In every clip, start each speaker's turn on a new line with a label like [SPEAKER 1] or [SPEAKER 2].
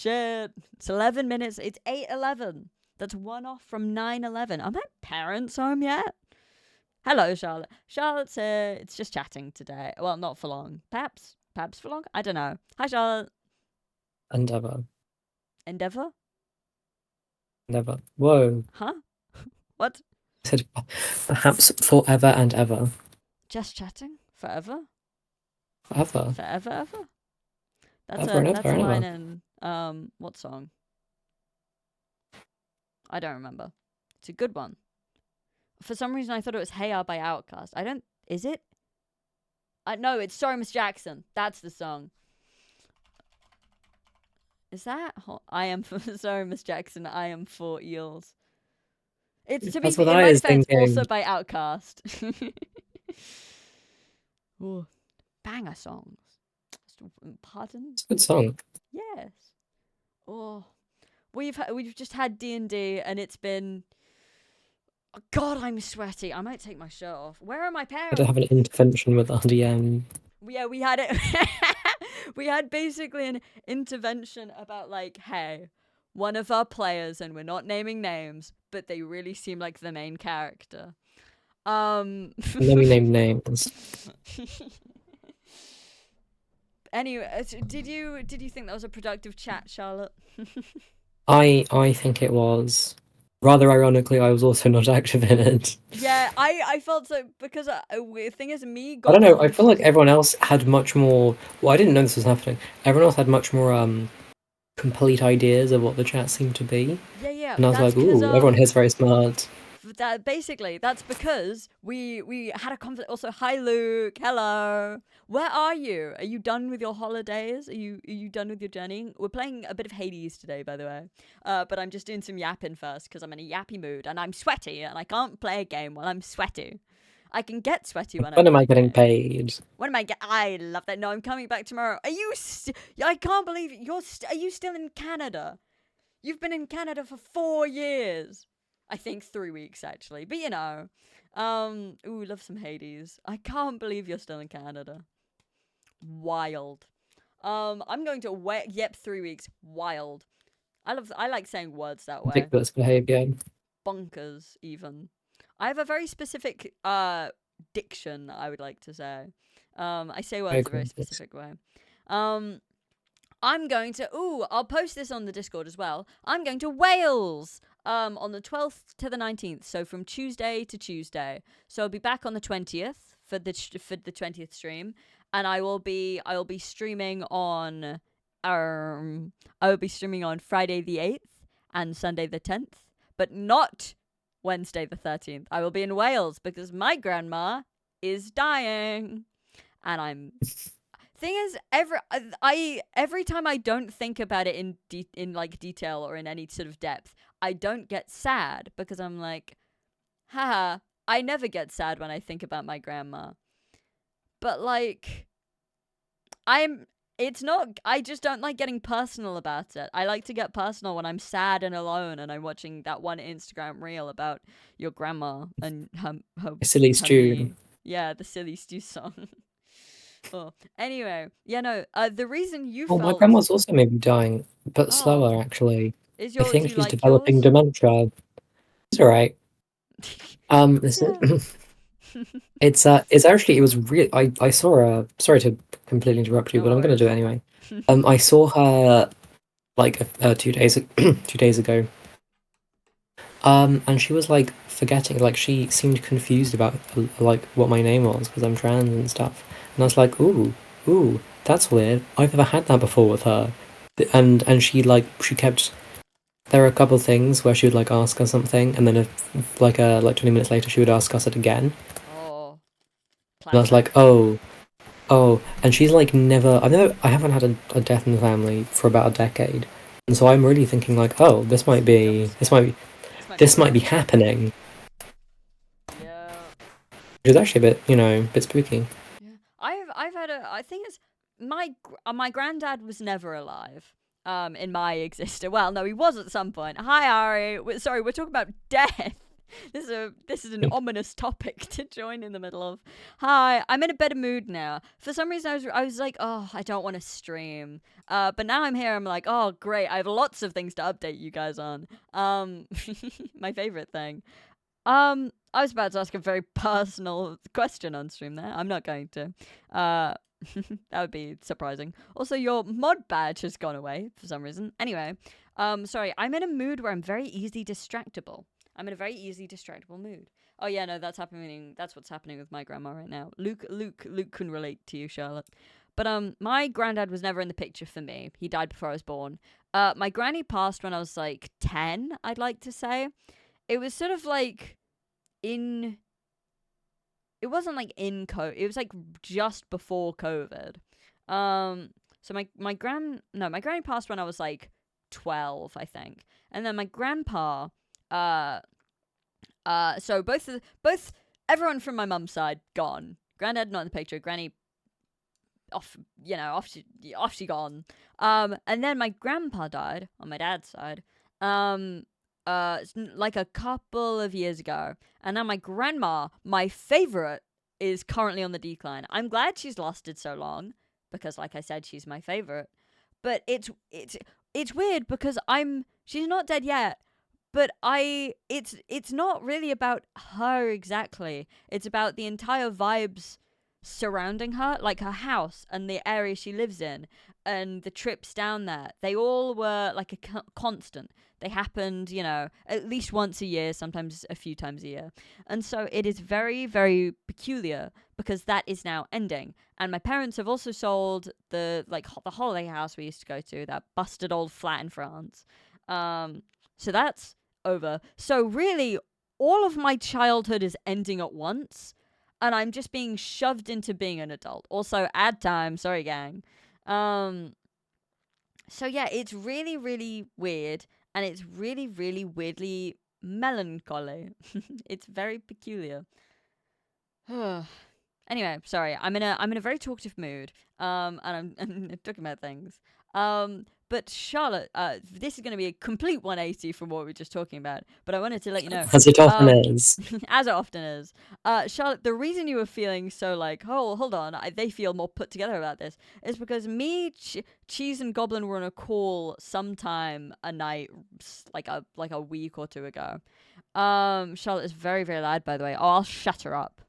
[SPEAKER 1] Shit. It's 11 minutes. It's 8:11. That's one off from 9:11. Are my parents home yet? Hello, Charlotte. Charlotte's here. It's just chatting today. Well, not for long. Perhaps for long? I don't know. Hi, Charlotte.
[SPEAKER 2] Endeavor.
[SPEAKER 1] Endeavor?
[SPEAKER 2] Never. Whoa.
[SPEAKER 1] Huh? What?
[SPEAKER 2] I said perhaps forever and ever.
[SPEAKER 1] Just chatting? Forever?
[SPEAKER 2] Forever.
[SPEAKER 1] Forever, ever? That's
[SPEAKER 2] Ever and
[SPEAKER 1] a
[SPEAKER 2] ever
[SPEAKER 1] that's a
[SPEAKER 2] and
[SPEAKER 1] line
[SPEAKER 2] ever.
[SPEAKER 1] in what song? I don't remember. It's a good one. For some reason I thought it was Hey Ya by Outkast. I don't is it? No, it's Sorry Miss Jackson. That's the song. Is that I am for sorry Miss Jackson, I am for eels. It's
[SPEAKER 2] That's what
[SPEAKER 1] in
[SPEAKER 2] I
[SPEAKER 1] my
[SPEAKER 2] was
[SPEAKER 1] defense also
[SPEAKER 2] thinking.
[SPEAKER 1] by Outkast. Ooh, banger songs. Pardon?
[SPEAKER 2] It's a good song.
[SPEAKER 1] Yes. Oh, we've just had D&D and it's been oh, God, I'm sweaty. I might take my shirt off. Where are my
[SPEAKER 2] I did
[SPEAKER 1] parents?
[SPEAKER 2] have an intervention with RDM.
[SPEAKER 1] Yeah, we had it. We had basically an intervention about like, hey, one of our players, and we're not naming names, but they really seem like the main character. Um.
[SPEAKER 2] And then we named names.
[SPEAKER 1] Anyway, did you think that was a productive chat, Charlotte?
[SPEAKER 2] I think it was. Rather ironically, I was also not active in it.
[SPEAKER 1] Yeah, I felt so because the thing is, me
[SPEAKER 2] I don't
[SPEAKER 1] got
[SPEAKER 2] know. I feel like
[SPEAKER 1] confused.
[SPEAKER 2] everyone else had much more. Well, I didn't know this was happening. Everyone else had much more complete ideas of what the chat seemed to be,
[SPEAKER 1] Yeah,
[SPEAKER 2] and I was
[SPEAKER 1] that's
[SPEAKER 2] like,
[SPEAKER 1] because
[SPEAKER 2] "Ooh, everyone here's very smart."
[SPEAKER 1] that basically that's because we had a conversation. Also, hi Luke, hello. Where are you? Are you done with your holidays? Are you done with your journey? We're playing a bit of Hades today, by the way. But I'm just doing some yapping first because I'm in a yappy mood and I'm sweaty and I can't play a game while I'm sweaty. I can get sweaty when I
[SPEAKER 2] When am
[SPEAKER 1] play
[SPEAKER 2] I
[SPEAKER 1] a
[SPEAKER 2] getting
[SPEAKER 1] game.
[SPEAKER 2] paid?
[SPEAKER 1] When am I get? I love that. No, I'm coming back tomorrow. Are you? I can't believe you're. Are you still in Canada? You've been in Canada for 4 years. I think 3 weeks actually, but you know. Ooh, love some Hades. I can't believe you're still in Canada. Wild. I'm going to wait. Yep, 3 weeks. Wild. I like saying words that way.
[SPEAKER 2] Ridiculous behavior.
[SPEAKER 1] Bonkers, even. I have a very specific diction. I would like to say. I say
[SPEAKER 2] I
[SPEAKER 1] words a
[SPEAKER 2] agree
[SPEAKER 1] very
[SPEAKER 2] with this.
[SPEAKER 1] specific way. Um, I'm going to. Ooh, I'll post this on the Discord as well. I'm going to Wales. On the 12th to the 19th. So from Tuesday to Tuesday. So I'll be back on the 20th for the 20th stream, and I will be streaming on. I will be streaming on Friday the 8th and Sunday the 10th, but not Wednesday the 13th. I will be in Wales because my grandma is dying, and I'm thing is every time I don't think about it in like detail or in any sort of depth, I don't get sad because I'm like, haha, I never get sad when I think about my grandma. But like I'm it's not I just don't like getting personal about it. I like to get personal when I'm sad and alone and I'm watching that one Instagram reel about your grandma and
[SPEAKER 2] A silly
[SPEAKER 1] her
[SPEAKER 2] stew.
[SPEAKER 1] knee. Yeah, the silly stew song. Oh, anyway, yeah, no. The reason you
[SPEAKER 2] Oh, my
[SPEAKER 1] felt
[SPEAKER 2] grandma's also maybe dying, but
[SPEAKER 1] oh
[SPEAKER 2] slower actually.
[SPEAKER 1] is
[SPEAKER 2] I
[SPEAKER 1] your do
[SPEAKER 2] think
[SPEAKER 1] you
[SPEAKER 2] she's
[SPEAKER 1] like
[SPEAKER 2] developing
[SPEAKER 1] yours?
[SPEAKER 2] dementia. It's alright. This
[SPEAKER 1] Yeah.
[SPEAKER 2] is it's actually it was real. I saw her. Sorry to completely interrupt you,
[SPEAKER 1] No
[SPEAKER 2] but I'm gonna do it
[SPEAKER 1] worries.
[SPEAKER 2] anyway. I saw her like 2 days 2 days ago. And she was like forgetting, like she seemed confused about like what my name was because I'm trans and stuff. And I was like, ooh, that's weird. I've never had that before with her. And she like she kept. There were a couple things where she would like ask us something, and then like 20 minutes later she would ask us it again.
[SPEAKER 1] Oh,
[SPEAKER 2] And I was like,
[SPEAKER 1] classic.
[SPEAKER 2] oh, and she's like I haven't had a death in the family for about a decade, and so I'm really thinking like, oh,
[SPEAKER 1] Jump scare. This might be
[SPEAKER 2] this might be
[SPEAKER 1] real.
[SPEAKER 2] happening,
[SPEAKER 1] Yeah.
[SPEAKER 2] which is actually a bit, a bit spooky.
[SPEAKER 1] Yeah. I've had a I think it's my granddad was never alive. In my existence. Well, no, he was at some point. Hi, Ari. Sorry, we're talking about death. This is an ominous topic to join in the middle of. Hi, I'm in a better mood now. For some reason, I was like, oh, I don't want to stream. But now I'm here. I'm like, oh, great. I have lots of things to update you guys on. My favorite thing. I was about to ask a very personal question on stream there. I'm not going to. That would be surprising. Also, your mod badge has gone away for some reason. Anyway, sorry. I'm in a mood where I'm very easy distractible. I'm in a very easy distractible mood. Oh yeah, no, that's happening. That's what's happening with my grandma right now. Luke can relate to you, Charlotte. But my granddad was never in the picture for me. He died before I was born. My granny passed when I was like 10, I'd like to say. It was sort of like in it wasn't like in COVID. It was like just before COVID. So my granny passed when I was like 12, I think. And then my grandpa so both everyone from my mum's side gone. Granddad not in the picture, granny off she gone. And then my grandpa died on my dad's side. Like a couple of years ago. And now my grandma, my favorite, is currently on the decline. I'm glad she's lasted so long because, like I said, she's my favorite. But it's weird because she's not dead yet. But it's not really about her exactly. It's about the entire vibes surrounding her, like her house and the area she lives in and the trips down there. They all were like a constant. They happened, at least once a year, sometimes a few times a year. And so it is very, very peculiar because that is now ending. And my parents have also sold the holiday house we used to go to, that busted old flat in France. So that's over. So really, all of my childhood is ending at once. And I'm just being shoved into being an adult. Also, ad time. Sorry, gang. So yeah, it's really, really weird. And it's really, really weirdly melancholy. It's very peculiar. Anyway, sorry. I'm in a very talkative mood. And I'm talking about things. But Charlotte, this is going to be a complete 180 from what we were just talking about. But I wanted to let you know.
[SPEAKER 2] As it often is.
[SPEAKER 1] As it often is. Charlotte, the reason you were feeling so like, oh, hold on, they feel more put together about this, is because me, Cheese and Goblin were on a call sometime a night, like a week or two ago. Charlotte is very, very loud, by the way. Oh, I'll shut her up.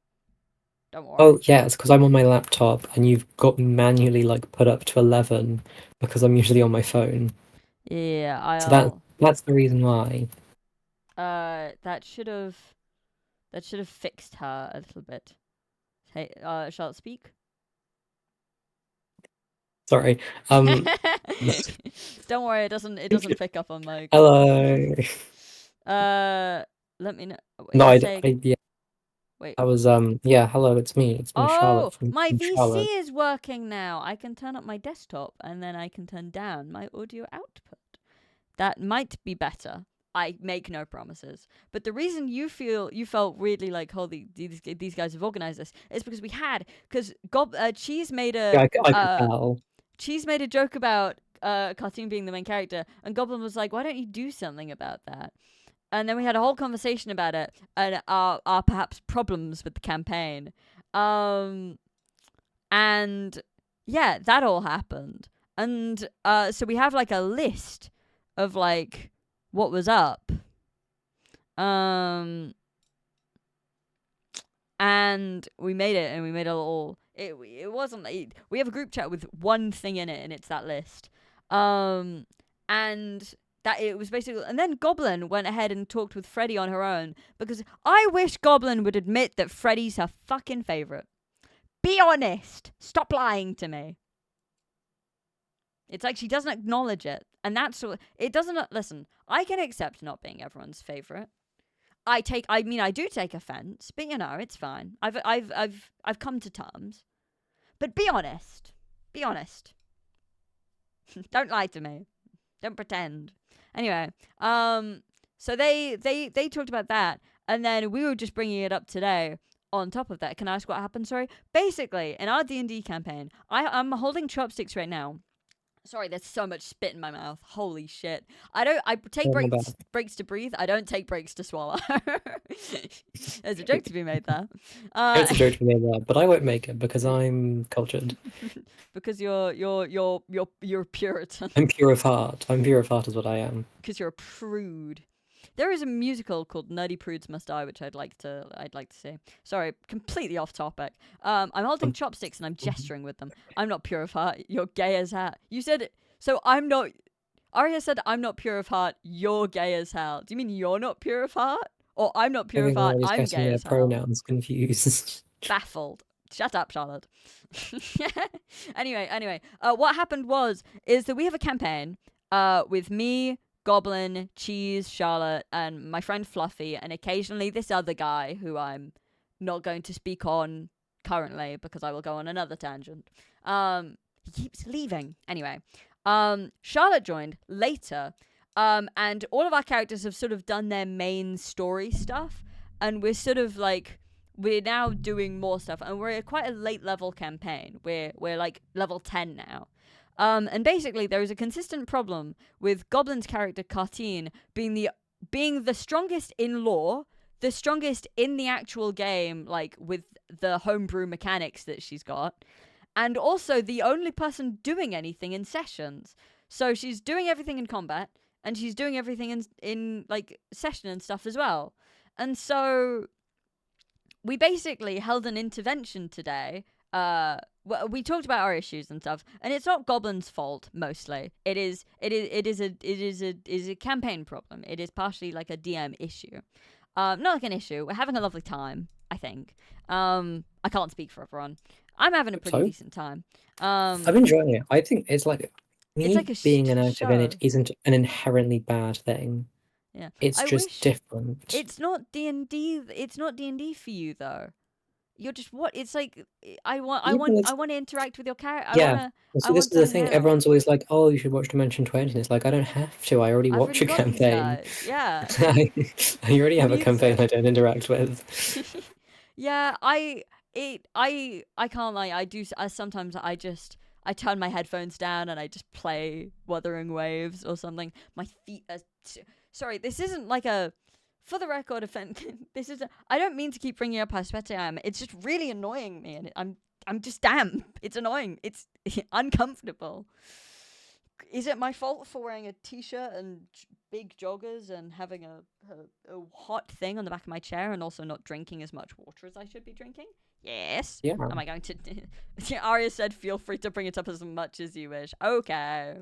[SPEAKER 1] Don't worry.
[SPEAKER 2] Oh, yeah, it's because I'm on my laptop and you've got me manually put up to 11 because I'm usually on my phone.
[SPEAKER 1] Yeah,
[SPEAKER 2] So that's the reason why.
[SPEAKER 1] That should have fixed her a little bit. Hey, Charlotte, speak.
[SPEAKER 2] Sorry.
[SPEAKER 1] Don't worry, it doesn't pick up on my.
[SPEAKER 2] Hello.
[SPEAKER 1] Let me know.
[SPEAKER 2] No,
[SPEAKER 1] yeah. Wait.
[SPEAKER 2] I was yeah. Hello, it's me. It's me, Charlotte.
[SPEAKER 1] My VC
[SPEAKER 2] Charlotte.
[SPEAKER 1] is working now. I can turn up my desktop and then I can turn down my audio output. That might be better. I make no promises. But the reason you felt weirdly like, holy, these guys have organized this, is because Cheese made a
[SPEAKER 2] I could tell.
[SPEAKER 1] Cheese made a joke about Cartoon being the main character, and Goblin was like, why don't you do something about that? And then we had a whole conversation about it and our perhaps problems with the campaign. And yeah, that all happened. And so we have like a list of like what was up. And we made it, and we made a little. It wasn't. We have a group chat with one thing in it, and it's that list. And that it was basically, and then Goblin went ahead and talked with Freddy on her own, because I wish Goblin would admit that Freddy's her fucking favorite. Be honest. Stop lying to me. It's like she doesn't acknowledge it, and that's it. Doesn't listen. I can accept not being everyone's favorite. I do take offense, but it's fine. I've come to terms. But be honest. Be honest. Don't lie to me. Don't pretend. Anyway, so they talked about that, and then we were just bringing it up today. On top of that, can I ask what happened? Sorry. Basically, in our D&D campaign, I'm holding chopsticks right now, Sorry, there's so much spit in my mouth. Holy shit! I don't. I take
[SPEAKER 2] Oh my
[SPEAKER 1] breaks to breathe. I don't take breaks to swallow. There's a joke to be made there.
[SPEAKER 2] It's a joke to me that, but I won't make it because I'm cultured.
[SPEAKER 1] Because you're Puritan.
[SPEAKER 2] I'm pure of heart. I'm pure of heart is what I am.
[SPEAKER 1] Because you're a prude. There is a musical called Nerdy Prudes Must Die, which I'd like to see. Sorry, completely off topic. I'm holding chopsticks and I'm gesturing with them. I'm not pure of heart. You're gay as hell. You said so. I'm not. Arya said I'm not pure of heart. You're gay as hell. Do you mean you're not pure of heart, or I'm not pure of heart?
[SPEAKER 2] Everyone is
[SPEAKER 1] I'm
[SPEAKER 2] getting
[SPEAKER 1] gay
[SPEAKER 2] their
[SPEAKER 1] as hell.
[SPEAKER 2] pronouns confused.
[SPEAKER 1] Baffled. Shut up, Charlotte. Anyway. What happened is that we have a campaign with me, Goblin, Cheese, Charlotte, and my friend Fluffy, and occasionally this other guy who I'm not going to speak on currently because I will go on another tangent. He keeps leaving. Anyway, Charlotte joined later, and all of our characters have sort of done their main story stuff, and we're sort of like we're now doing more stuff, and we're at quite a late level campaign. We're like level 10 now. And basically there is a consistent problem with Goblin's character Kartine being the strongest in lore, the strongest in the actual game, like with the homebrew mechanics that she's got, and also the only person doing anything in sessions. So she's doing everything in combat, and she's doing everything in like session and stuff as well. And so we basically held an intervention today. We talked about our issues and stuff, and it's not Goblin's fault mostly. It is a campaign problem. It is partially like a DM issue. Not like an issue. We're having a lovely time, I think. I can't speak for everyone. I'm having a pretty decent time.
[SPEAKER 2] I'm enjoying it. I think it's like me
[SPEAKER 1] like a
[SPEAKER 2] being an active in it
[SPEAKER 1] show.
[SPEAKER 2] isn't an inherently bad thing.
[SPEAKER 1] Yeah.
[SPEAKER 2] It's
[SPEAKER 1] I
[SPEAKER 2] just
[SPEAKER 1] wish
[SPEAKER 2] different.
[SPEAKER 1] it's not D&D. It's not D&D for you though. You're just what? It's like I want to interact with your character.
[SPEAKER 2] Yeah. See, this is the thing. Everyone's always like, "Oh, you should watch Dimension 20." And it's like, I don't have to. I already watch a campaign.
[SPEAKER 1] Yeah.
[SPEAKER 2] I already have a campaign I don't interact with.
[SPEAKER 1] Yeah, I can't lie. I do. Sometimes I turn my headphones down and I just play Wuthering Waves or something. My feet are. Sorry, this isn't like a. For the record, this is. I don't mean to keep bringing up how sweaty I am. It's just really annoying me, and I'm just damp. It's annoying. It's uncomfortable. Is it my fault for wearing a t-shirt and big joggers and having a hot thing on the back of my chair and also not drinking as much water as I should be drinking? Yes.
[SPEAKER 2] Yeah.
[SPEAKER 1] Am I going to? Arya said, "Feel free to bring it up as much as you wish." Okay.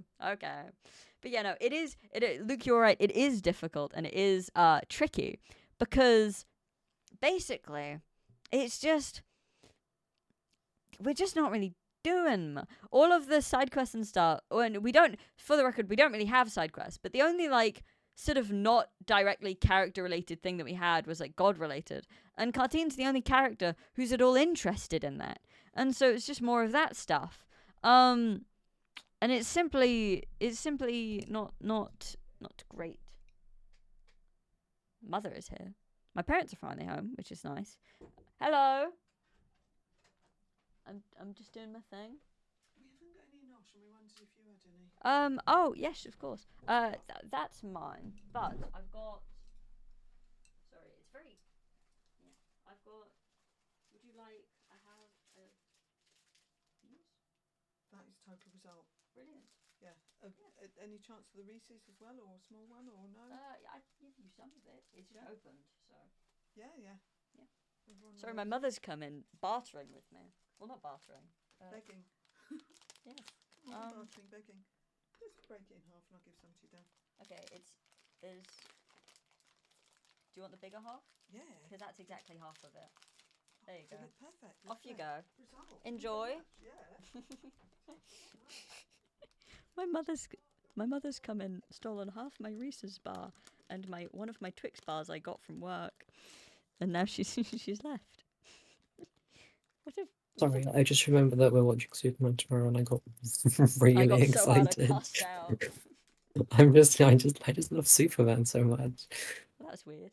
[SPEAKER 1] But yeah, no, it is. Luke, you're right. It is difficult and it is tricky because basically, it's just we're just not really doing all of the side quests and stuff. And we don't, for the record, we don't really have side quests. But the only like sort of not directly character related thing that we had was like god related. And Kartine's the only character who's at all interested in that. And so it's just more of that stuff. And it's simply not great. Mother is here. My parents are finally home, which is nice. Hello. I'm just doing my thing.
[SPEAKER 3] We haven't got any knobs, and we wondered if you had any.
[SPEAKER 1] Oh yes, of course. That's mine. But I've got. Sorry, it's very. Yeah, I've got. Would you like? I have a.
[SPEAKER 3] That is total result.
[SPEAKER 1] Brilliant.
[SPEAKER 3] Yeah. Any chance for the Reese's as well, or a small one, or no?
[SPEAKER 1] I give you some of it. It's just opened, so.
[SPEAKER 3] Yeah.
[SPEAKER 1] Sorry, my mother's come in bartering with me. Well, not bartering.
[SPEAKER 3] Begging.
[SPEAKER 1] Yes.
[SPEAKER 3] Bartering, begging. Just break it in half and I'll give some to you, Dan.
[SPEAKER 1] Okay, there's. Do you want the bigger half?
[SPEAKER 3] Yeah.
[SPEAKER 1] Because that's exactly half of it. There you go.
[SPEAKER 3] Perfect.
[SPEAKER 1] Off you go.
[SPEAKER 3] Result.
[SPEAKER 1] Enjoy.
[SPEAKER 3] Yeah.
[SPEAKER 1] My mother's come in, stolen half my Reese's bar and one of my Twix bars I got from work, and now she's left.
[SPEAKER 2] Sorry, I just remember that we're watching Superman tomorrow, and I got really excited.
[SPEAKER 1] So cussed out.
[SPEAKER 2] I just love Superman so much.
[SPEAKER 1] That's weird.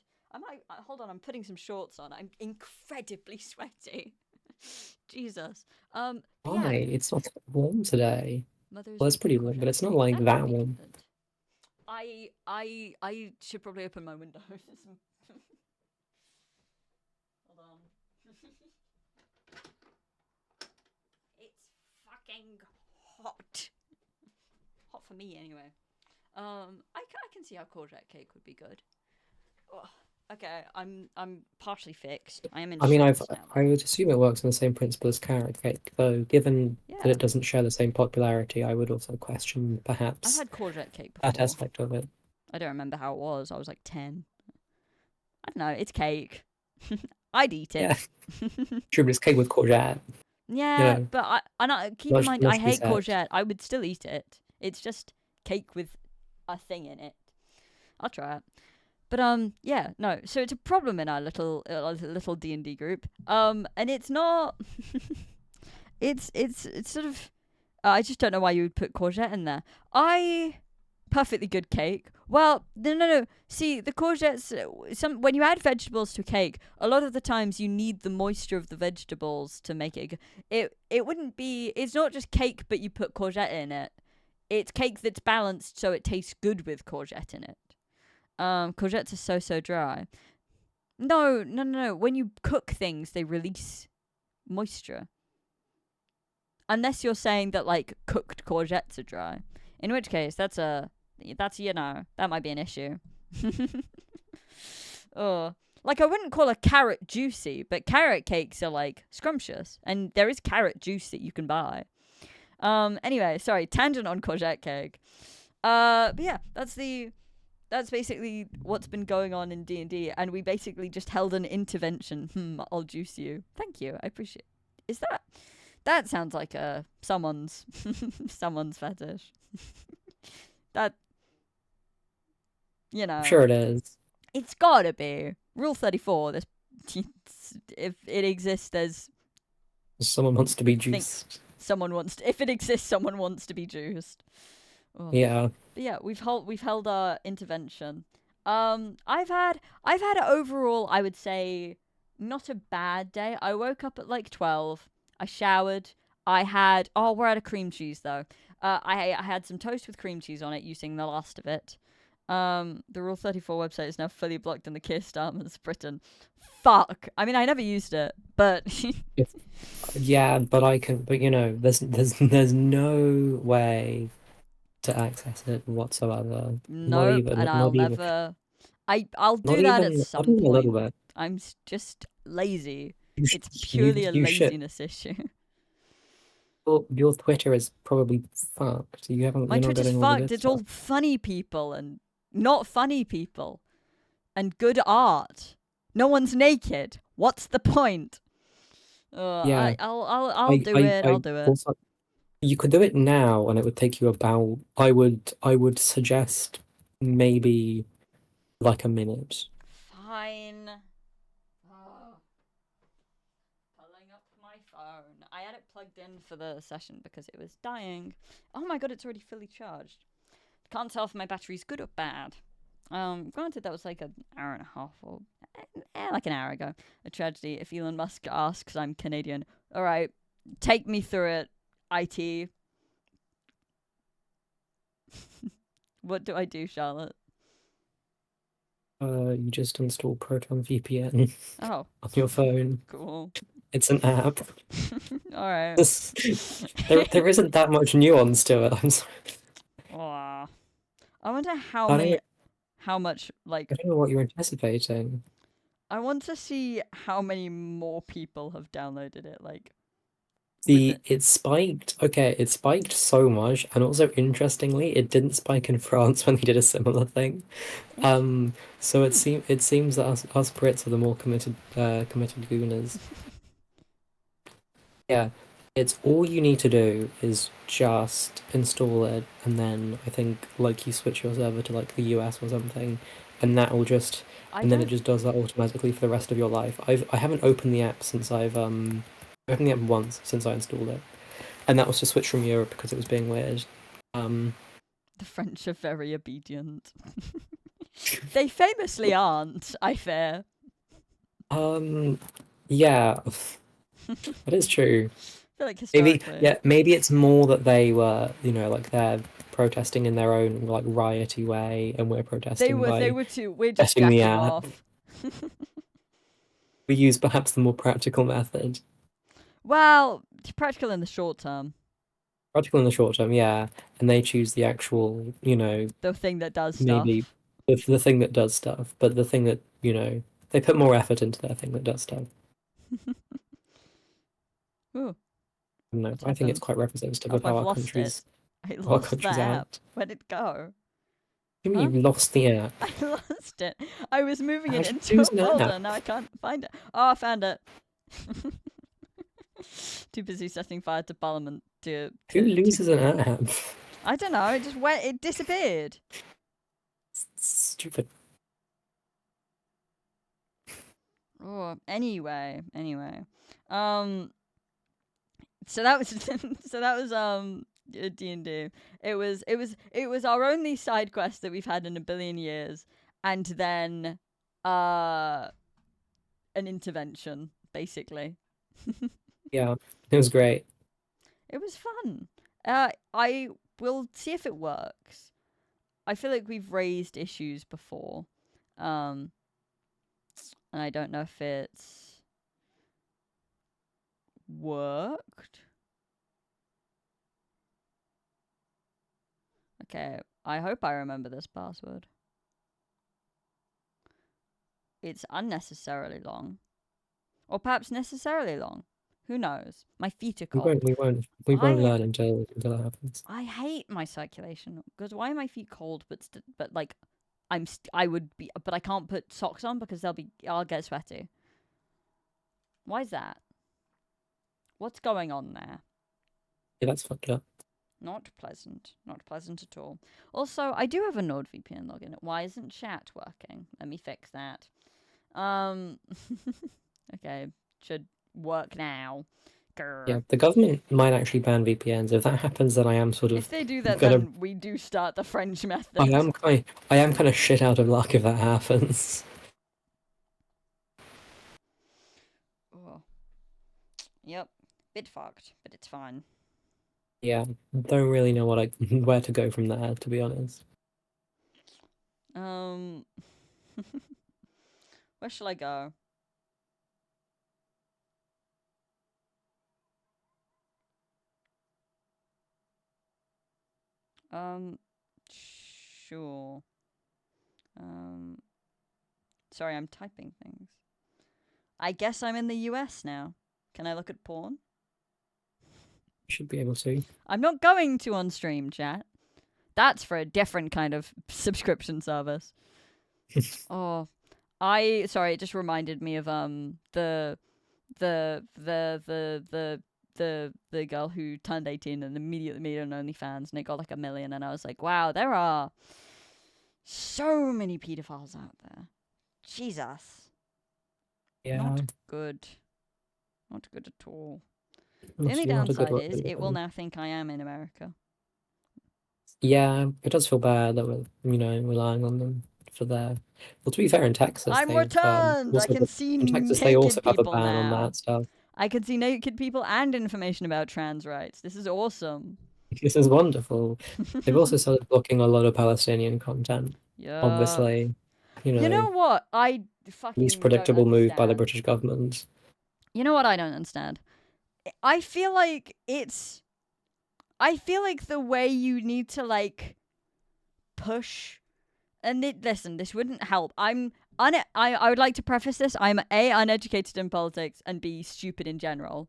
[SPEAKER 1] Hold on. I'm putting some shorts on. I'm incredibly sweaty. Jesus.
[SPEAKER 2] Why? It's not that warm today.
[SPEAKER 1] Mothers
[SPEAKER 2] Well, it's
[SPEAKER 1] of
[SPEAKER 2] pretty warm, but it's not like
[SPEAKER 1] that
[SPEAKER 2] that
[SPEAKER 1] might be
[SPEAKER 2] warm.
[SPEAKER 1] good. I should probably open my windows. Hold on. It's fucking hot. Hot for me anyway. I can see how courgette cake would be good. Ugh. Okay, I'm partially fixed. I am in
[SPEAKER 2] I mean,
[SPEAKER 1] shorts now.
[SPEAKER 2] I would assume it works on the same principle as carrot cake, though. Given that
[SPEAKER 1] Yeah,
[SPEAKER 2] it doesn't share the same popularity, I would also question
[SPEAKER 1] I've
[SPEAKER 2] perhaps
[SPEAKER 1] had courgette cake
[SPEAKER 2] that
[SPEAKER 1] before.
[SPEAKER 2] aspect of it.
[SPEAKER 1] I don't remember how it was. I was like 10. I don't know. It's cake. I'd eat it.
[SPEAKER 2] Yeah, true, but it's cake with courgette.
[SPEAKER 1] Yeah,
[SPEAKER 2] know,
[SPEAKER 1] but keep in mind,
[SPEAKER 2] much
[SPEAKER 1] I
[SPEAKER 2] to be
[SPEAKER 1] hate
[SPEAKER 2] said.
[SPEAKER 1] courgette. I would still eat it. It's just cake with a thing in it. I'll try it. But yeah, no. So it's a problem in our little D&D group. And it's not. it's sort of. I just don't know why you would put courgette in there. Perfectly good cake. Well, no. See, the courgettes. When you add vegetables to cake, a lot of the times you need the moisture of the vegetables to make it. It wouldn't be. It's not just cake, but you put courgette in it. It's cake that's balanced, so it tastes good with courgette in it. Courgettes are so dry. No. When you cook things, they release moisture. Unless you're saying that like cooked courgettes are dry, in which case that's that might be an issue. Oh, like I wouldn't call a carrot juicy, but carrot cakes are like scrumptious, and there is carrot juice that you can buy. Anyway, sorry, tangent on courgette cake. But yeah, that's basically what's been going on in D&D, and we basically just held an intervention. I'll juice you. Thank you. I appreciate. Is that sounds like someone's fetish. That, you know.
[SPEAKER 2] Sure, it is.
[SPEAKER 1] It's gotta be. Rule 34, this if it exists, there's
[SPEAKER 2] Someone wants to be juiced.
[SPEAKER 1] if it exists, someone wants to be juiced. Oh.
[SPEAKER 2] Yeah.
[SPEAKER 1] But yeah, we've held our intervention. I've had overall, I would say, not a bad day. I woke up at like 12. I showered. We're out of cream cheese though. I had some toast with cream cheese on it, using the last of it. The Rule 34 website is now fully blocked in the Kist Armors Britain. Fuck. I mean, I never used it, but
[SPEAKER 2] Yeah, but you know, there's no way to access it whatsoever.
[SPEAKER 1] nope. And I'll never. I'll do that at some
[SPEAKER 2] not even a little
[SPEAKER 1] point.
[SPEAKER 2] bit.
[SPEAKER 1] I'm just lazy.
[SPEAKER 2] You sh-
[SPEAKER 1] It's purely a
[SPEAKER 2] you should.
[SPEAKER 1] laziness issue.
[SPEAKER 2] Your Twitter is probably fucked.
[SPEAKER 1] My
[SPEAKER 2] You're not
[SPEAKER 1] Twitter's
[SPEAKER 2] getting all the
[SPEAKER 1] fucked.
[SPEAKER 2] good
[SPEAKER 1] It's all
[SPEAKER 2] stuff.
[SPEAKER 1] funny people and not funny people, and good art. No one's naked. What's the point?
[SPEAKER 2] Yeah.
[SPEAKER 1] I'll do it. I'll do it.
[SPEAKER 2] Also, you could do it now, and it would take you about. I would suggest maybe like a minute.
[SPEAKER 1] Fine. Pulling up my phone. I had it plugged in for the session because it was dying. Oh my god, it's already fully charged. Can't tell if my battery's good or bad. Granted, that was like an hour and a half or like an hour ago. A tragedy. If Elon Musk asks, I'm Canadian. All right, take me through it. IT. What do I do, Charlotte?
[SPEAKER 2] You just install Proton VPN
[SPEAKER 1] Oh,
[SPEAKER 2] on your phone.
[SPEAKER 1] cool.
[SPEAKER 2] It's an app.
[SPEAKER 1] All right.
[SPEAKER 2] There isn't that much nuance to it. I'm sorry.
[SPEAKER 1] Aw. I wonder how much like
[SPEAKER 2] I don't know what you're anticipating.
[SPEAKER 1] I want to see how many more people have downloaded it. Like,
[SPEAKER 2] It spiked. Okay, it spiked so much, and also interestingly, it didn't spike in France when they did a similar thing. So it seems that us Brits are the more committed gooners. Yeah, it's all you need to do is just install it, and then I think like you switch your server to like the US or something, and that will just and then it just does that automatically for the rest of your life. I haven't opened the app since I've opened the app once since I installed it, and that was to switch from Europe because it was being weird.
[SPEAKER 1] The French are very obedient. They famously aren't, I fear.
[SPEAKER 2] Yeah, that is true.
[SPEAKER 1] feel like
[SPEAKER 2] Maybe,
[SPEAKER 1] historically.
[SPEAKER 2] yeah, maybe it's more that they were, like they're protesting in their own like rioty way, and we're protesting
[SPEAKER 1] They
[SPEAKER 2] by
[SPEAKER 1] were too. We're just
[SPEAKER 2] getting the
[SPEAKER 1] jacking
[SPEAKER 2] app.
[SPEAKER 1] off.
[SPEAKER 2] We use perhaps the more practical method.
[SPEAKER 1] Well, it's practical in the short term.
[SPEAKER 2] Practical in the short term, yeah, and they choose the actual,
[SPEAKER 1] The thing that does
[SPEAKER 2] maybe
[SPEAKER 1] stuff.
[SPEAKER 2] the thing that does stuff, but the thing that, they put more effort into their thing that does stuff.
[SPEAKER 1] Ooh,
[SPEAKER 2] I don't know.
[SPEAKER 1] what
[SPEAKER 2] I think it's
[SPEAKER 1] happened?
[SPEAKER 2] quite representative
[SPEAKER 1] Oh,
[SPEAKER 2] of how
[SPEAKER 1] I've
[SPEAKER 2] our
[SPEAKER 1] lost
[SPEAKER 2] country's
[SPEAKER 1] it. I
[SPEAKER 2] how our
[SPEAKER 1] lost the
[SPEAKER 2] country's
[SPEAKER 1] app.
[SPEAKER 2] at.
[SPEAKER 1] Where'd it go?
[SPEAKER 2] You mean
[SPEAKER 1] Huh?
[SPEAKER 2] you lost the app?
[SPEAKER 1] I lost it. I was moving
[SPEAKER 2] How'd
[SPEAKER 1] it
[SPEAKER 2] you
[SPEAKER 1] into
[SPEAKER 2] lose
[SPEAKER 1] a
[SPEAKER 2] an
[SPEAKER 1] folder.
[SPEAKER 2] app?
[SPEAKER 1] Now I can't find it. Oh, I found it. Too busy setting fire to Parliament
[SPEAKER 2] Who loses an app?
[SPEAKER 1] I don't know. It just went. It disappeared.
[SPEAKER 2] Stupid.
[SPEAKER 1] Oh, anyway. So that was D&D. It was our only side quest that we've had in a billion years, and then an intervention basically.
[SPEAKER 2] Yeah, it was great.
[SPEAKER 1] It was fun. I will see if it works. I feel like we've raised issues before, and I don't know if it's worked. Okay, I hope I remember this password. It's unnecessarily long. Or perhaps necessarily long. Who knows? My feet are
[SPEAKER 2] We
[SPEAKER 1] cold.
[SPEAKER 2] won't learn until that happens.
[SPEAKER 1] I hate my circulation. Because why are my feet cold? But like, I would be, but I can't put socks on because I'll get sweaty. Why is that? What's going on there?
[SPEAKER 2] Yeah, that's fucked up.
[SPEAKER 1] Not pleasant. Not pleasant at all. Also, I do have a NordVPN login. Why isn't chat working? Let me fix that. Okay, should work now. Grr.
[SPEAKER 2] Yeah, the government might actually ban VPNs. If that happens, then I am sort of
[SPEAKER 1] If they do that,
[SPEAKER 2] gonna.
[SPEAKER 1] then we do start the French method.
[SPEAKER 2] I am kind of shit out of luck if that happens.
[SPEAKER 1] Oh. Yep, bit fucked, but it's fine.
[SPEAKER 2] Yeah, don't really know where to go from there, to be honest.
[SPEAKER 1] Where shall I go? Sure. Sorry, I'm typing things. I guess I'm in the US now. Can I look at porn?
[SPEAKER 2] Should be able to.
[SPEAKER 1] I'm not going to on stream chat. That's for a different kind of subscription service. Sorry, it just reminded me of the girl who turned 18 and immediately made an OnlyFans and it got like 1 million, and I was like, wow, there are so many pedophiles out there. Jesus.
[SPEAKER 2] Yeah.
[SPEAKER 1] Not good. Not good at all. The
[SPEAKER 2] That's
[SPEAKER 1] only
[SPEAKER 2] not a good
[SPEAKER 1] downside
[SPEAKER 2] one.
[SPEAKER 1] is it will now think I am in America.
[SPEAKER 2] Yeah, it does feel bad that we're, relying on them for their. Well, to be fair, in Texas,
[SPEAKER 1] I'm
[SPEAKER 2] they've
[SPEAKER 1] returned! I
[SPEAKER 2] also
[SPEAKER 1] can see
[SPEAKER 2] in Texas they also
[SPEAKER 1] naked
[SPEAKER 2] have a
[SPEAKER 1] people
[SPEAKER 2] ban on
[SPEAKER 1] now.
[SPEAKER 2] that stuff.
[SPEAKER 1] I can see naked people and information about trans rights. This is awesome.
[SPEAKER 2] This is wonderful. They've also started blocking a lot of Palestinian content.
[SPEAKER 1] Yeah.
[SPEAKER 2] Obviously,
[SPEAKER 1] You know what? I fucking
[SPEAKER 2] least predictable
[SPEAKER 1] don't
[SPEAKER 2] move by the
[SPEAKER 1] understand.
[SPEAKER 2] British government.
[SPEAKER 1] You know what I don't understand? I feel like the way you need to like push, and listen, this wouldn't help. I would like to preface this. I'm A, uneducated in politics, and B, stupid in general.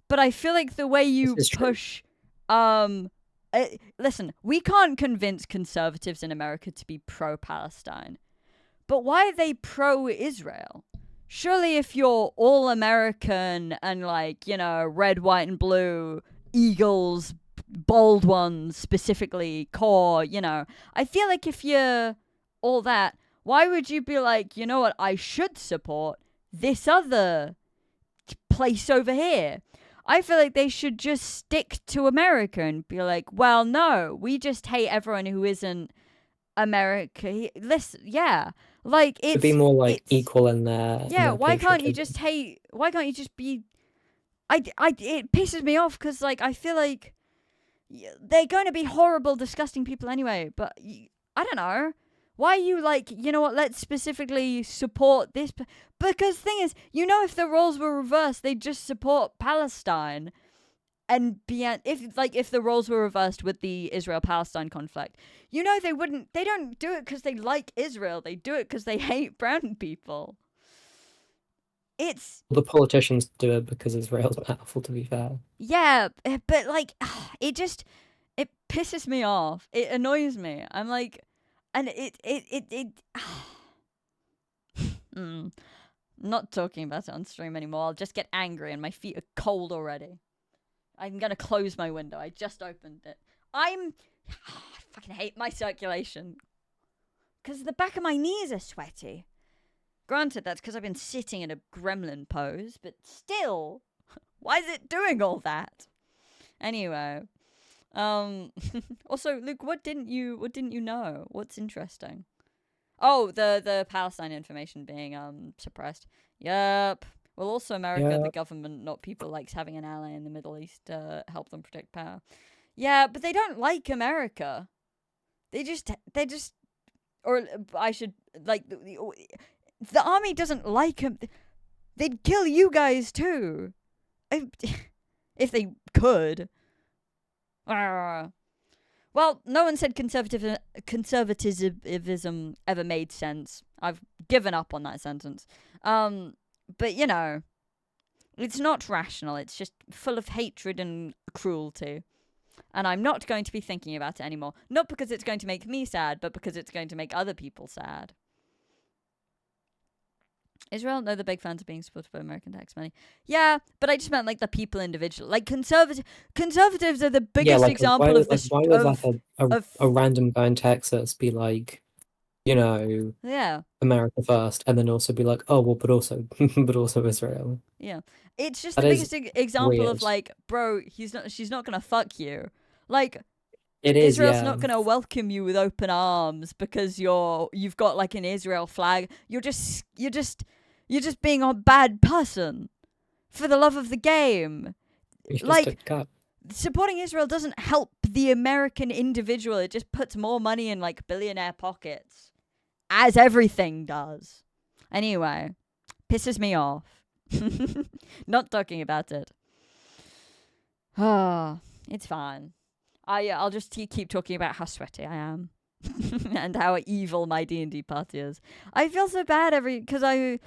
[SPEAKER 1] But I feel like the way you
[SPEAKER 2] This is true.
[SPEAKER 1] push, listen, we can't convince conservatives in America to be pro-Palestine. But why are they pro-Israel? Surely if you're all American and like, red, white, and blue, eagles, bold ones specifically, core, I feel like if you're all that, why would you be like, you know what, I should support this other place over here? I feel like they should just stick to America and be like, well, no, we just hate everyone who isn't America. Listen, yeah. Like, it's
[SPEAKER 2] to be more like equal in their
[SPEAKER 1] why can't you
[SPEAKER 2] patriotism.
[SPEAKER 1] just hate? Why can't you just be it pisses me off because like I feel like they're going to be horrible, disgusting people anyway. But I don't know. Why are you like, you know what, let's specifically support this? Because thing is, you know, if the roles were reversed, they'd just support Palestine. And if the roles were reversed with the Israel-Palestine conflict, you know, they don't do it because they like Israel. They do it because they hate brown people. It's...
[SPEAKER 2] The politicians do it because Israel's powerful, to be fair.
[SPEAKER 1] Yeah, but like, it pisses me off. It annoys me. I'm like... And not talking about it on stream anymore. I'll just get angry and my feet are cold already. I'm gonna close my window. I just opened it. I fucking hate my circulation. Because the back of my knees are sweaty. Granted, that's because I've been sitting in a gremlin pose, but still, why is it doing all that? Anyway. Also, Luke, what didn't you know? What's interesting? Oh, the Palestine information being suppressed. Yep. Well, also America, the government, not people, likes having an ally in the Middle East to help them protect power. Yeah, but they don't like America. They just, or I should, like, the army doesn't like him. They'd kill you guys too. If they could. Well, no one said conservatism ever made sense. I've given up on that sentence. But, you know, it's not rational. It's just full of hatred and cruelty. And I'm not going to be thinking about it anymore. Not because it's going to make me sad, but because it's going to make other people sad. Israel, no, the big fans are being supported by American tax money. Yeah, but I just meant like the people individual. Like conservatives are the biggest example of this.
[SPEAKER 2] Why would a random guy in Texas be like, you know,
[SPEAKER 1] yeah,
[SPEAKER 2] America first, and then also be like, oh well, but also Israel.
[SPEAKER 1] Yeah, it's just the biggest example of like, bro, she's not gonna fuck you. Like, Israel's not gonna welcome you with open arms because you've got like an Israel flag. You're just being a bad person for the love of the game. Like, supporting Israel doesn't help the American individual. It just puts more money in like billionaire pockets, as everything does. Anyway, pisses me off. Not talking about it. Ah, it's fine. I'll just keep talking about how sweaty I am. And how evil my D&D party is. I feel so bad because I've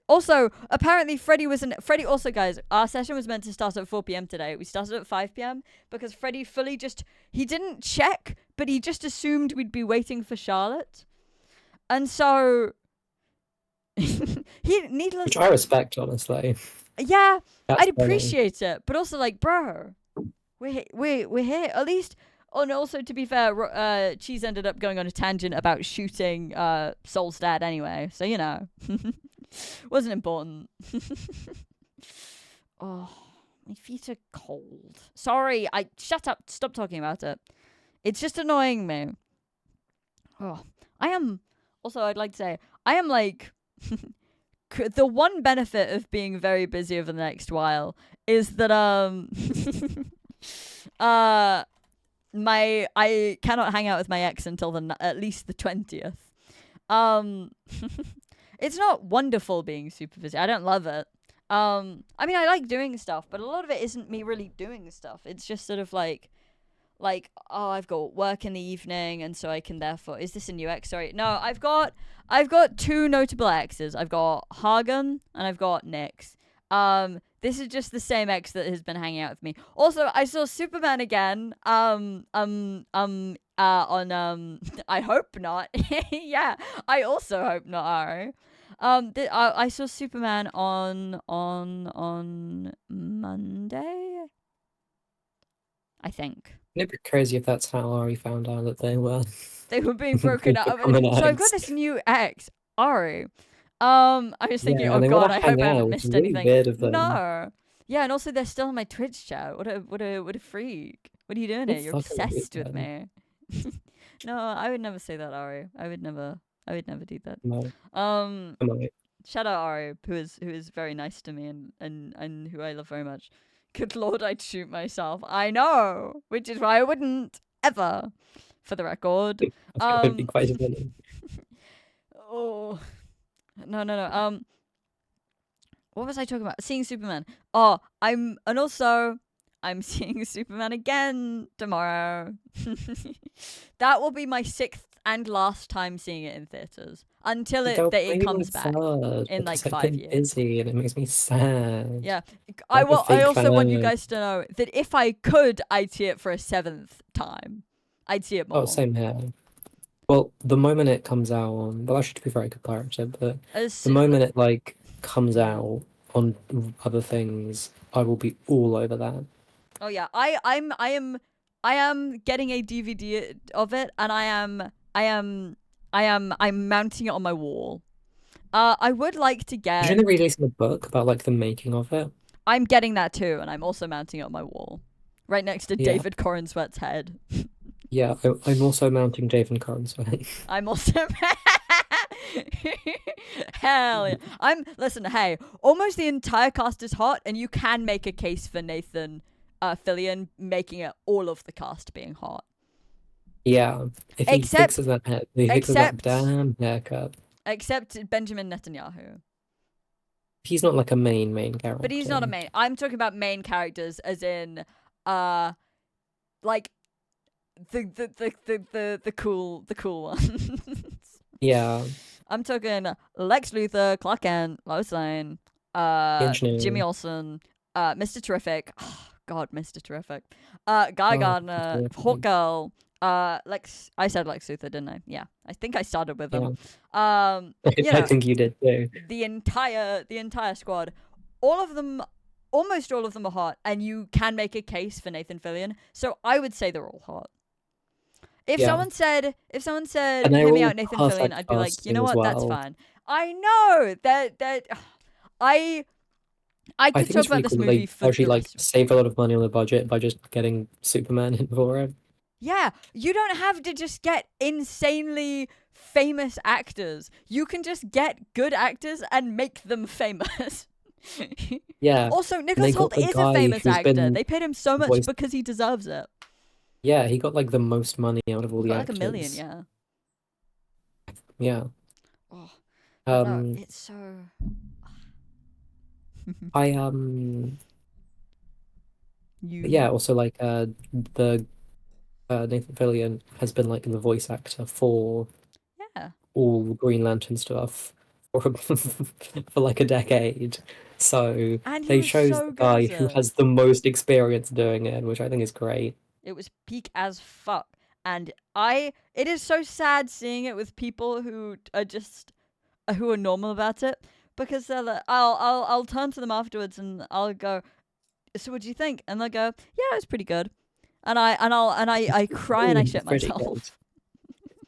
[SPEAKER 1] also apparently Freddie also, guys, our session was meant to start at 4 p.m. today. We started at 5 p.m. because Freddie he didn't check, but he just assumed we'd be waiting for Charlotte. And so
[SPEAKER 2] which I respect, honestly.
[SPEAKER 1] Yeah, I'd appreciate it, but also like, bro, we're here at least. Oh, and also, to be fair, Cheese ended up going on a tangent about shooting Soul's dad anyway. So, you know. Wasn't important. Oh, my feet are cold. Sorry, shut up. Stop talking about it. It's just annoying me. Oh, I am... Also, I'd like to say, I am, like... the one benefit of being very busy over the next while is that, I cannot hang out with my ex until at least the 20th. It's not wonderful being super busy. I don't love it. I mean, I like doing stuff, but a lot of it isn't me really doing stuff. It's just sort of like, oh, I've got work in the evening, and so I can therefore... Is this a new ex? Sorry. No, I've got two notable exes. I've got Hagen, and I've got Nyx. This is just the same ex that has been hanging out with me. Also, I saw Superman again. On I hope not. Yeah, I also hope not, Ari. I saw Superman on Monday, I think.
[SPEAKER 2] It'd be crazy if that's how Ari found out that they were
[SPEAKER 1] being broken up. So I've got this new ex, Ari. I was thinking, oh god, I hope I haven't missed anything. No. Yeah, and also they're still on my Twitch chat. What a freak. What are you doing here? You're obsessed with me. No, I would never say that, Ari. I would never do that.
[SPEAKER 2] No.
[SPEAKER 1] Shout out Ari, who is very nice to me and who I love very much. Good lord, I'd shoot myself. I know, which is why I wouldn't ever, for the record.
[SPEAKER 2] That would be quite a villain.
[SPEAKER 1] Oh no. What was I talking about? Seeing Superman. Oh, I'm seeing Superman again tomorrow. That will be my 6th and last time seeing it in theaters until it
[SPEAKER 2] Maybe
[SPEAKER 1] comes
[SPEAKER 2] my
[SPEAKER 1] back
[SPEAKER 2] third,
[SPEAKER 1] in like
[SPEAKER 2] because I've
[SPEAKER 1] 5
[SPEAKER 2] been
[SPEAKER 1] years.
[SPEAKER 2] busy and it makes me sad.
[SPEAKER 1] Yeah,
[SPEAKER 2] Like a
[SPEAKER 1] I
[SPEAKER 2] fake
[SPEAKER 1] also want you
[SPEAKER 2] fan.
[SPEAKER 1] guys to know that if I could, I'd see it for a 7th time. I'd see it
[SPEAKER 2] Oh,
[SPEAKER 1] more.
[SPEAKER 2] same here. Well, the moment it comes out on, well, actually, to be fair, I could pirate it, but the moment it like comes
[SPEAKER 1] Yeah.
[SPEAKER 2] out on other things, I will be all over that.
[SPEAKER 1] Oh yeah, I am getting a DVD of it, and I'm mounting it on my wall. I would like to get.
[SPEAKER 2] Did they release a book about like the making of it?
[SPEAKER 1] I'm getting that too, and I'm also mounting it on my wall, right next to
[SPEAKER 2] Yeah.
[SPEAKER 1] David Corenswet's head.
[SPEAKER 2] Yeah, I'm also mounting Javen Corenswet.
[SPEAKER 1] I'm also. Hell yeah! Listen. Hey, almost the entire cast is hot, and you can make a case for Nathan Fillion making it all of the cast being hot.
[SPEAKER 2] Yeah, if he
[SPEAKER 1] Except-
[SPEAKER 2] fixes that head, he fixes that
[SPEAKER 1] except-
[SPEAKER 2] damn haircut.
[SPEAKER 1] Except Benjamin Netanyahu.
[SPEAKER 2] He's not like a main character.
[SPEAKER 1] But he's not a main. I'm talking about main characters, as in, like the cool ones.
[SPEAKER 2] Yeah,
[SPEAKER 1] I'm talking Lex Luthor, Clark Kent, Lois Lane,
[SPEAKER 2] Engineer.
[SPEAKER 1] Jimmy Olsen, Mr. Terrific. Oh, God, Mr. Terrific. Guy Gardner,
[SPEAKER 2] Terrific.
[SPEAKER 1] Hawkgirl. I said Lex Luthor, didn't I? Yeah, I think I started with them.
[SPEAKER 2] I
[SPEAKER 1] You know,
[SPEAKER 2] think you did too.
[SPEAKER 1] the entire squad, almost all of them are hot, and you can make a case for Nathan Fillion. So I would say they're all hot. If
[SPEAKER 2] Yeah.
[SPEAKER 1] someone said,
[SPEAKER 2] And they're
[SPEAKER 1] "Hear me
[SPEAKER 2] all
[SPEAKER 1] out, Nathan Fillion,"
[SPEAKER 2] perfect
[SPEAKER 1] I'd be like, you know
[SPEAKER 2] casting
[SPEAKER 1] what,
[SPEAKER 2] as
[SPEAKER 1] that's
[SPEAKER 2] well.
[SPEAKER 1] fine. I know that I
[SPEAKER 2] I
[SPEAKER 1] could
[SPEAKER 2] think
[SPEAKER 1] talk
[SPEAKER 2] it's really
[SPEAKER 1] about this
[SPEAKER 2] cool that
[SPEAKER 1] movie
[SPEAKER 2] they
[SPEAKER 1] for
[SPEAKER 2] actually
[SPEAKER 1] the
[SPEAKER 2] like
[SPEAKER 1] rest of it.
[SPEAKER 2] saved a lot of money on the budget by just getting Superman in for it.
[SPEAKER 1] Yeah, you don't have to just get insanely famous actors. You can just get good actors and make them famous.
[SPEAKER 2] Yeah,
[SPEAKER 1] Also, Nicholas
[SPEAKER 2] got
[SPEAKER 1] Holt
[SPEAKER 2] the
[SPEAKER 1] is a
[SPEAKER 2] guy
[SPEAKER 1] famous
[SPEAKER 2] who's
[SPEAKER 1] actor.
[SPEAKER 2] been
[SPEAKER 1] They paid him so much
[SPEAKER 2] voiced-
[SPEAKER 1] because he deserves it.
[SPEAKER 2] yeah, he got like the most money out of all the
[SPEAKER 1] Got like
[SPEAKER 2] actors.
[SPEAKER 1] $1 million, yeah.
[SPEAKER 2] Yeah.
[SPEAKER 1] Oh,
[SPEAKER 2] Um,
[SPEAKER 1] no, it's so.
[SPEAKER 2] I
[SPEAKER 1] You.
[SPEAKER 2] yeah, also like the Nathan Fillion has been like the voice actor for
[SPEAKER 1] Yeah.
[SPEAKER 2] all Green Lantern stuff for for like a decade. So
[SPEAKER 1] And he
[SPEAKER 2] they
[SPEAKER 1] was
[SPEAKER 2] chose
[SPEAKER 1] so
[SPEAKER 2] the
[SPEAKER 1] good
[SPEAKER 2] guy
[SPEAKER 1] at
[SPEAKER 2] who
[SPEAKER 1] it.
[SPEAKER 2] has the most experience doing it, which I think is great.
[SPEAKER 1] It was peak as fuck. And it is so sad seeing it with people who are just, who are normal about it. Because they're like, I'll turn to them afterwards and I'll go, so what do you think? And they'll go, yeah, it was pretty good. And I cry and I
[SPEAKER 2] Ooh,
[SPEAKER 1] shit
[SPEAKER 2] pretty
[SPEAKER 1] myself.
[SPEAKER 2] good.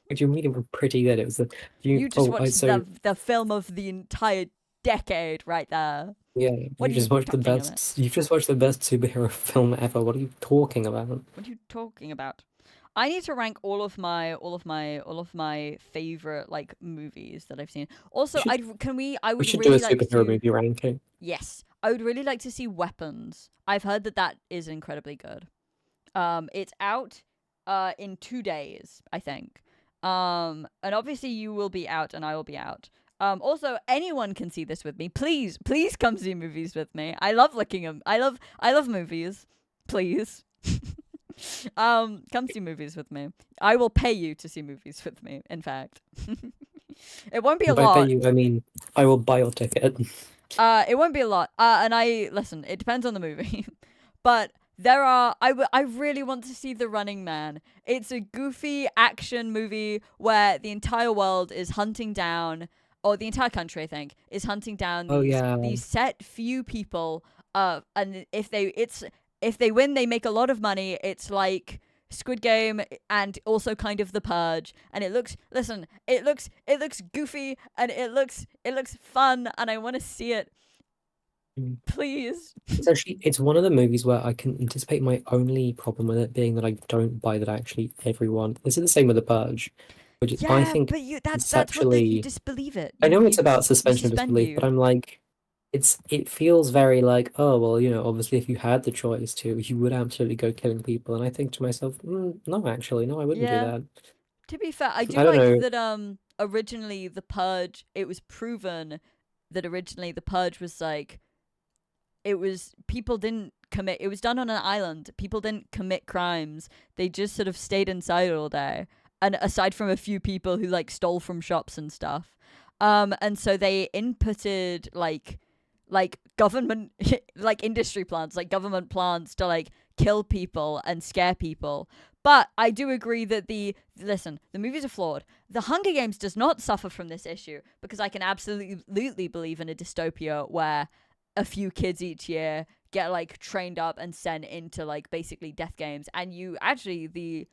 [SPEAKER 2] What do you mean it was pretty good? It was the
[SPEAKER 1] You just watched
[SPEAKER 2] so
[SPEAKER 1] the film of the entire decade right there.
[SPEAKER 2] yeah,
[SPEAKER 1] What
[SPEAKER 2] you
[SPEAKER 1] are
[SPEAKER 2] just
[SPEAKER 1] you
[SPEAKER 2] watched the
[SPEAKER 1] talking about?
[SPEAKER 2] best. You've just watched the best superhero film ever. What are you talking about?
[SPEAKER 1] What are you talking about? I need to rank all of my favorite like movies that I've seen. Also,
[SPEAKER 2] should-
[SPEAKER 1] I
[SPEAKER 2] We
[SPEAKER 1] would
[SPEAKER 2] should do
[SPEAKER 1] really
[SPEAKER 2] a
[SPEAKER 1] like
[SPEAKER 2] superhero
[SPEAKER 1] to.
[SPEAKER 2] movie ranking.
[SPEAKER 1] Yes, I would really like to see Weapons. I've heard that is incredibly good. It's out in 2 days, I think. And obviously you will be out and I will be out. Also, anyone can see this with me. Please come see movies with me. I love looking them. I love movies. Please. Come see movies with me. I will pay you to see movies with me, in fact. It won't be a
[SPEAKER 2] By
[SPEAKER 1] lot.
[SPEAKER 2] pay you, I mean I will buy your ticket.
[SPEAKER 1] It won't be a lot. And listen, it depends on the movie. But I really want to see The Running Man. It's a goofy action movie where the entire world is hunting down, or the entire country, I think, is hunting down
[SPEAKER 2] Oh, yeah.
[SPEAKER 1] these set few people. And if they win, they make a lot of money. It's like Squid Game and also kind of The Purge. And it looks goofy and it looks fun, and I want to see it.
[SPEAKER 2] Mm.
[SPEAKER 1] Please.
[SPEAKER 2] It's one of the movies where I can anticipate my only problem with it being that I don't buy that actually everyone. This is the same with The Purge. which is, I
[SPEAKER 1] Yeah,
[SPEAKER 2] think
[SPEAKER 1] but that's what you
[SPEAKER 2] conceptually,
[SPEAKER 1] disbelieve it.
[SPEAKER 2] I know
[SPEAKER 1] You
[SPEAKER 2] it's about
[SPEAKER 1] you
[SPEAKER 2] suspension of
[SPEAKER 1] suspend
[SPEAKER 2] disbelief, but
[SPEAKER 1] you.
[SPEAKER 2] I'm like, it feels very like, oh well, obviously if you had the choice to, you would absolutely go killing people, and I think to myself, no, actually, no, I wouldn't do
[SPEAKER 1] Yeah.
[SPEAKER 2] that.
[SPEAKER 1] To be fair, I do
[SPEAKER 2] I don't
[SPEAKER 1] like
[SPEAKER 2] know.
[SPEAKER 1] that originally the Purge, it was proven that originally the Purge was like, it was people didn't commit, it was done on an island. People didn't commit crimes. They just sort of stayed inside all day. And aside from a few people who like stole from shops and stuff. And so they inputted like government like industry plants, like government plants to like kill people and scare people. But I do agree that the movies are flawed. The Hunger Games does not suffer from this issue because I can absolutely believe in a dystopia where a few kids each year get like trained up and sent into like basically death games, and you actually the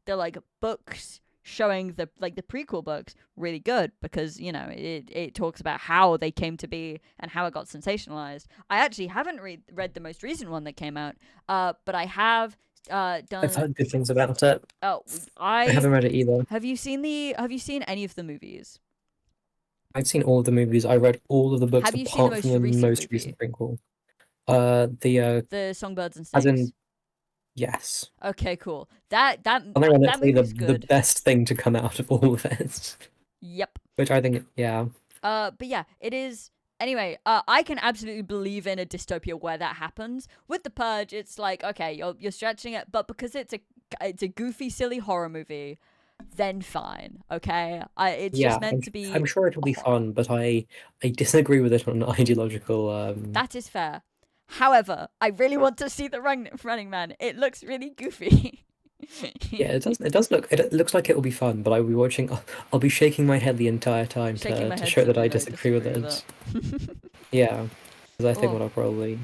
[SPEAKER 1] like books showing the prequel books really good because it talks about how they came to be and how it got sensationalized. I actually haven't read the most recent one that came out, but I have
[SPEAKER 2] I've
[SPEAKER 1] done.
[SPEAKER 2] heard good things about it.
[SPEAKER 1] Oh,
[SPEAKER 2] I
[SPEAKER 1] I
[SPEAKER 2] haven't read it either.
[SPEAKER 1] have you seen any of the movies?
[SPEAKER 2] I've seen all of the movies. I read all of the books
[SPEAKER 1] Have you seen the
[SPEAKER 2] apart from
[SPEAKER 1] most
[SPEAKER 2] the
[SPEAKER 1] recent
[SPEAKER 2] most
[SPEAKER 1] movie,
[SPEAKER 2] recent prequel. The
[SPEAKER 1] the Songbirds and
[SPEAKER 2] as
[SPEAKER 1] Snakes?
[SPEAKER 2] in yes.
[SPEAKER 1] Okay, cool. That
[SPEAKER 2] I think
[SPEAKER 1] that
[SPEAKER 2] honestly
[SPEAKER 1] movie's
[SPEAKER 2] the
[SPEAKER 1] good.
[SPEAKER 2] best thing to come out of all of it.
[SPEAKER 1] Yep.
[SPEAKER 2] Which I think, yeah.
[SPEAKER 1] But yeah, it is. Anyway, I can absolutely believe in a dystopia where that happens. With The Purge, it's like, okay, you're stretching it, but because it's a goofy, silly horror movie, then fine, okay. It's
[SPEAKER 2] Yeah,
[SPEAKER 1] just meant to be
[SPEAKER 2] I'm sure it'll
[SPEAKER 1] a
[SPEAKER 2] be
[SPEAKER 1] horror.
[SPEAKER 2] fun, but I disagree with it on an ideological
[SPEAKER 1] That is fair. However, I really want to see the Running Man. It looks really goofy.
[SPEAKER 2] yeah, it looks like it'll be fun, but I'll be watching I'll be shaking my head the entire time
[SPEAKER 1] Shaking my
[SPEAKER 2] to
[SPEAKER 1] head
[SPEAKER 2] show
[SPEAKER 1] so
[SPEAKER 2] that I
[SPEAKER 1] that I
[SPEAKER 2] disagree with
[SPEAKER 1] disagree with
[SPEAKER 2] it.
[SPEAKER 1] it.
[SPEAKER 2] Yeah, because I think
[SPEAKER 1] Oh.
[SPEAKER 2] what I'll probably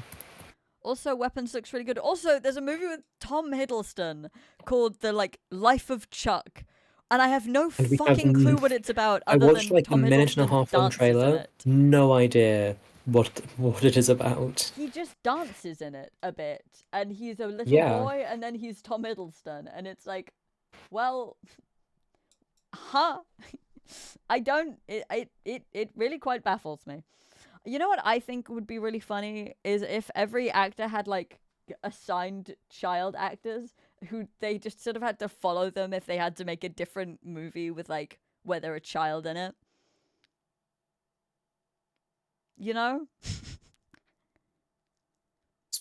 [SPEAKER 1] Also, Weapons looks really good. Also, there's a movie with Tom Hiddleston called The Life of Chuck, and I have no
[SPEAKER 2] and we have
[SPEAKER 1] fucking clue what it's about
[SPEAKER 2] I
[SPEAKER 1] other
[SPEAKER 2] watched
[SPEAKER 1] than
[SPEAKER 2] like a
[SPEAKER 1] Tom
[SPEAKER 2] minute and a
[SPEAKER 1] Hiddleston
[SPEAKER 2] half long
[SPEAKER 1] dances in
[SPEAKER 2] trailer.
[SPEAKER 1] it.
[SPEAKER 2] No idea what it is about.
[SPEAKER 1] He just dances in it a bit, and he's a little
[SPEAKER 2] Yeah.
[SPEAKER 1] boy, and then he's Tom Hiddleston, and it's like, well, huh? I don't. It really quite baffles me. You know what I think would be really funny is if every actor had like assigned child actors who they just sort of had to follow them if they had to make a different movie with like where they're a child in it. You know?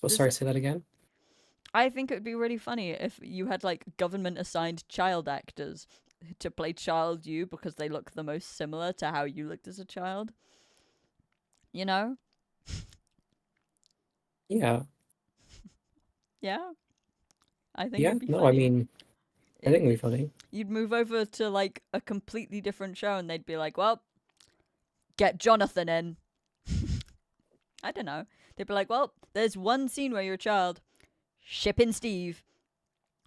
[SPEAKER 2] Sorry, say that again.
[SPEAKER 1] I think it would be really funny if you had like government assigned child actors to play child you because they look the most similar to how you looked as a child. You know?
[SPEAKER 2] Yeah.
[SPEAKER 1] Yeah. I think
[SPEAKER 2] Yeah.
[SPEAKER 1] it'd be
[SPEAKER 2] No, I
[SPEAKER 1] funny.
[SPEAKER 2] mean, I think it'd be funny.
[SPEAKER 1] You'd move over to like a completely different show and they'd be like, well, get Jonathan in. I don't know. They'd be like, well, there's one scene where you're a child. Ship in Steve.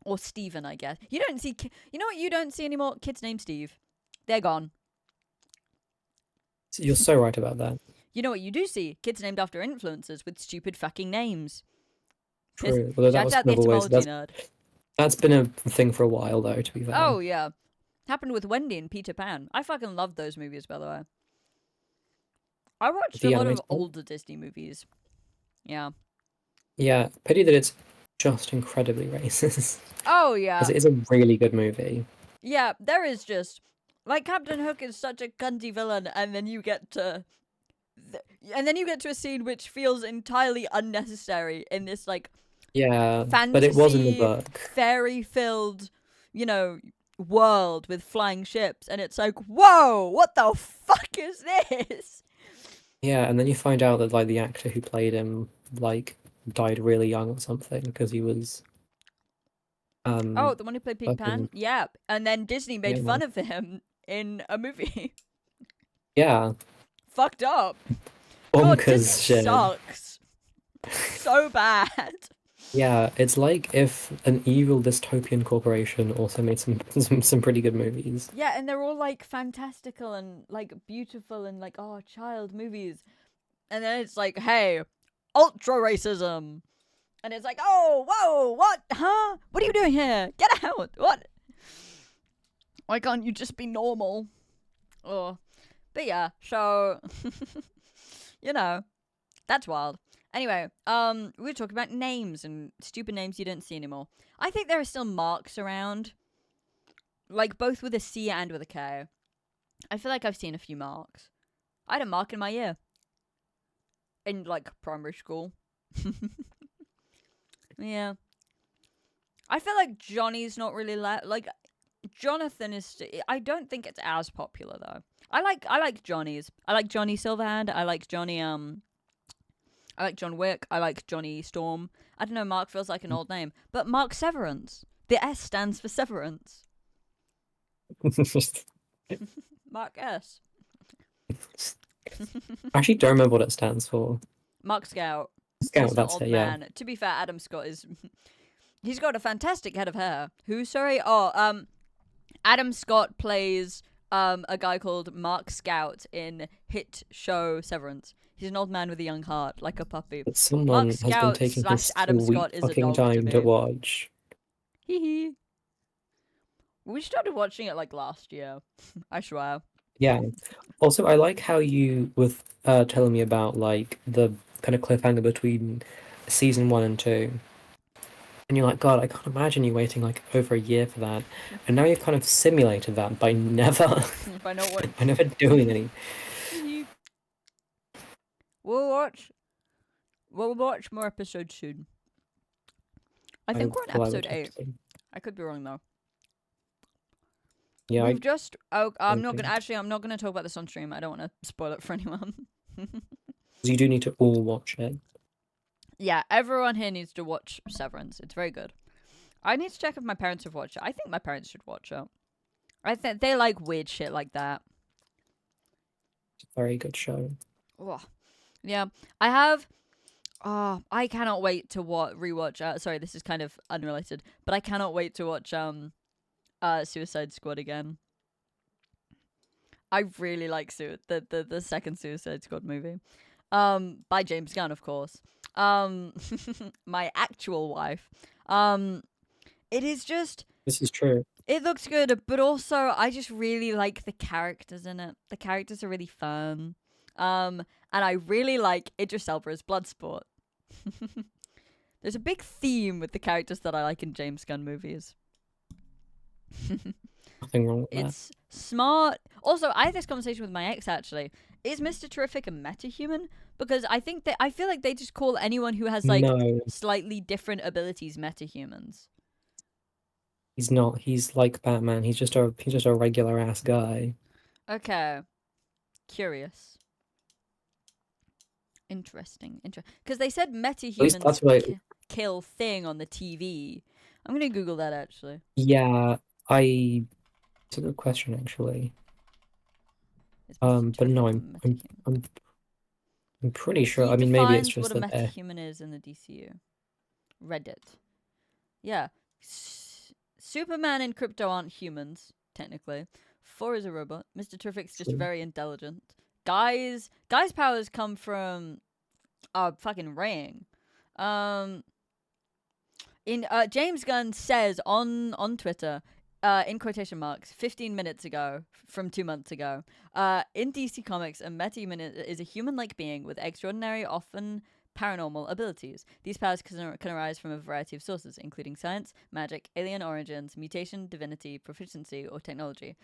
[SPEAKER 1] Or Steven, I guess. You don't see, you know what you don't see anymore? Kids named Steve. They're gone.
[SPEAKER 2] You're so right about that.
[SPEAKER 1] You know what you do see? Kids named after influencers with stupid fucking names.
[SPEAKER 2] True. Although that
[SPEAKER 1] Shout
[SPEAKER 2] was
[SPEAKER 1] out the
[SPEAKER 2] kind of always
[SPEAKER 1] etymology nerd.
[SPEAKER 2] that's been a thing for a while though, to be fair.
[SPEAKER 1] Oh, yeah. Happened with Wendy and Peter Pan. I fucking loved those movies, by the way. I watched
[SPEAKER 2] The
[SPEAKER 1] a lot of
[SPEAKER 2] animated one?
[SPEAKER 1] older Disney movies. Yeah.
[SPEAKER 2] Yeah. Pity that it's just incredibly racist.
[SPEAKER 1] Oh, yeah.
[SPEAKER 2] Because it is a really good movie.
[SPEAKER 1] Yeah, there is just like Captain Hook is such a cunty villain, and then you get to, a scene which feels entirely unnecessary in this like
[SPEAKER 2] Yeah.
[SPEAKER 1] fantasy,
[SPEAKER 2] But it was in the book.
[SPEAKER 1] fairy-filled, world with flying ships, and it's like, whoa, what the fuck is this?
[SPEAKER 2] Yeah, and then you find out that like the actor who played him like died really young or something because he was
[SPEAKER 1] Oh, the one who played Peter Pan?
[SPEAKER 2] fucking
[SPEAKER 1] Yeah, and then Disney made
[SPEAKER 2] yeah.
[SPEAKER 1] fun of him in a movie.
[SPEAKER 2] Yeah.
[SPEAKER 1] Fucked up. God,
[SPEAKER 2] Bonkers
[SPEAKER 1] Disney
[SPEAKER 2] shit.
[SPEAKER 1] sucks. So bad.
[SPEAKER 2] Yeah, it's like if an evil dystopian corporation also made some pretty good movies.
[SPEAKER 1] Yeah, and they're all like fantastical and like beautiful and like, oh, child movies. And then it's like, hey, ultra racism. And it's like, oh, whoa, what? Huh? What are you doing here? Get out. What? Why can't you just be normal? Oh, but yeah. So, you know, that's wild. Anyway, we were talking about names and stupid names you don't see anymore. I think there are still Marks around, like both with a C and with a K. I feel like I've seen a few Marks. I had a Mark in my ear in like primary school. Yeah, I feel like Johnny's not really like Jonathan is. I don't think it's as popular though. I like Johnny's. I like Johnny Silverhand. I like Johnny I like John Wick. I like Johnny Storm. I don't know, Mark feels like an old name. But Mark Severance. The S stands for Severance. Mark S.
[SPEAKER 2] I actually don't remember what it stands for.
[SPEAKER 1] Mark Scout.
[SPEAKER 2] Scout,
[SPEAKER 1] He's an
[SPEAKER 2] that's
[SPEAKER 1] old
[SPEAKER 2] it, yeah.
[SPEAKER 1] man. To be fair, Adam Scott is... He's got a fantastic head of hair. Who, sorry? Oh, Adam Scott plays a guy called Mark Scout in hit show Severance. He's an old man with a young heart, like a puppy.
[SPEAKER 2] But someone
[SPEAKER 1] Mark
[SPEAKER 2] has been
[SPEAKER 1] Scout
[SPEAKER 2] taking
[SPEAKER 1] slash
[SPEAKER 2] his
[SPEAKER 1] Adam
[SPEAKER 2] sweet
[SPEAKER 1] Scott is a
[SPEAKER 2] fucking
[SPEAKER 1] dog to
[SPEAKER 2] time to
[SPEAKER 1] me.
[SPEAKER 2] watch.
[SPEAKER 1] Hee hee. We started watching it like last year. I swear.
[SPEAKER 2] Yeah. Also, I like how you were telling me about like the kind of cliffhanger between season 1 and 2. And you're like, God, I can't imagine you waiting like over a year for that. And now you've kind of simulated that by never
[SPEAKER 1] By not what
[SPEAKER 2] by never doing any.
[SPEAKER 1] We'll watch more episodes soon. I think we're on
[SPEAKER 2] well, I
[SPEAKER 1] episode
[SPEAKER 2] would have
[SPEAKER 1] 8.
[SPEAKER 2] to.
[SPEAKER 1] I could be wrong though.
[SPEAKER 2] Yeah,
[SPEAKER 1] We've just I'm not
[SPEAKER 2] Okay.
[SPEAKER 1] gonna talk about this on stream. I don't want to spoil it for anyone.
[SPEAKER 2] you do need to all watch it.
[SPEAKER 1] Yeah, everyone here needs to watch Severance. It's very good. I need to check if my parents have watched it. I think my parents should watch it. I think they like weird shit like that.
[SPEAKER 2] It's a very good show.
[SPEAKER 1] Ugh. Yeah, I have. Oh, I cannot wait to rewatch. Sorry, this is kind of unrelated, but I cannot wait to watch Suicide Squad again. I really like the second Suicide Squad movie, by James Gunn, of course. My actual wife. It is just.
[SPEAKER 2] This is true.
[SPEAKER 1] It looks good, but also I just really like the characters in it. The characters are really fun. And I really like Idris Elba's Bloodsport. There's a big theme with the characters that I like in James Gunn movies.
[SPEAKER 2] Nothing wrong with that.
[SPEAKER 1] It's smart. Also, I had this conversation with my ex actually. Is Mr. Terrific a metahuman? Because I feel like they just call anyone who has like
[SPEAKER 2] No,
[SPEAKER 1] slightly different abilities metahumans.
[SPEAKER 2] he's not. He's like Batman. He's just a regular ass guy.
[SPEAKER 1] Okay. Curious. Interesting. Because they said
[SPEAKER 2] least
[SPEAKER 1] metahumans
[SPEAKER 2] that's what
[SPEAKER 1] kill Thing on the TV. I'm gonna Google that actually.
[SPEAKER 2] Yeah, it's a good question actually.
[SPEAKER 1] Is Mr.
[SPEAKER 2] But no,
[SPEAKER 1] Terrific a
[SPEAKER 2] I'm
[SPEAKER 1] metahuman?
[SPEAKER 2] I'm pretty sure.
[SPEAKER 1] He
[SPEAKER 2] I mean, maybe it's
[SPEAKER 1] defines
[SPEAKER 2] just
[SPEAKER 1] what a
[SPEAKER 2] that they're
[SPEAKER 1] metahuman is in the DCU. Reddit. Yeah. Superman and Crypto aren't humans, technically. 4 is a robot. Mr. Terrific's just
[SPEAKER 2] True.
[SPEAKER 1] very intelligent. Guy's powers come from fucking Ring. James Gunn says on Twitter, in quotation marks, 15 minutes ago, from 2 months ago, in DC Comics, a metahuman is a human-like being with extraordinary, often paranormal abilities. These powers can arise from a variety of sources, including science, magic, alien origins, mutation, divinity, proficiency, or technology.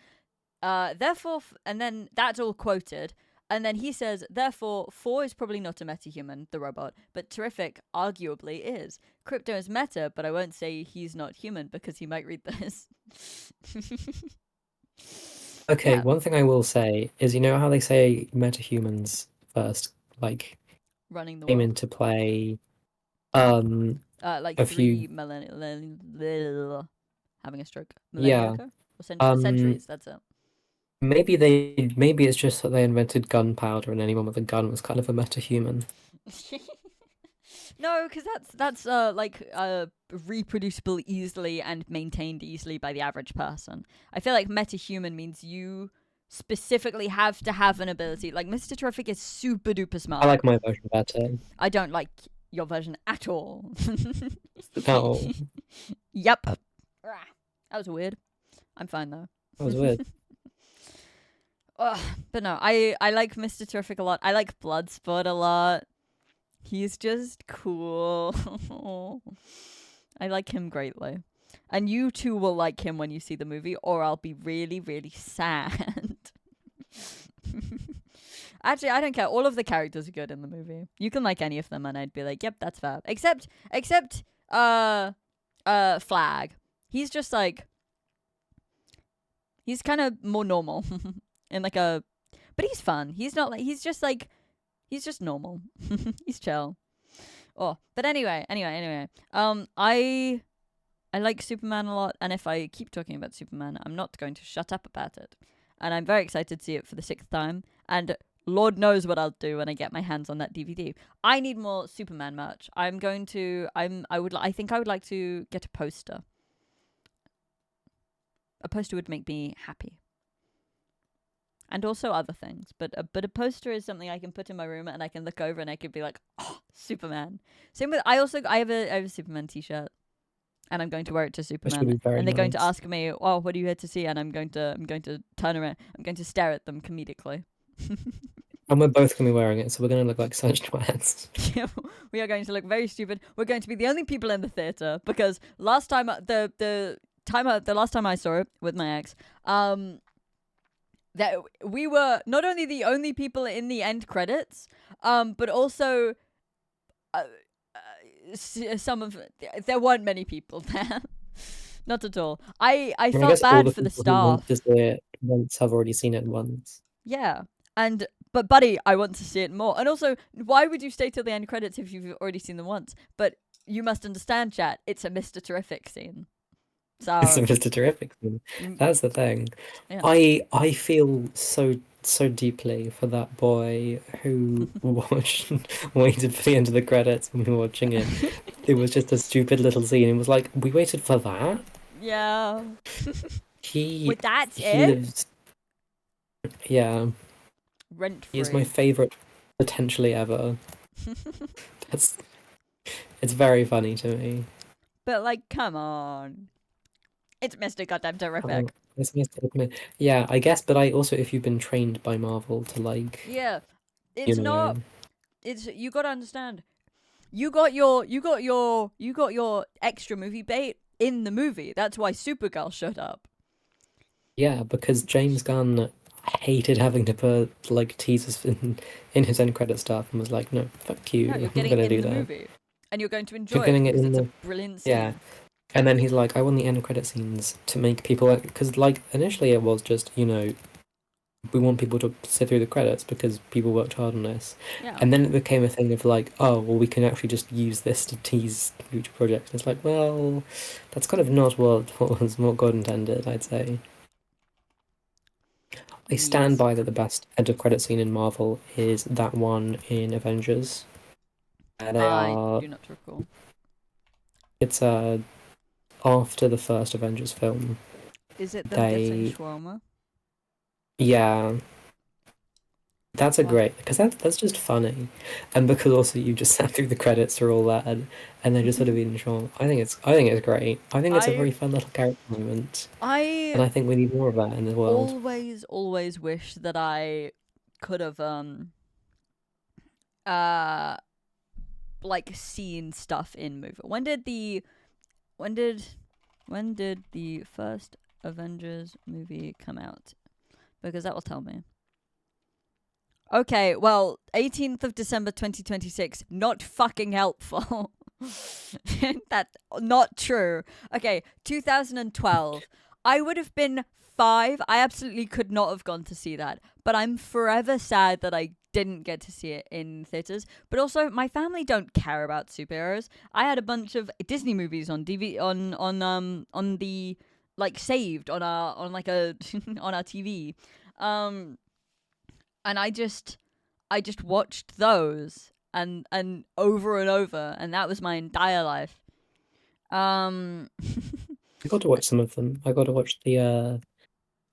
[SPEAKER 1] Therefore, and then that's all quoted. And then he says, therefore, 4 is probably not a metahuman, the robot, but Terrific arguably is. Crypto is meta, but I won't say he's not human because he might read this.
[SPEAKER 2] Okay,
[SPEAKER 1] Yeah.
[SPEAKER 2] one thing I will say is, you know how they say metahumans first, like,
[SPEAKER 1] Running the
[SPEAKER 2] came
[SPEAKER 1] world.
[SPEAKER 2] into play,
[SPEAKER 1] Like
[SPEAKER 2] a
[SPEAKER 1] 3
[SPEAKER 2] few,
[SPEAKER 1] millennia having a stroke.
[SPEAKER 2] yeah,
[SPEAKER 1] Millennia ago? Or centuries, that's it.
[SPEAKER 2] maybe it's just that they invented gunpowder and anyone with a gun was kind of a metahuman.
[SPEAKER 1] No, because that's reproducible easily and maintained easily by the average person. I feel like metahuman means you specifically have to have an ability. Like Mr. Terrific is super duper smart.
[SPEAKER 2] I like my version better.
[SPEAKER 1] I don't like your version at all.
[SPEAKER 2] No.
[SPEAKER 1] Yep. That was weird. I'm fine though.
[SPEAKER 2] That was weird.
[SPEAKER 1] Ugh, but no, I like Mr. Terrific a lot. I like Bloodsport a lot. He's just cool. I like him greatly. And you too will like him when you see the movie, or I'll be really, really sad. Actually, I don't care. All of the characters are good in the movie. You can like any of them, and I'd be like, "Yep, that's fair." Except, Flag. He's just like, he's kind of more normal, in like a, but he's fun. He's not like, he's just like, he's just normal. He's chill. Oh, but anyway. I like Superman a lot, and if I keep talking about Superman, I'm not going to shut up about it. And I'm very excited to see it for the 6th time, and Lord knows what I'll do when I get my hands on that DVD. I need more Superman merch. I think I would like to get a poster. A poster would make me happy. And also other things, but a poster is something I can put in my room and I can look over and I could be like, oh, Superman. Same with I have a Superman t-shirt, and I'm going to wear it to
[SPEAKER 2] Which would
[SPEAKER 1] Superman,
[SPEAKER 2] be very
[SPEAKER 1] and they're going to
[SPEAKER 2] nice.
[SPEAKER 1] ask me, "Oh, what are you here to see?" And I'm going to turn around, I'm going to stare at them comedically.
[SPEAKER 2] And we're both gonna be wearing it, so we're gonna look like such twats.
[SPEAKER 1] We are going to look very stupid. We're going to be the only people in the theater because last time the last time I saw it with my ex, that we were not only the only people in the end credits, but also some of there weren't many people there. Not at all. I
[SPEAKER 2] I
[SPEAKER 1] felt
[SPEAKER 2] guess all
[SPEAKER 1] bad
[SPEAKER 2] the
[SPEAKER 1] for the
[SPEAKER 2] people who want
[SPEAKER 1] staff.
[SPEAKER 2] to see it once have already seen it once.
[SPEAKER 1] Yeah. But buddy, I want to see it more. And also, why would you stay till the end credits if you've already seen them once? But you must understand, chat, it's a Mr. Terrific scene. So
[SPEAKER 2] It's a Mr. Terrific thing. That's the thing.
[SPEAKER 1] yeah.
[SPEAKER 2] I feel so deeply for that boy who waited for the end of the credits and we were watching it. It was just a stupid little scene. It was like, we waited for that?
[SPEAKER 1] Yeah.
[SPEAKER 2] He
[SPEAKER 1] But that's
[SPEAKER 2] he
[SPEAKER 1] it?
[SPEAKER 2] lives. Yeah,
[SPEAKER 1] Rent
[SPEAKER 2] he is my
[SPEAKER 1] free.
[SPEAKER 2] favorite potentially ever. That's it's very funny to me.
[SPEAKER 1] But like, come on. It's Mr. Goddamn Terrific.
[SPEAKER 2] It's nice to admit. Yeah, I guess, but I also, if you've been trained by Marvel to like,
[SPEAKER 1] Yeah.
[SPEAKER 2] you
[SPEAKER 1] It's
[SPEAKER 2] know,
[SPEAKER 1] not you gotta understand. You got your extra movie bait in the movie. That's why Supergirl showed up.
[SPEAKER 2] yeah, because James Gunn hated having to put like teasers in his end credit stuff and was like, no, fuck you,
[SPEAKER 1] No,
[SPEAKER 2] I'm
[SPEAKER 1] you're
[SPEAKER 2] not
[SPEAKER 1] getting
[SPEAKER 2] gonna
[SPEAKER 1] it in
[SPEAKER 2] do
[SPEAKER 1] the
[SPEAKER 2] that.
[SPEAKER 1] movie. And you're going to
[SPEAKER 2] You're
[SPEAKER 1] enjoy it
[SPEAKER 2] getting it
[SPEAKER 1] because
[SPEAKER 2] in
[SPEAKER 1] it's
[SPEAKER 2] the
[SPEAKER 1] a brilliant scene.
[SPEAKER 2] yeah, and then he's like, I want the end credit scenes to make people, because like initially it was just, you know, we want people to sit through the credits because people worked hard on this.
[SPEAKER 1] Yeah.
[SPEAKER 2] And then it became a thing of like, oh, well, we can actually just use this to tease future projects. It's like, well, that's kind of not what God intended, I'd say. I stand
[SPEAKER 1] Yes.
[SPEAKER 2] by that the best end of credit scene in Marvel is that one in Avengers. They
[SPEAKER 1] I
[SPEAKER 2] are,
[SPEAKER 1] do not recall.
[SPEAKER 2] it's after the first Avengers film.
[SPEAKER 1] Is it them getting
[SPEAKER 2] They,
[SPEAKER 1] shawarma?
[SPEAKER 2] yeah, that's a
[SPEAKER 1] What?
[SPEAKER 2] great, because that's just funny, and because also you just sat through the credits for all that, and they're just sort of eating shawarma. I think it's great. I think it's a
[SPEAKER 1] I
[SPEAKER 2] very fun little character moment,
[SPEAKER 1] I
[SPEAKER 2] and I think we need more of that in the world.
[SPEAKER 1] always wish that I could have uh like seen stuff in movie. When did the first Avengers movie come out? Because that will tell me. Okay, well, 18th of December 2026, not fucking helpful. That's not true. Okay, 2012. I would have been 5. I absolutely could not have gone to see that. But I'm forever sad that I didn't get to see it in theaters. But also, my family don't care about superheroes. I had a bunch of Disney movies on DV on the like saved on like a on our TV. And I just watched those and over and over, and that was my entire life.
[SPEAKER 2] I got to watch some of them. I got to watch the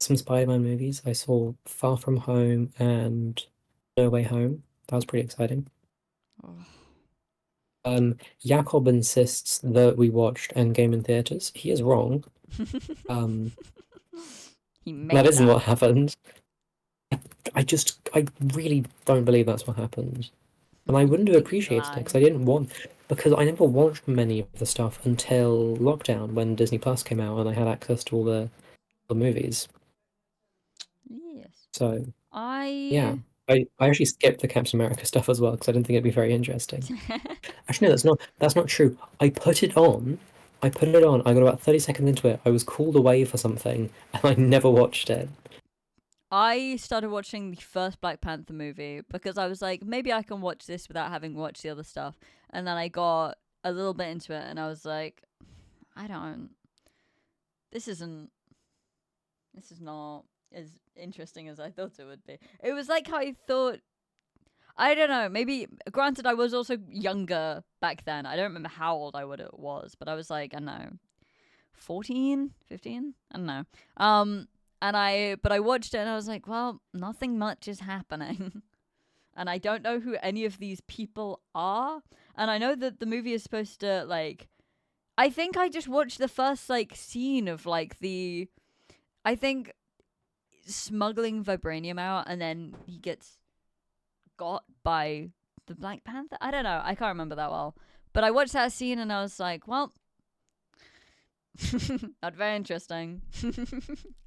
[SPEAKER 2] some Spider-Man movies. I saw Far From Home and No Way Home. That was pretty exciting. Jakob insists that we watched Endgame in theaters. He is wrong.
[SPEAKER 1] He made
[SPEAKER 2] That isn't
[SPEAKER 1] that.
[SPEAKER 2] what happened. I really don't believe that's what happened. And I wouldn't have
[SPEAKER 1] Think he's
[SPEAKER 2] appreciated it
[SPEAKER 1] lying.
[SPEAKER 2] because I never watched many of the stuff until lockdown when Disney Plus came out and I had access to all the movies.
[SPEAKER 1] Yes.
[SPEAKER 2] So yeah,
[SPEAKER 1] I
[SPEAKER 2] I actually skipped the Captain America stuff as well because I didn't think it'd be very interesting. Actually, no, that's not true. I put it on. I got about 30 seconds into it. I was called away for something, and I never watched it.
[SPEAKER 1] I started watching the first Black Panther movie because I was like, maybe I can watch this without having watched the other stuff. And then I got a little bit into it and I was like, I don't. This isn't. This is not as interesting as I thought it would be. It was like how I thought. I don't know. Maybe, granted, I was also younger back then. I don't remember how old I would it was, but I was like, I don't know, 14, 15. I don't know. But I watched it and I was like, well, nothing much is happening. And I don't know who any of these people are. And I know that the movie is supposed to, like, I think I just watched the first, like, scene of, like, I think smuggling vibranium out and then he gets got by the Black Panther. I don't know. I can't remember that well. But I watched that scene and I was like, well, not very interesting.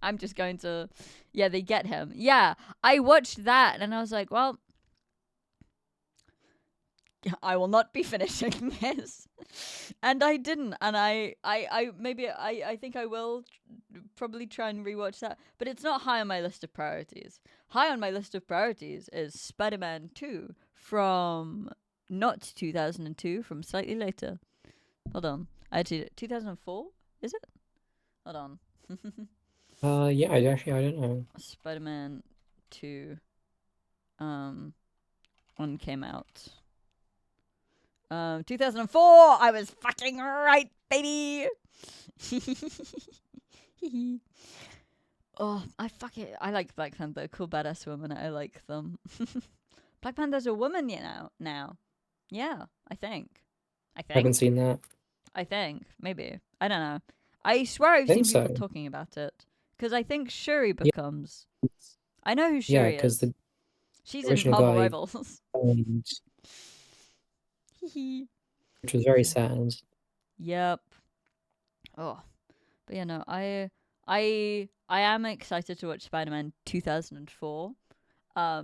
[SPEAKER 1] I'm just going to. Yeah, they get him. Yeah, I watched that and I was like, well, I will not be finishing this. And I didn't. And I think I will probably try and rewatch that. But it's not high on my list of priorities. High on my list of priorities is Spider-Man 2 from not 2002, from slightly later. Hold on. Actually, 2004? Is it? Hold on.
[SPEAKER 2] Yeah, I don't know.
[SPEAKER 1] Spider-Man 2 one came out. 2004. I was fucking right, baby. Oh, I fuck it. I like Black Panther. Cool badass woman. I like them. Black Panther's a woman, now. Yeah, I think.
[SPEAKER 2] I haven't seen that.
[SPEAKER 1] I think. Maybe. I don't know. I swear I've
[SPEAKER 2] I think
[SPEAKER 1] seen people
[SPEAKER 2] so.
[SPEAKER 1] talking about it. Because I think Shuri
[SPEAKER 2] Yeah,
[SPEAKER 1] becomes. I know who
[SPEAKER 2] yeah,
[SPEAKER 1] Shuri
[SPEAKER 2] because
[SPEAKER 1] is.
[SPEAKER 2] the
[SPEAKER 1] She's in
[SPEAKER 2] original
[SPEAKER 1] Marvel
[SPEAKER 2] guy
[SPEAKER 1] Rivals.
[SPEAKER 2] died, which was very sad.
[SPEAKER 1] Yep. Oh, but yeah, no, I am excited to watch Spider-Man 2004.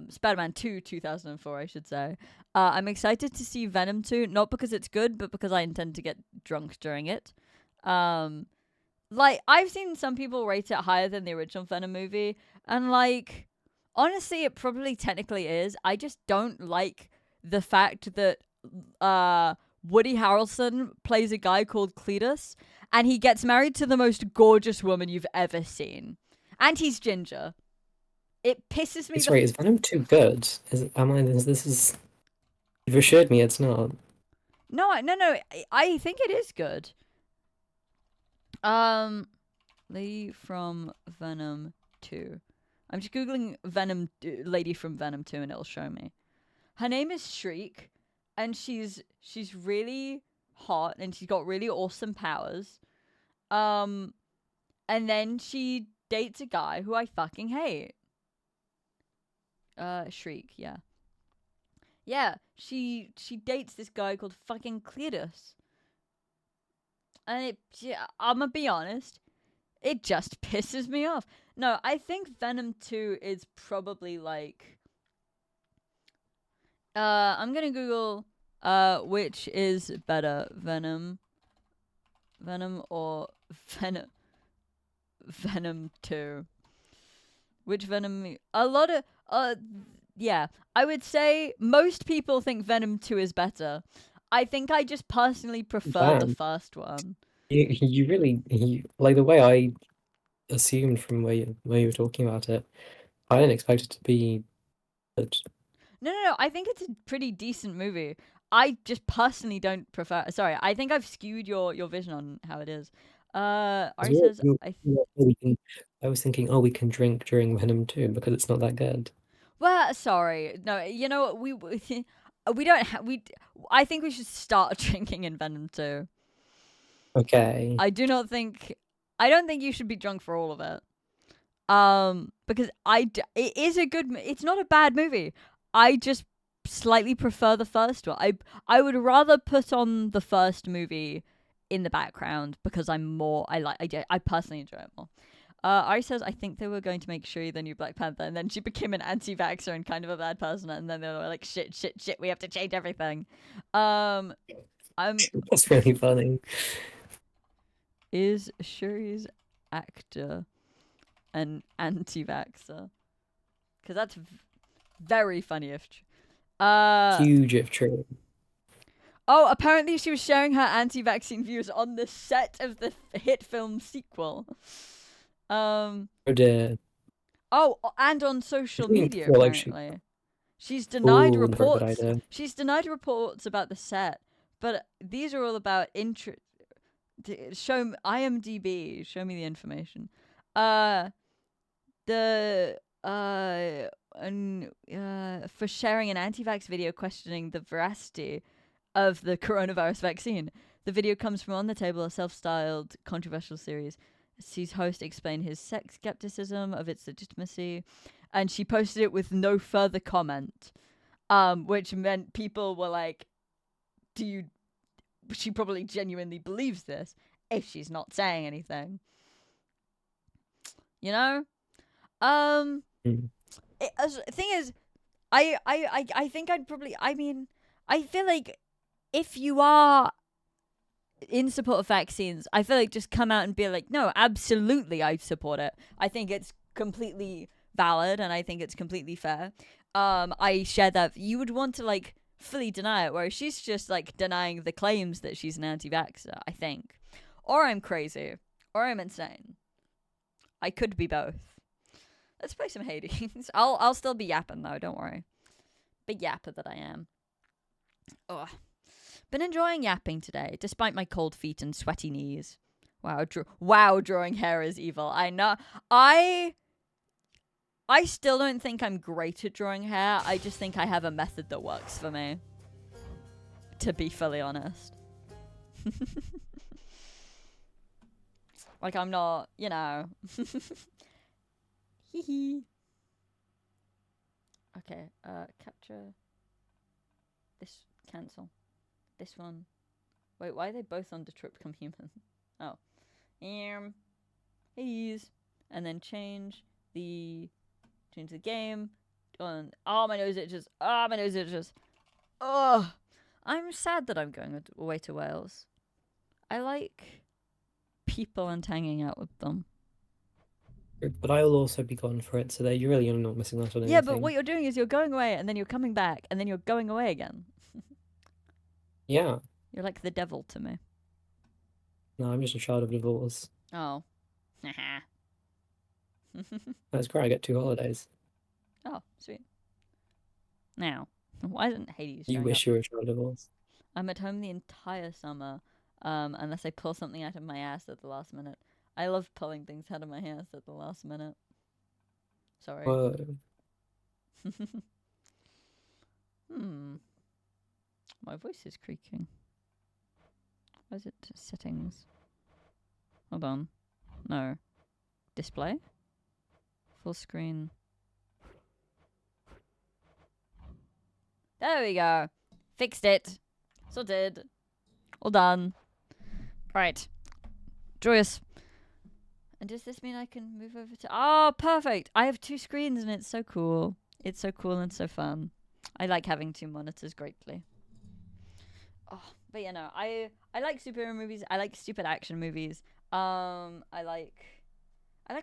[SPEAKER 1] Spider-Man 2 2004, I should say. I'm excited to see Venom 2, not because it's good, but because I intend to get drunk during it. Like I've seen some people rate it higher than the original Venom movie, and like honestly, it probably technically is. I just don't like the fact that Woody Harrelson plays a guy called Cletus, and he gets married to the most gorgeous woman you've ever seen, and he's ginger. It pisses me the.
[SPEAKER 2] Sorry, is Venom 2 good? This is you've assured me it's not.
[SPEAKER 1] No. I think it is good. Lady from Venom 2. I'm just googling Venom lady from Venom 2 and it'll show me. Her name is Shriek and she's really hot and she's got really awesome powers. And then she dates a guy who I fucking hate. Shriek, yeah. Yeah, she dates this guy called fucking Cletus. And I'm gonna be honest, it just pisses me off. No, I think Venom 2 is probably like I'm gonna Google which is better, Venom or Venom 2. Which Venom a lot of yeah, I would say most people think Venom 2 is better. I think I just personally prefer the
[SPEAKER 2] Damn,
[SPEAKER 1] first one.
[SPEAKER 2] you really like the way I assumed from where you were talking about it. I didn't expect it to be good.
[SPEAKER 1] No. I think it's a pretty decent movie. I just personally don't prefer. Sorry, I think I've skewed your vision on how it is. Ari says
[SPEAKER 2] I was thinking, oh, we can drink during Venom 2 because it's not that good.
[SPEAKER 1] well, sorry. No, you know what? We don't. I think we should start drinking in Venom 2.
[SPEAKER 2] Okay.
[SPEAKER 1] I do not think. I don't think you should be drunk for all of it. Because it is a good. It's not a bad movie. I just slightly prefer the first one. I would rather put on the first movie in the background because I personally enjoy it more. Ari says, I think they were going to make Shuri the new Black Panther, and then she became an anti-vaxxer and kind of a bad person, and then they were like, shit, we have to change everything. I'm
[SPEAKER 2] That's really funny.
[SPEAKER 1] Is Shuri's actor an anti-vaxxer? Because that's very funny if
[SPEAKER 2] Huge if true.
[SPEAKER 1] Oh, apparently she was sharing her anti-vaccine views on the set of the hit film sequel.
[SPEAKER 2] Oh dear.
[SPEAKER 1] Oh, and on social
[SPEAKER 2] Doing
[SPEAKER 1] media
[SPEAKER 2] well, actually.
[SPEAKER 1] apparently. She's denied
[SPEAKER 2] Ooh, not a very good
[SPEAKER 1] reports.
[SPEAKER 2] idea.
[SPEAKER 1] She's denied reports about the set, but these are all about show IMDb. Show me the information. For sharing an anti-vax video questioning the veracity of the coronavirus vaccine. The video comes from On the Table, a self-styled controversial series. Sees host explain his sex skepticism of its legitimacy, and she posted it with no further comment, which meant people were like, she probably genuinely believes this if she's not saying anything. You know? The thing is, I think I'd probably, I feel like if you are in support of vaccines, I feel like just come out and be like, no, absolutely, I support it. I think it's completely valid and I think it's completely fair. I share that. You would want to like fully deny it, whereas she's just like denying the claims that she's an anti-vaxxer, I think. Or I'm crazy. Or I'm insane. I could be both. Let's play some Hades. I'll still be yapping though, don't worry. Big yapper that I am. Ugh. Been enjoying yapping today, despite my cold feet and sweaty knees. Wow, drawing hair is evil. I know. I still don't think I'm great at drawing hair. I just think I have a method that works for me. To be fully honest. Like, I'm not, you know. Hee hee. Okay, capture. This, cancel. This one. Wait, why are they both on Detroit Become Human? Oh. Hades. And then change the game. Oh, my nose itches. Oh, my nose itches. Oh. I'm sad that I'm going away to Wales. I like people and hanging out with them.
[SPEAKER 2] But I will also be gone for it, so you're really not missing out on anything.
[SPEAKER 1] Yeah, but what you're doing is you're going away, and then you're coming back, and then you're going away again.
[SPEAKER 2] Yeah.
[SPEAKER 1] You're like the devil to me.
[SPEAKER 2] No, I'm just a child of divorce.
[SPEAKER 1] Oh.
[SPEAKER 2] That's great, I get 2 holidays.
[SPEAKER 1] Oh, sweet. Now, why isn't Hades
[SPEAKER 2] You
[SPEAKER 1] showing
[SPEAKER 2] wish
[SPEAKER 1] up?
[SPEAKER 2] you were a child of divorce.
[SPEAKER 1] I'm at home the entire summer, unless I pull something out of my ass at the last minute. I love pulling things out of my ass at the last minute. Sorry.
[SPEAKER 2] Whoa.
[SPEAKER 1] My voice is creaking. Why is it settings? Hold on. No. Display? Full screen. There we go. Fixed it. Sorted. All done. Right. Joyous. And does this mean I can move over to... Oh, perfect. I have 2 screens and it's so cool. It's so cool and so fun. I like having 2 monitors greatly. Oh, but you know, I like superhero movies. I like stupid action movies. I like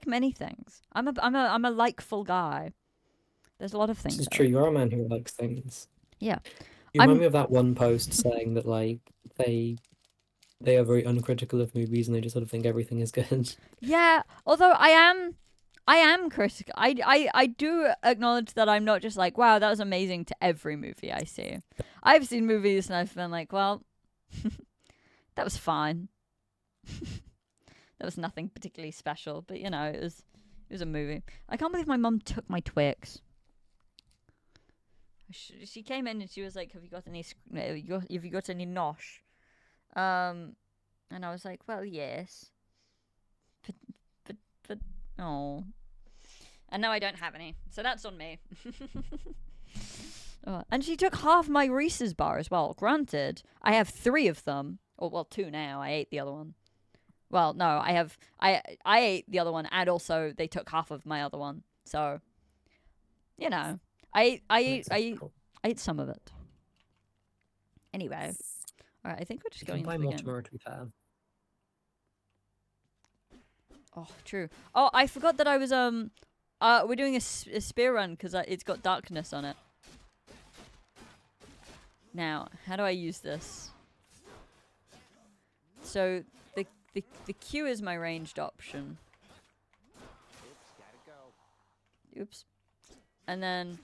[SPEAKER 1] many things. I'm a likeful guy. There's a lot of things.
[SPEAKER 2] This is true. You're a man who likes things.
[SPEAKER 1] Yeah.
[SPEAKER 2] You remind me of that one post saying that like they are very uncritical of movies and they just sort of think everything is good.
[SPEAKER 1] Yeah. Although I am critical. I do acknowledge that I'm not just like, wow, that was amazing to every movie I see. I've seen movies and I've been like, well, that was fine. That was nothing particularly special, but you know, it was a movie. I can't believe my mum took my Twix. She came in and she was like, "Have you got any? Have you got any nosh?" And I was like, "Well, yes." But oh. And now I don't have any. So that's on me. And she took half my Reese's bar as well. Granted, I have 3 of them. Or, well, 2 now. I ate the other one. Well, no, I ate the other one, and also they took half of my other one. So, you know, I ate some of it. Anyway, all right. I think we're just
[SPEAKER 2] You
[SPEAKER 1] going
[SPEAKER 2] can buy
[SPEAKER 1] into the
[SPEAKER 2] more
[SPEAKER 1] game.
[SPEAKER 2] tomorrow, to be fair.
[SPEAKER 1] Oh, true. Oh, I forgot that I was we're doing a spear run because it's got darkness on it. Now, how do I use this? So the Q is my ranged option. Oops. And then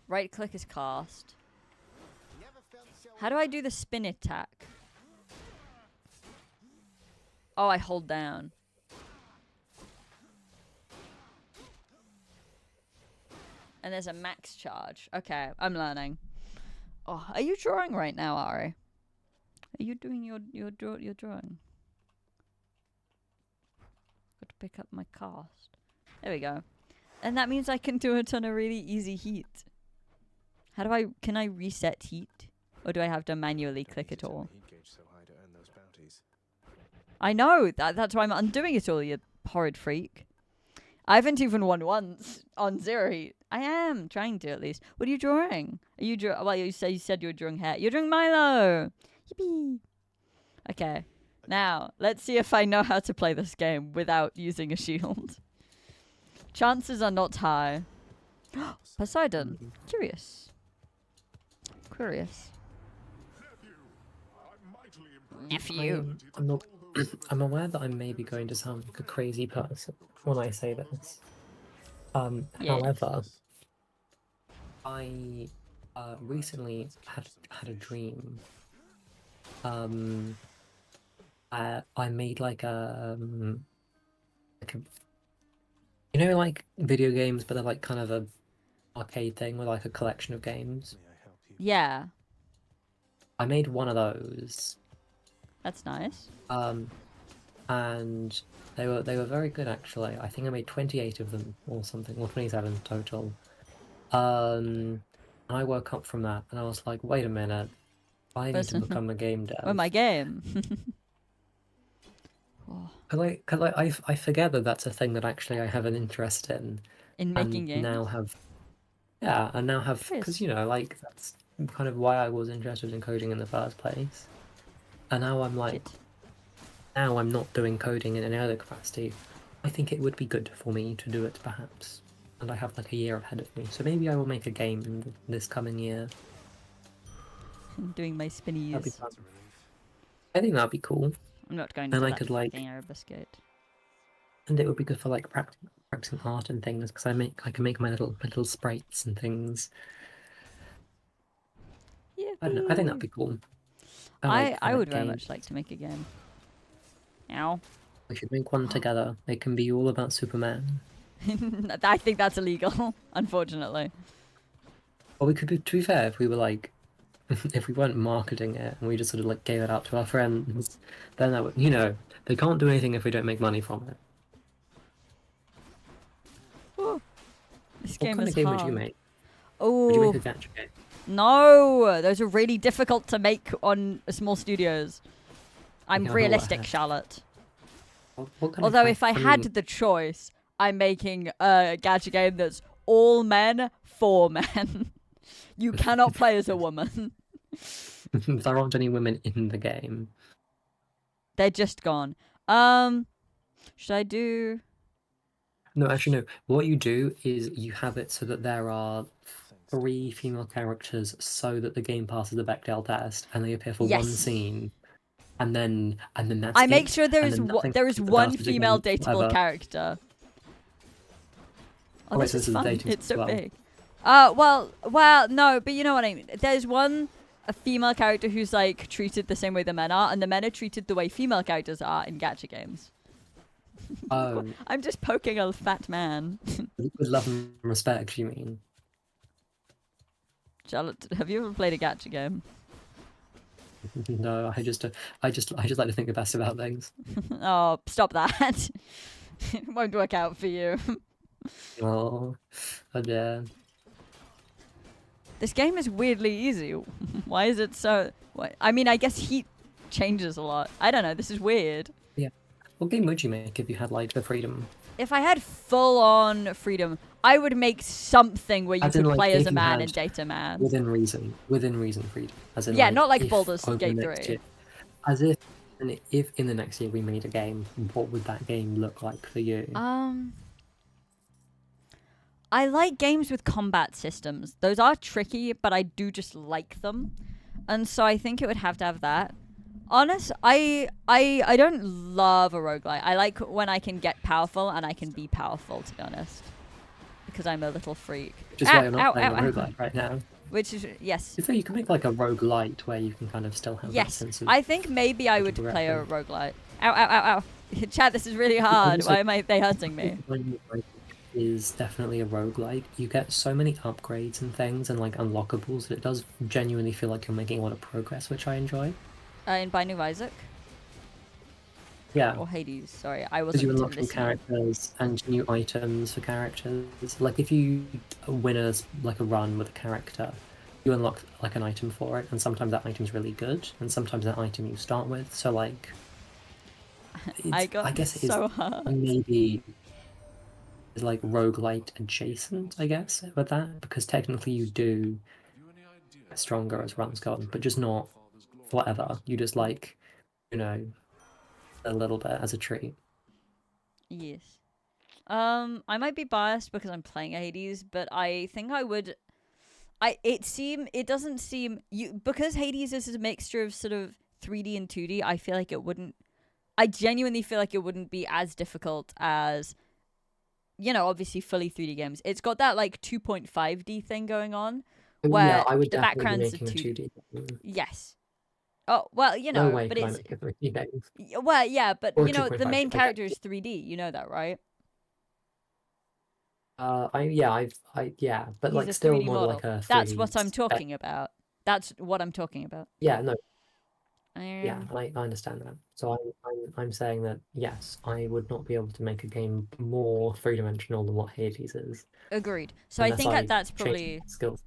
[SPEAKER 1] right click is cast. How do I do the spin attack? Oh, I hold down. And there's a max charge. Okay, I'm learning. Oh, are you drawing right now, Ari? Are you doing your drawing? Got to pick up my cast. There we go. And that means I can do it on a really easy heat. How do can I reset heat? Or do I have to manually click it all? I know, that's why I'm undoing it all, you horrid freak. I haven't even won once on Zero Heat. I am trying to, at least. What are you drawing? Are you well, you said you were drawing hair. You're drawing Milo. Yippee. Okay. Now, let's see if I know how to play this game without using a shield. Chances are not high. Poseidon. Curious. Nephew.
[SPEAKER 2] I'm not. I'm aware that I may be going to sound like a crazy person when I say this.
[SPEAKER 1] Yeah.
[SPEAKER 2] However, I recently had a dream. I made like a you know, like video games, but they're like kind of a arcade thing with like a collection of games.
[SPEAKER 1] Yeah.
[SPEAKER 2] I made one of those.
[SPEAKER 1] That's nice.
[SPEAKER 2] And they were very good actually. I think I made 28 of them or something, or 27 total. I woke up from that and I was like, wait a minute, I need to become a game dev.
[SPEAKER 1] Oh, my game.
[SPEAKER 2] Cause I forget that that's a thing that actually I have an interest in.
[SPEAKER 1] In making
[SPEAKER 2] And
[SPEAKER 1] games.
[SPEAKER 2] now have, yeah, and now have, because you know, like that's kind of why I was interested in coding in the first place. And now I'm like, now I'm not doing coding in any other capacity. I think it would be good for me to do it, perhaps. And I have like a year ahead of me, so maybe I will make a game in this coming year.
[SPEAKER 1] Doing my spinnies.
[SPEAKER 2] That'd be fun. I think that'd be cool.
[SPEAKER 1] I'm not going
[SPEAKER 2] And
[SPEAKER 1] to
[SPEAKER 2] I
[SPEAKER 1] that
[SPEAKER 2] could like,
[SPEAKER 1] thing or a biscuit.
[SPEAKER 2] and it would be good for like practicing art and things because I can make my little sprites and things.
[SPEAKER 1] Yeah.
[SPEAKER 2] I don't know. I think that'd be cool.
[SPEAKER 1] I
[SPEAKER 2] like
[SPEAKER 1] would very
[SPEAKER 2] games.
[SPEAKER 1] much like to make a game. Ow.
[SPEAKER 2] We should make one together. It can be all about Superman.
[SPEAKER 1] I think that's illegal, unfortunately.
[SPEAKER 2] Or we could be, to be fair, if we were like, if we weren't marketing it and we just sort of like gave it out to our friends, then that would, you know, they can't do anything if we don't make money from it.
[SPEAKER 1] Ooh. This
[SPEAKER 2] What
[SPEAKER 1] game
[SPEAKER 2] kind
[SPEAKER 1] is
[SPEAKER 2] of game
[SPEAKER 1] hard.
[SPEAKER 2] would you make? Would you
[SPEAKER 1] Oh
[SPEAKER 2] make a gacha game?
[SPEAKER 1] no, those are really difficult to make on small studios. I'm
[SPEAKER 2] Yeah,
[SPEAKER 1] realistic,
[SPEAKER 2] what-
[SPEAKER 1] Charlotte.
[SPEAKER 2] What kind
[SPEAKER 1] Although
[SPEAKER 2] of
[SPEAKER 1] if I had the choice, I'm making a gacha game that's all men for men. You cannot play as a woman.
[SPEAKER 2] there aren't any women in the game.
[SPEAKER 1] They're just gone. Should I do?
[SPEAKER 2] No, actually, no. What you do is you have it so that there are 3 female characters so that the game passes the Bechdel test and they appear for one
[SPEAKER 1] Yes.
[SPEAKER 2] scene. And then that's
[SPEAKER 1] I
[SPEAKER 2] it.
[SPEAKER 1] make sure there
[SPEAKER 2] and
[SPEAKER 1] is
[SPEAKER 2] then nothing
[SPEAKER 1] there is
[SPEAKER 2] comes
[SPEAKER 1] one
[SPEAKER 2] about it
[SPEAKER 1] female
[SPEAKER 2] again,
[SPEAKER 1] dateable
[SPEAKER 2] ever.
[SPEAKER 1] character. Oh,
[SPEAKER 2] Oh, wait,
[SPEAKER 1] this
[SPEAKER 2] so
[SPEAKER 1] is
[SPEAKER 2] this is
[SPEAKER 1] fun.
[SPEAKER 2] dating
[SPEAKER 1] It's
[SPEAKER 2] as
[SPEAKER 1] so
[SPEAKER 2] well.
[SPEAKER 1] big. Well, no, but you know what I mean. There's a female character who's like treated the same way the men are, and the men are treated the way female characters are in gacha games.
[SPEAKER 2] Oh,
[SPEAKER 1] I'm just poking a fat man.
[SPEAKER 2] with love and respect, you mean?
[SPEAKER 1] Charlotte, have you ever played a gacha game?
[SPEAKER 2] No, I just like to think the best about things.
[SPEAKER 1] Oh, stop that. It won't work out for you.
[SPEAKER 2] Oh, yeah.
[SPEAKER 1] This game is weirdly easy. Why is it so? I mean, I guess heat changes a lot. I don't know. This is weird.
[SPEAKER 2] Yeah. What game would you make if you had like the freedom?
[SPEAKER 1] If I had full-on freedom, I would make something where you
[SPEAKER 2] As in,
[SPEAKER 1] could
[SPEAKER 2] like,
[SPEAKER 1] play as
[SPEAKER 2] if
[SPEAKER 1] a
[SPEAKER 2] you
[SPEAKER 1] man
[SPEAKER 2] had
[SPEAKER 1] in Data Man.
[SPEAKER 2] within reason freedom. As in,
[SPEAKER 1] Yeah,
[SPEAKER 2] like,
[SPEAKER 1] not like
[SPEAKER 2] if
[SPEAKER 1] Baldur's
[SPEAKER 2] over the
[SPEAKER 1] Gate
[SPEAKER 2] next
[SPEAKER 1] 3.
[SPEAKER 2] year, as if, and if in the next year we made a game, what would that game look like for you?
[SPEAKER 1] I like games with combat systems. Those are tricky, but I do just like them. And so I think it would have to have that. I don't love a roguelite. I like when I can get powerful and I can be powerful, to be honest. Because I'm a little freak.
[SPEAKER 2] Which is why you're not playing a roguelite right now.
[SPEAKER 1] Which is, yes.
[SPEAKER 2] So you can make like a roguelite where you can kind of still have that
[SPEAKER 1] Yes.
[SPEAKER 2] sense of...
[SPEAKER 1] I think maybe I would play a roguelite. Ow, ow, ow, ow. Chat, this is really hard. Why am they hurting me?
[SPEAKER 2] Is definitely a roguelike. You get so many upgrades and things and like unlockables that it does genuinely feel like you're making a lot of progress, which I enjoy.
[SPEAKER 1] In Binding of Isaac?
[SPEAKER 2] Yeah.
[SPEAKER 1] Or Hades, sorry. I
[SPEAKER 2] Because you
[SPEAKER 1] wasn't
[SPEAKER 2] unlock new
[SPEAKER 1] listening.
[SPEAKER 2] characters and new items for characters. Like if you win a run with a character, you unlock like an item for it, and sometimes that item's really good, and sometimes that item you start with. So like,
[SPEAKER 1] I guess it is
[SPEAKER 2] so
[SPEAKER 1] hard.
[SPEAKER 2] maybe is like roguelite adjacent, I guess, with that, because technically you do get stronger as runs go on, but just not forever. You just like, you know, a little bit as a treat.
[SPEAKER 1] Yes. I might be biased because I'm playing Hades, but I think I would. It doesn't seem because Hades is a mixture of sort of 3D and 2D. I feel like it wouldn't. I genuinely feel like it wouldn't be as difficult as, obviously fully 3D games. It's got that like 2.5D thing going on, where
[SPEAKER 2] Yeah, I would
[SPEAKER 1] the
[SPEAKER 2] definitely be
[SPEAKER 1] backgrounds are
[SPEAKER 2] making a 2D game.
[SPEAKER 1] Yes. Oh well,
[SPEAKER 2] No way
[SPEAKER 1] but
[SPEAKER 2] could I
[SPEAKER 1] it's
[SPEAKER 2] make a 3D game.
[SPEAKER 1] well, yeah, but
[SPEAKER 2] Or
[SPEAKER 1] the
[SPEAKER 2] 2.5D,
[SPEAKER 1] main
[SPEAKER 2] okay.
[SPEAKER 1] character is 3D. You know that, right?
[SPEAKER 2] But
[SPEAKER 1] He's
[SPEAKER 2] like
[SPEAKER 1] a
[SPEAKER 2] still
[SPEAKER 1] 3D
[SPEAKER 2] more
[SPEAKER 1] model.
[SPEAKER 2] like a 3D.
[SPEAKER 1] That's what I'm talking about. That's what I'm talking about.
[SPEAKER 2] Yeah, no, yeah,
[SPEAKER 1] Um,
[SPEAKER 2] I understand that. So I'm saying that yes, I would not be able to make a game more three-dimensional than what Hades is.
[SPEAKER 1] Agreed. So I think that's
[SPEAKER 2] change
[SPEAKER 1] probably
[SPEAKER 2] my skills.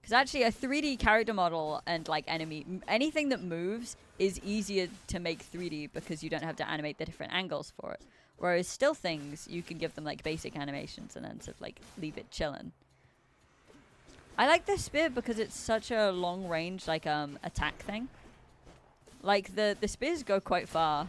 [SPEAKER 1] because actually a 3D character model and like anything that moves is easier to make 3D because you don't have to animate the different angles for it. Whereas still things, you can give them like basic animations and then sort of like leave it chilling. I like the spear because it's such a long range like attack thing. Like the spears go quite far.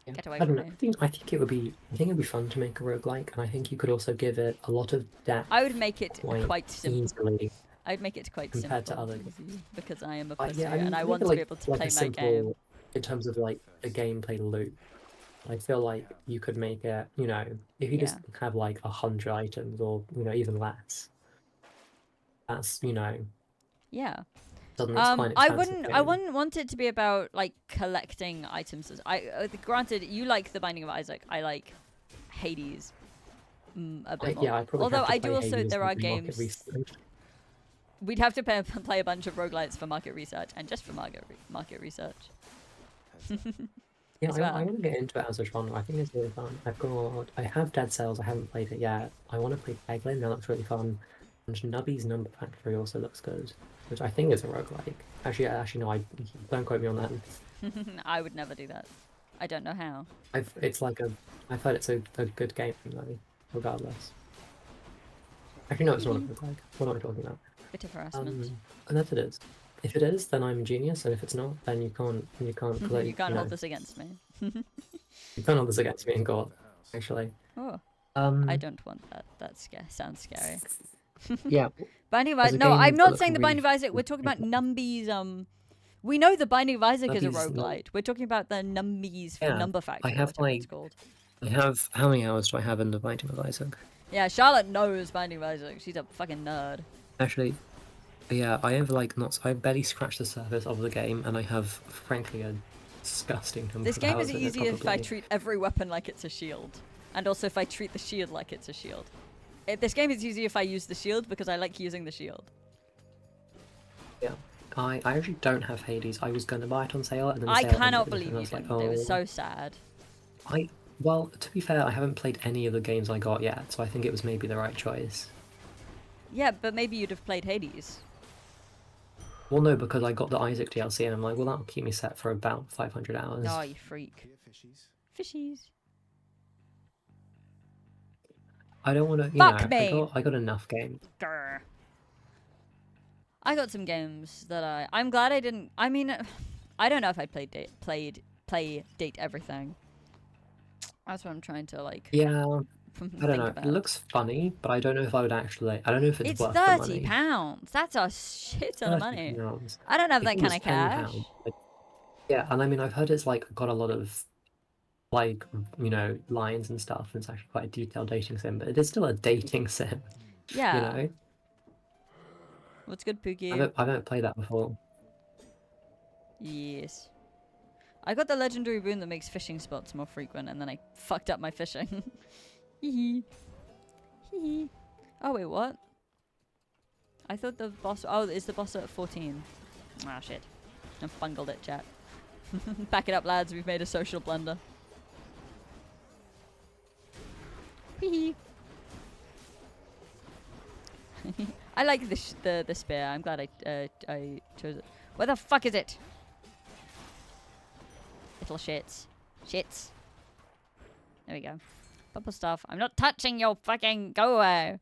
[SPEAKER 2] Yeah.
[SPEAKER 1] Get away
[SPEAKER 2] I don't
[SPEAKER 1] from
[SPEAKER 2] know.
[SPEAKER 1] me.
[SPEAKER 2] I think it'd be fun to make a roguelike, and I think you could also give it a lot of depth.
[SPEAKER 1] I would make it quite simple.
[SPEAKER 2] Easily.
[SPEAKER 1] I'd make it quite
[SPEAKER 2] compared
[SPEAKER 1] simple
[SPEAKER 2] to other
[SPEAKER 1] because I am a pussy
[SPEAKER 2] yeah, I mean,
[SPEAKER 1] and I
[SPEAKER 2] make
[SPEAKER 1] want
[SPEAKER 2] it
[SPEAKER 1] to be able to
[SPEAKER 2] like
[SPEAKER 1] play
[SPEAKER 2] a
[SPEAKER 1] my
[SPEAKER 2] simple,
[SPEAKER 1] game.
[SPEAKER 2] in terms of like a gameplay loop. I feel like you could make it, if you just have like 100 items or even less. That's
[SPEAKER 1] Yeah.
[SPEAKER 2] suddenly it's quite an
[SPEAKER 1] I
[SPEAKER 2] expansive
[SPEAKER 1] wouldn't
[SPEAKER 2] game.
[SPEAKER 1] want it to be about like collecting items. Granted, you like The Binding of Isaac. I like Hades a bit more.
[SPEAKER 2] Yeah, I probably
[SPEAKER 1] Although
[SPEAKER 2] have to
[SPEAKER 1] I
[SPEAKER 2] play
[SPEAKER 1] do also
[SPEAKER 2] Hades
[SPEAKER 1] there are
[SPEAKER 2] and do market
[SPEAKER 1] games.
[SPEAKER 2] research.
[SPEAKER 1] We'd have to play a bunch of roguelites for market research and just for market research.
[SPEAKER 2] Yeah,
[SPEAKER 1] as
[SPEAKER 2] I
[SPEAKER 1] well.
[SPEAKER 2] want to get into it as a genre. I think it's really fun. I have Dead Cells. I haven't played it yet. I want to play Peglin. That looks really fun. And Nubby's Number Factory also looks good, which I think is a roguelike. Actually, no. Don't quote me on that.
[SPEAKER 1] I would never do that. I don't know how.
[SPEAKER 2] I've heard it's a good game though, regardless. Actually, no, it's not a roguelike. What am I talking about?
[SPEAKER 1] Bit of harassment.
[SPEAKER 2] Unless it is. If it is, then I'm a genius, and if it's not, then you can't
[SPEAKER 1] You can't hold this against me.
[SPEAKER 2] You can't hold this against me in court, actually.
[SPEAKER 1] Oh,
[SPEAKER 2] Um,
[SPEAKER 1] I don't want that. That sounds scary.
[SPEAKER 2] yeah.
[SPEAKER 1] Binding of
[SPEAKER 2] There's
[SPEAKER 1] Isaac.
[SPEAKER 2] a
[SPEAKER 1] No,
[SPEAKER 2] game
[SPEAKER 1] I'm
[SPEAKER 2] that
[SPEAKER 1] not
[SPEAKER 2] looks
[SPEAKER 1] saying the Binding of
[SPEAKER 2] really
[SPEAKER 1] Isaac. We're talking about
[SPEAKER 2] cool.
[SPEAKER 1] Numbies. We know the Binding of Isaac is a
[SPEAKER 2] Numbies, no.
[SPEAKER 1] roguelite. We're talking about the Numbies
[SPEAKER 2] Yeah,
[SPEAKER 1] Number Factory.
[SPEAKER 2] have,
[SPEAKER 1] whatever it's called.
[SPEAKER 2] I have how many hours do I have in the Binding of Isaac?
[SPEAKER 1] Yeah, Charlotte knows Binding of Isaac. She's a fucking nerd.
[SPEAKER 2] Actually, yeah, I have I barely scratched the surface of the game, and I have frankly a disgusting number
[SPEAKER 1] This
[SPEAKER 2] of
[SPEAKER 1] game
[SPEAKER 2] hours
[SPEAKER 1] is
[SPEAKER 2] in it,
[SPEAKER 1] easy if I
[SPEAKER 2] probably.
[SPEAKER 1] treat every weapon like it's a shield, and also if I treat the shield like it's a shield. This game is easy if I use the shield because I like using the shield.
[SPEAKER 2] Yeah. I actually don't have Hades. I was gonna buy it on sale, and then the
[SPEAKER 1] I
[SPEAKER 2] sale ended,
[SPEAKER 1] cannot
[SPEAKER 2] and
[SPEAKER 1] believe
[SPEAKER 2] I
[SPEAKER 1] you
[SPEAKER 2] was like,
[SPEAKER 1] didn't. It was
[SPEAKER 2] oh.
[SPEAKER 1] so sad.
[SPEAKER 2] Well, to be fair, I haven't played any of the games I got yet, so I think it was maybe the right choice.
[SPEAKER 1] Yeah, but maybe you'd have played Hades.
[SPEAKER 2] Well, no, because I got the Isaac DLC, and I'm like, well, that'll keep me set for about 500 hours.
[SPEAKER 1] Oh, you freak. Fishies.
[SPEAKER 2] I don't want to,
[SPEAKER 1] Fuck me.
[SPEAKER 2] I got enough games.
[SPEAKER 1] Grr. I got some games that I'm glad I didn't. I mean, I don't know if I play Date Everything. That's what I'm trying to like.
[SPEAKER 2] Yeah,
[SPEAKER 1] think
[SPEAKER 2] I don't know.
[SPEAKER 1] about.
[SPEAKER 2] It looks funny, but I don't know if I would actually. I don't know if it's
[SPEAKER 1] It's
[SPEAKER 2] worth the money.
[SPEAKER 1] £30. That's a shit ton of money.
[SPEAKER 2] £30.
[SPEAKER 1] I don't have
[SPEAKER 2] I
[SPEAKER 1] that
[SPEAKER 2] think
[SPEAKER 1] kind
[SPEAKER 2] it's
[SPEAKER 1] of cash.
[SPEAKER 2] £10. Yeah, and I mean, I've heard it's like got a lot of like lines and stuff, and it's actually quite a detailed dating sim, but it is still a dating sim.
[SPEAKER 1] Yeah.
[SPEAKER 2] You know,
[SPEAKER 1] What's good, Pookie?
[SPEAKER 2] I haven't played that before.
[SPEAKER 1] Yes. I got the legendary boon that makes fishing spots more frequent, and then I fucked up my fishing. Hee hee. Oh, wait, what? I thought the boss... Oh, is the boss at 14? Ah, shit. I bungled it, chat. Back it up, lads. We've made a social blunder. Hee I like the spear. I'm glad I chose it. Where the fuck is it? Little shits. Shits. There we go. Purple stuff. I'm not touching your fucking... Go away.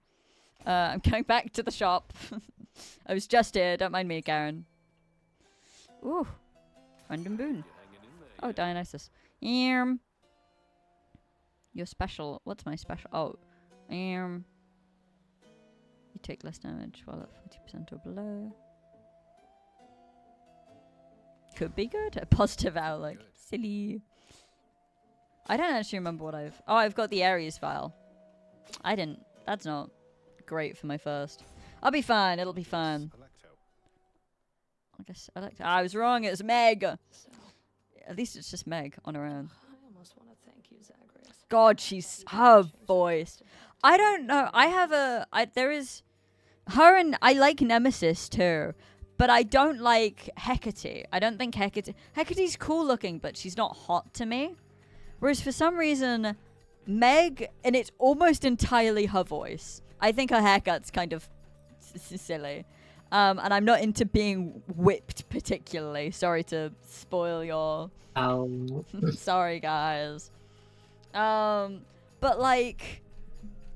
[SPEAKER 1] I'm going back to the shop. I was just here. Don't mind me, Garen. Ooh. Random boon. Oh, Dionysus. You're special. What's my special? Oh. You take less damage while at 40% or below. Could be good. A positive outlook. Silly. I don't actually remember what I've... Oh, I've got the Ares file. I didn't. That's not great for my first. I'll be fine. It'll be fine. I guess I was wrong. It was Meg. At least it's just Meg on her own.
[SPEAKER 4] I almost want to thank you, Zagreus.
[SPEAKER 1] God, she's... Her voice. I don't know. There is... Her and... I like Nemesis too. But I don't like Hecate. I don't think Hecate... Hecate's cool looking, but she's not hot to me. Whereas for some reason, Meg, and it's almost entirely her voice. I think her haircut's kind of silly. And I'm not into being whipped particularly. Sorry to spoil your... Sorry, guys. But like...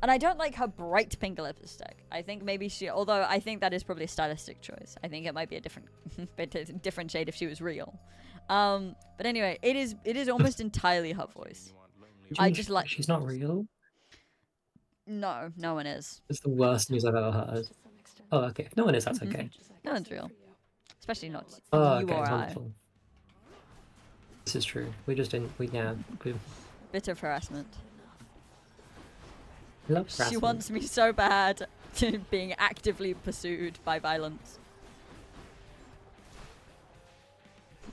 [SPEAKER 1] And I don't like her bright pink lipstick. I think maybe she... Although I think that is probably a stylistic choice. I think it might be a different shade if she was real. But anyway, it is almost entirely her voice. I just like...
[SPEAKER 2] She's not real?
[SPEAKER 1] No, no one is.
[SPEAKER 2] It's the worst news I've ever heard. Oh, okay. If no one is, that's okay.
[SPEAKER 1] No one's real. Especially not
[SPEAKER 2] Oh,
[SPEAKER 1] you
[SPEAKER 2] okay,
[SPEAKER 1] or I.
[SPEAKER 2] wonderful. This is true. We just didn't... We
[SPEAKER 1] Bit of harassment.
[SPEAKER 2] love
[SPEAKER 1] She
[SPEAKER 2] harassment.
[SPEAKER 1] wants me so bad to being actively pursued by violence.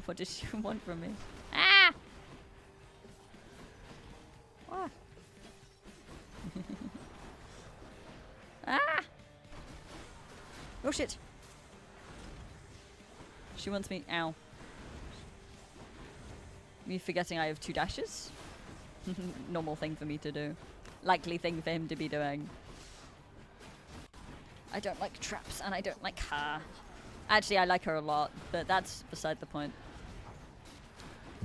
[SPEAKER 1] What does she want from me? Ah! What? Ah! Oh shit! She wants me. Ow. Me forgetting I have 2 dashes? Normal thing for me to do. Likely thing for him to be doing. I don't like traps and I don't like her. Actually, I like her a lot, but that's beside the point.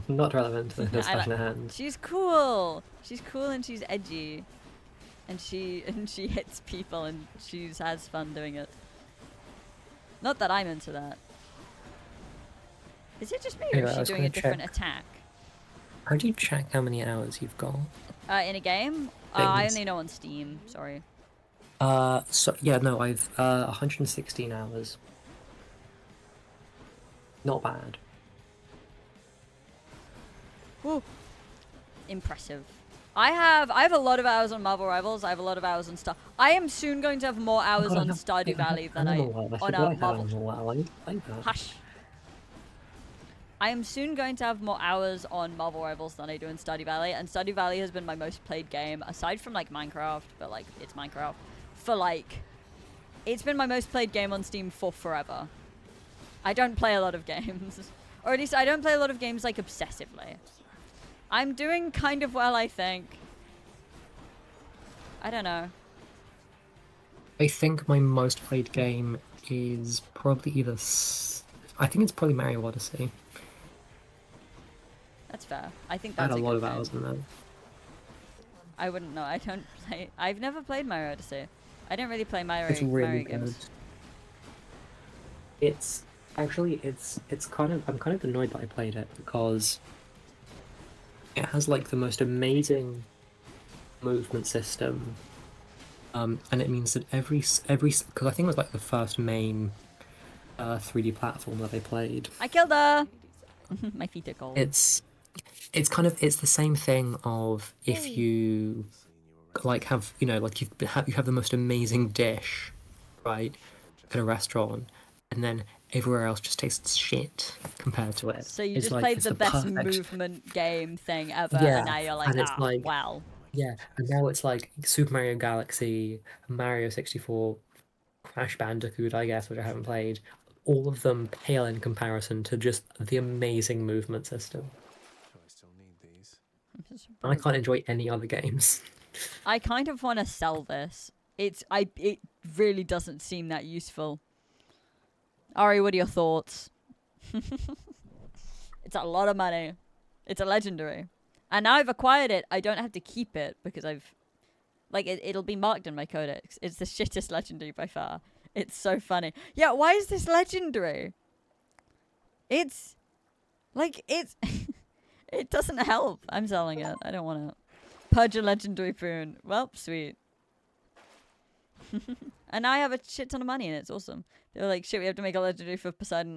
[SPEAKER 2] Not relevant to the
[SPEAKER 1] I
[SPEAKER 2] stuff in her hand.
[SPEAKER 1] She's cool. She's cool and she's edgy. And she hits people and she has fun doing it. Not that I'm into that. Is it just me or
[SPEAKER 2] Anyway,
[SPEAKER 1] is
[SPEAKER 2] I
[SPEAKER 1] she
[SPEAKER 2] was
[SPEAKER 1] doing a
[SPEAKER 2] gonna
[SPEAKER 1] different
[SPEAKER 2] check.
[SPEAKER 1] attack?
[SPEAKER 2] How do you check how many hours you've got?
[SPEAKER 1] In a game? I
[SPEAKER 2] Things.
[SPEAKER 1] only know on Steam, sorry.
[SPEAKER 2] So yeah, no, I've 116 hours. Not bad.
[SPEAKER 1] Woo. Impressive. I have a lot of hours on Marvel Rivals. I have a lot of hours on Star. I am soon going to have more hours on Stardew Valley than I on Marvel. Hush. I am soon going to have more hours on Marvel Rivals than I do in Stardew Valley, and Stardew Valley has been my most played game aside from like Minecraft, but like it's Minecraft for like it's been my most played game on Steam for forever. I don't play a lot of games. Or at least I don't play a lot of games like obsessively. I'm doing kind of well, I think. I don't know.
[SPEAKER 2] I think my most played game is probably either. I think it's probably Mario Odyssey.
[SPEAKER 1] That's fair. I think
[SPEAKER 2] I had
[SPEAKER 1] that's
[SPEAKER 2] a
[SPEAKER 1] a
[SPEAKER 2] lot
[SPEAKER 1] good
[SPEAKER 2] of
[SPEAKER 1] game.
[SPEAKER 2] hours in that.
[SPEAKER 1] I wouldn't know. I don't play. I've never played Mario Odyssey. I don't really play Mario,
[SPEAKER 2] It's really
[SPEAKER 1] Mario
[SPEAKER 2] good.
[SPEAKER 1] games.
[SPEAKER 2] It's actually it's kind of I'm kind of annoyed that I played it because it has like the most amazing movement system, and it means that because I think it was like the first main 3D platform that I played.
[SPEAKER 1] I killed her. My feet are cold.
[SPEAKER 2] It's it's the same thing of if you like have like you have the most amazing dish, right, at a restaurant, and then everywhere else just tastes shit compared to it.
[SPEAKER 1] So you
[SPEAKER 2] It's
[SPEAKER 1] just
[SPEAKER 2] like
[SPEAKER 1] played
[SPEAKER 2] it's
[SPEAKER 1] the
[SPEAKER 2] the
[SPEAKER 1] best
[SPEAKER 2] perfect
[SPEAKER 1] movement game thing ever,
[SPEAKER 2] yeah,
[SPEAKER 1] and now you're like,
[SPEAKER 2] and it's
[SPEAKER 1] ah,
[SPEAKER 2] like
[SPEAKER 1] well.
[SPEAKER 2] yeah, and now it's like Super Mario Galaxy, Mario 64, Crash Bandicoot, I guess, which I haven't played. All of them pale in comparison to just the amazing movement system.
[SPEAKER 5] Do I still need these?
[SPEAKER 2] I can't enjoy any other games.
[SPEAKER 1] I kind of want to sell this. It really doesn't seem that useful. Ari, what are your thoughts? It's a lot of money. It's a legendary. And now I've acquired it, I don't have to keep it because it'll be marked in my codex. It's the shittest legendary by far. It's so funny. Yeah, why is this legendary? It's it doesn't help. I'm selling it. I don't want it. Purge a legendary boon. Well, sweet. And now I have a shit ton of money and it's awesome. They were like, shit, we have to make a legendary for Poseidon.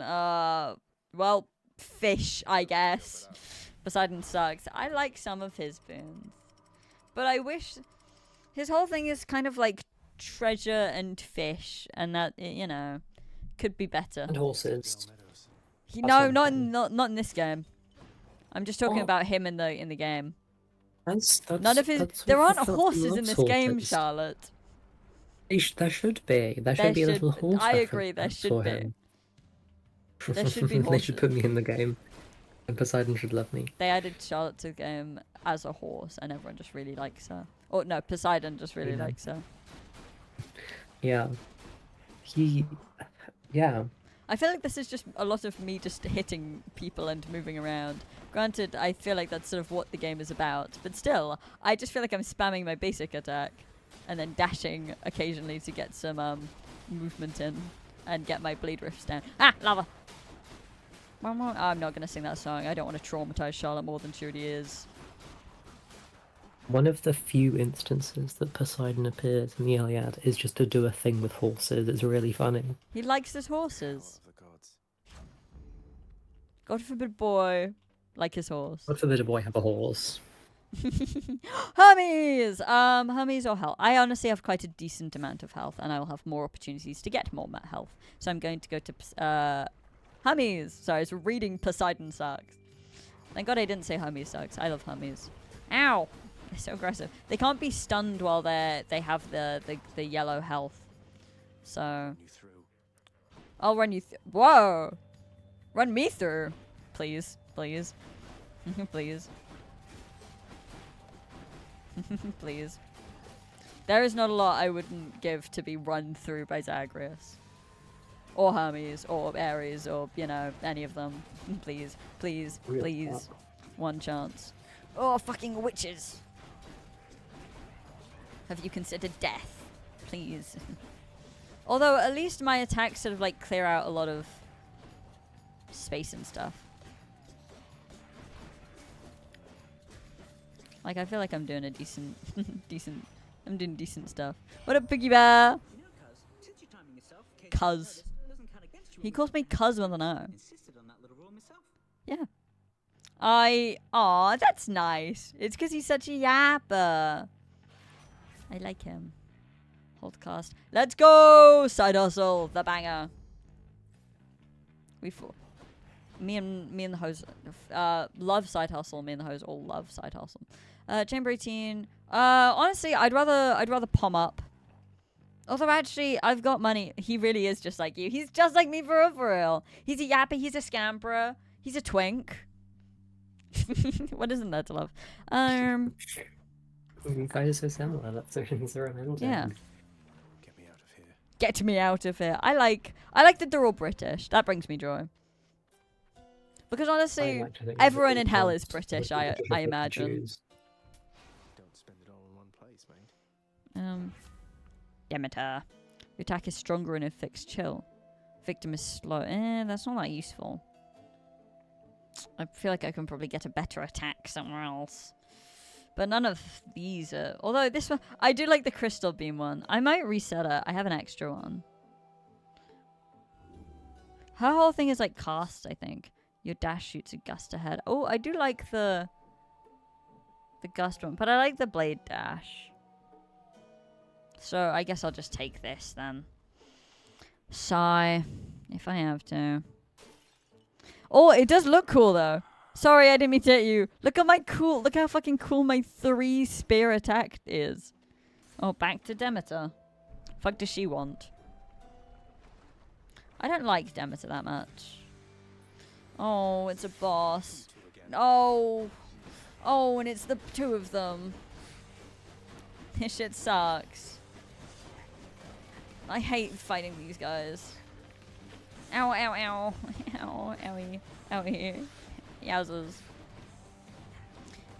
[SPEAKER 1] Well, fish, I guess. Poseidon sucks. I like some of his boons. But I wish his whole thing is kind of like treasure and fish, and that, could be better.
[SPEAKER 2] And horses.
[SPEAKER 1] No,
[SPEAKER 2] one
[SPEAKER 1] not
[SPEAKER 2] thing.
[SPEAKER 1] not in this game. I'm just talking
[SPEAKER 2] What?
[SPEAKER 1] about him in the game.
[SPEAKER 2] That's
[SPEAKER 1] None of his.
[SPEAKER 2] that's
[SPEAKER 1] There
[SPEAKER 2] what
[SPEAKER 1] aren't
[SPEAKER 2] the fuck
[SPEAKER 1] horses in
[SPEAKER 2] loves
[SPEAKER 1] this game,
[SPEAKER 2] horses.
[SPEAKER 1] Charlotte.
[SPEAKER 2] There should be. There should
[SPEAKER 1] There
[SPEAKER 2] be a little
[SPEAKER 1] should-
[SPEAKER 2] horse.
[SPEAKER 1] I agree, there
[SPEAKER 2] reference
[SPEAKER 1] should
[SPEAKER 2] for
[SPEAKER 1] be.
[SPEAKER 2] him.
[SPEAKER 1] There should be
[SPEAKER 2] They should put
[SPEAKER 1] horses.
[SPEAKER 2] me in the game, and Poseidon should love me.
[SPEAKER 1] They added Charlotte to the game as a horse, and everyone just really likes her. Or no, Poseidon just really
[SPEAKER 2] Yeah.
[SPEAKER 1] likes her.
[SPEAKER 2] Yeah. Yeah.
[SPEAKER 1] I feel like this is just a lot of me just hitting people and moving around. Granted, I feel like that's sort of what the game is about, but still, I just feel like I'm spamming my basic attack and then dashing occasionally to get some movement in and get my bleed rifts down. Ah, lava! I'm not gonna sing that song. I don't want to traumatize Charlotte more than she already is.
[SPEAKER 2] One of the few instances that Poseidon appears in the Iliad is just to do a thing with horses. It's really funny.
[SPEAKER 1] He likes his horses.
[SPEAKER 5] Of the gods.
[SPEAKER 1] God forbid boy like his horse.
[SPEAKER 2] God forbid a boy have a horse.
[SPEAKER 1] Hermes! Hermes or health? I honestly have quite a decent amount of health, and I will have more opportunities to get more health. So I'm going to go to Hermes. Sorry, I was reading Poseidon sucks. Thank God I didn't say Hermes sucks. I love Hermes. Ow! They're so aggressive. They can't be stunned while they have the yellow health. So
[SPEAKER 5] You through.
[SPEAKER 1] I'll run you through. Whoa! Run me through. Please. Please. Please. Please. There is not a lot I wouldn't give to be run through by Zagreus. Or Hermes, or Ares, or, any of them. Please. Please.
[SPEAKER 2] Real
[SPEAKER 1] Please.
[SPEAKER 2] talk.
[SPEAKER 1] One chance. Oh, fucking witches! Have you considered death? Please. Although, at least my attacks sort of, clear out a lot of space and stuff. I feel like I'm doing a decent, I'm doing decent stuff. What up, Piggy Bear? Cuz. He calls me Cuz with an O. Yeah. Aw, that's nice. It's because he's such a yapper. I like him. Hold cast. Let's go! Side hustle, the banger. Me and the host love side hustle. Me and the host all love side hustle. Chamber 18. Honestly, I'd rather pom up. Although actually, I've got money. He really is just like you. He's just like me for real, for real. He's a yappy. He's a scamperer. He's a twink. What isn't there to love?
[SPEAKER 2] You guys are so similar. That's so romantic.
[SPEAKER 1] Yeah.
[SPEAKER 5] Get me out of here.
[SPEAKER 1] Get me out of here. I like that they're all British. That brings me joy. Because honestly,
[SPEAKER 2] like to think
[SPEAKER 1] everyone
[SPEAKER 2] that
[SPEAKER 1] in hell
[SPEAKER 2] people
[SPEAKER 1] is British.
[SPEAKER 2] want
[SPEAKER 1] I
[SPEAKER 2] to
[SPEAKER 1] imagine.
[SPEAKER 2] choose.
[SPEAKER 5] Don't spend it all in one place, mate.
[SPEAKER 1] Demeter. The attack is stronger in a fixed chill. Victim is slow. That's not that useful. I feel like I can probably get a better attack somewhere else. But none of these are... Although this one... I do like the crystal beam one. I might reset it. I have an extra one. Her whole thing is like cast, I think. Your dash shoots a gust ahead. Oh, I do like the gust one. But I like the blade dash. So I guess I'll just take this then. Sigh. If I have to. Oh, it does look cool though. Sorry, I didn't mean to hit you. Look at my cool. Look how fucking cool my 3 spear attack is. Oh, back to Demeter. Fuck does she want? I don't like Demeter that much. Oh, it's a boss. Oh. Oh, and it's the 2 of them. This shit sucks. I hate fighting these guys. Ow, ow, ow. Ow, owie. Owie. Yowzers.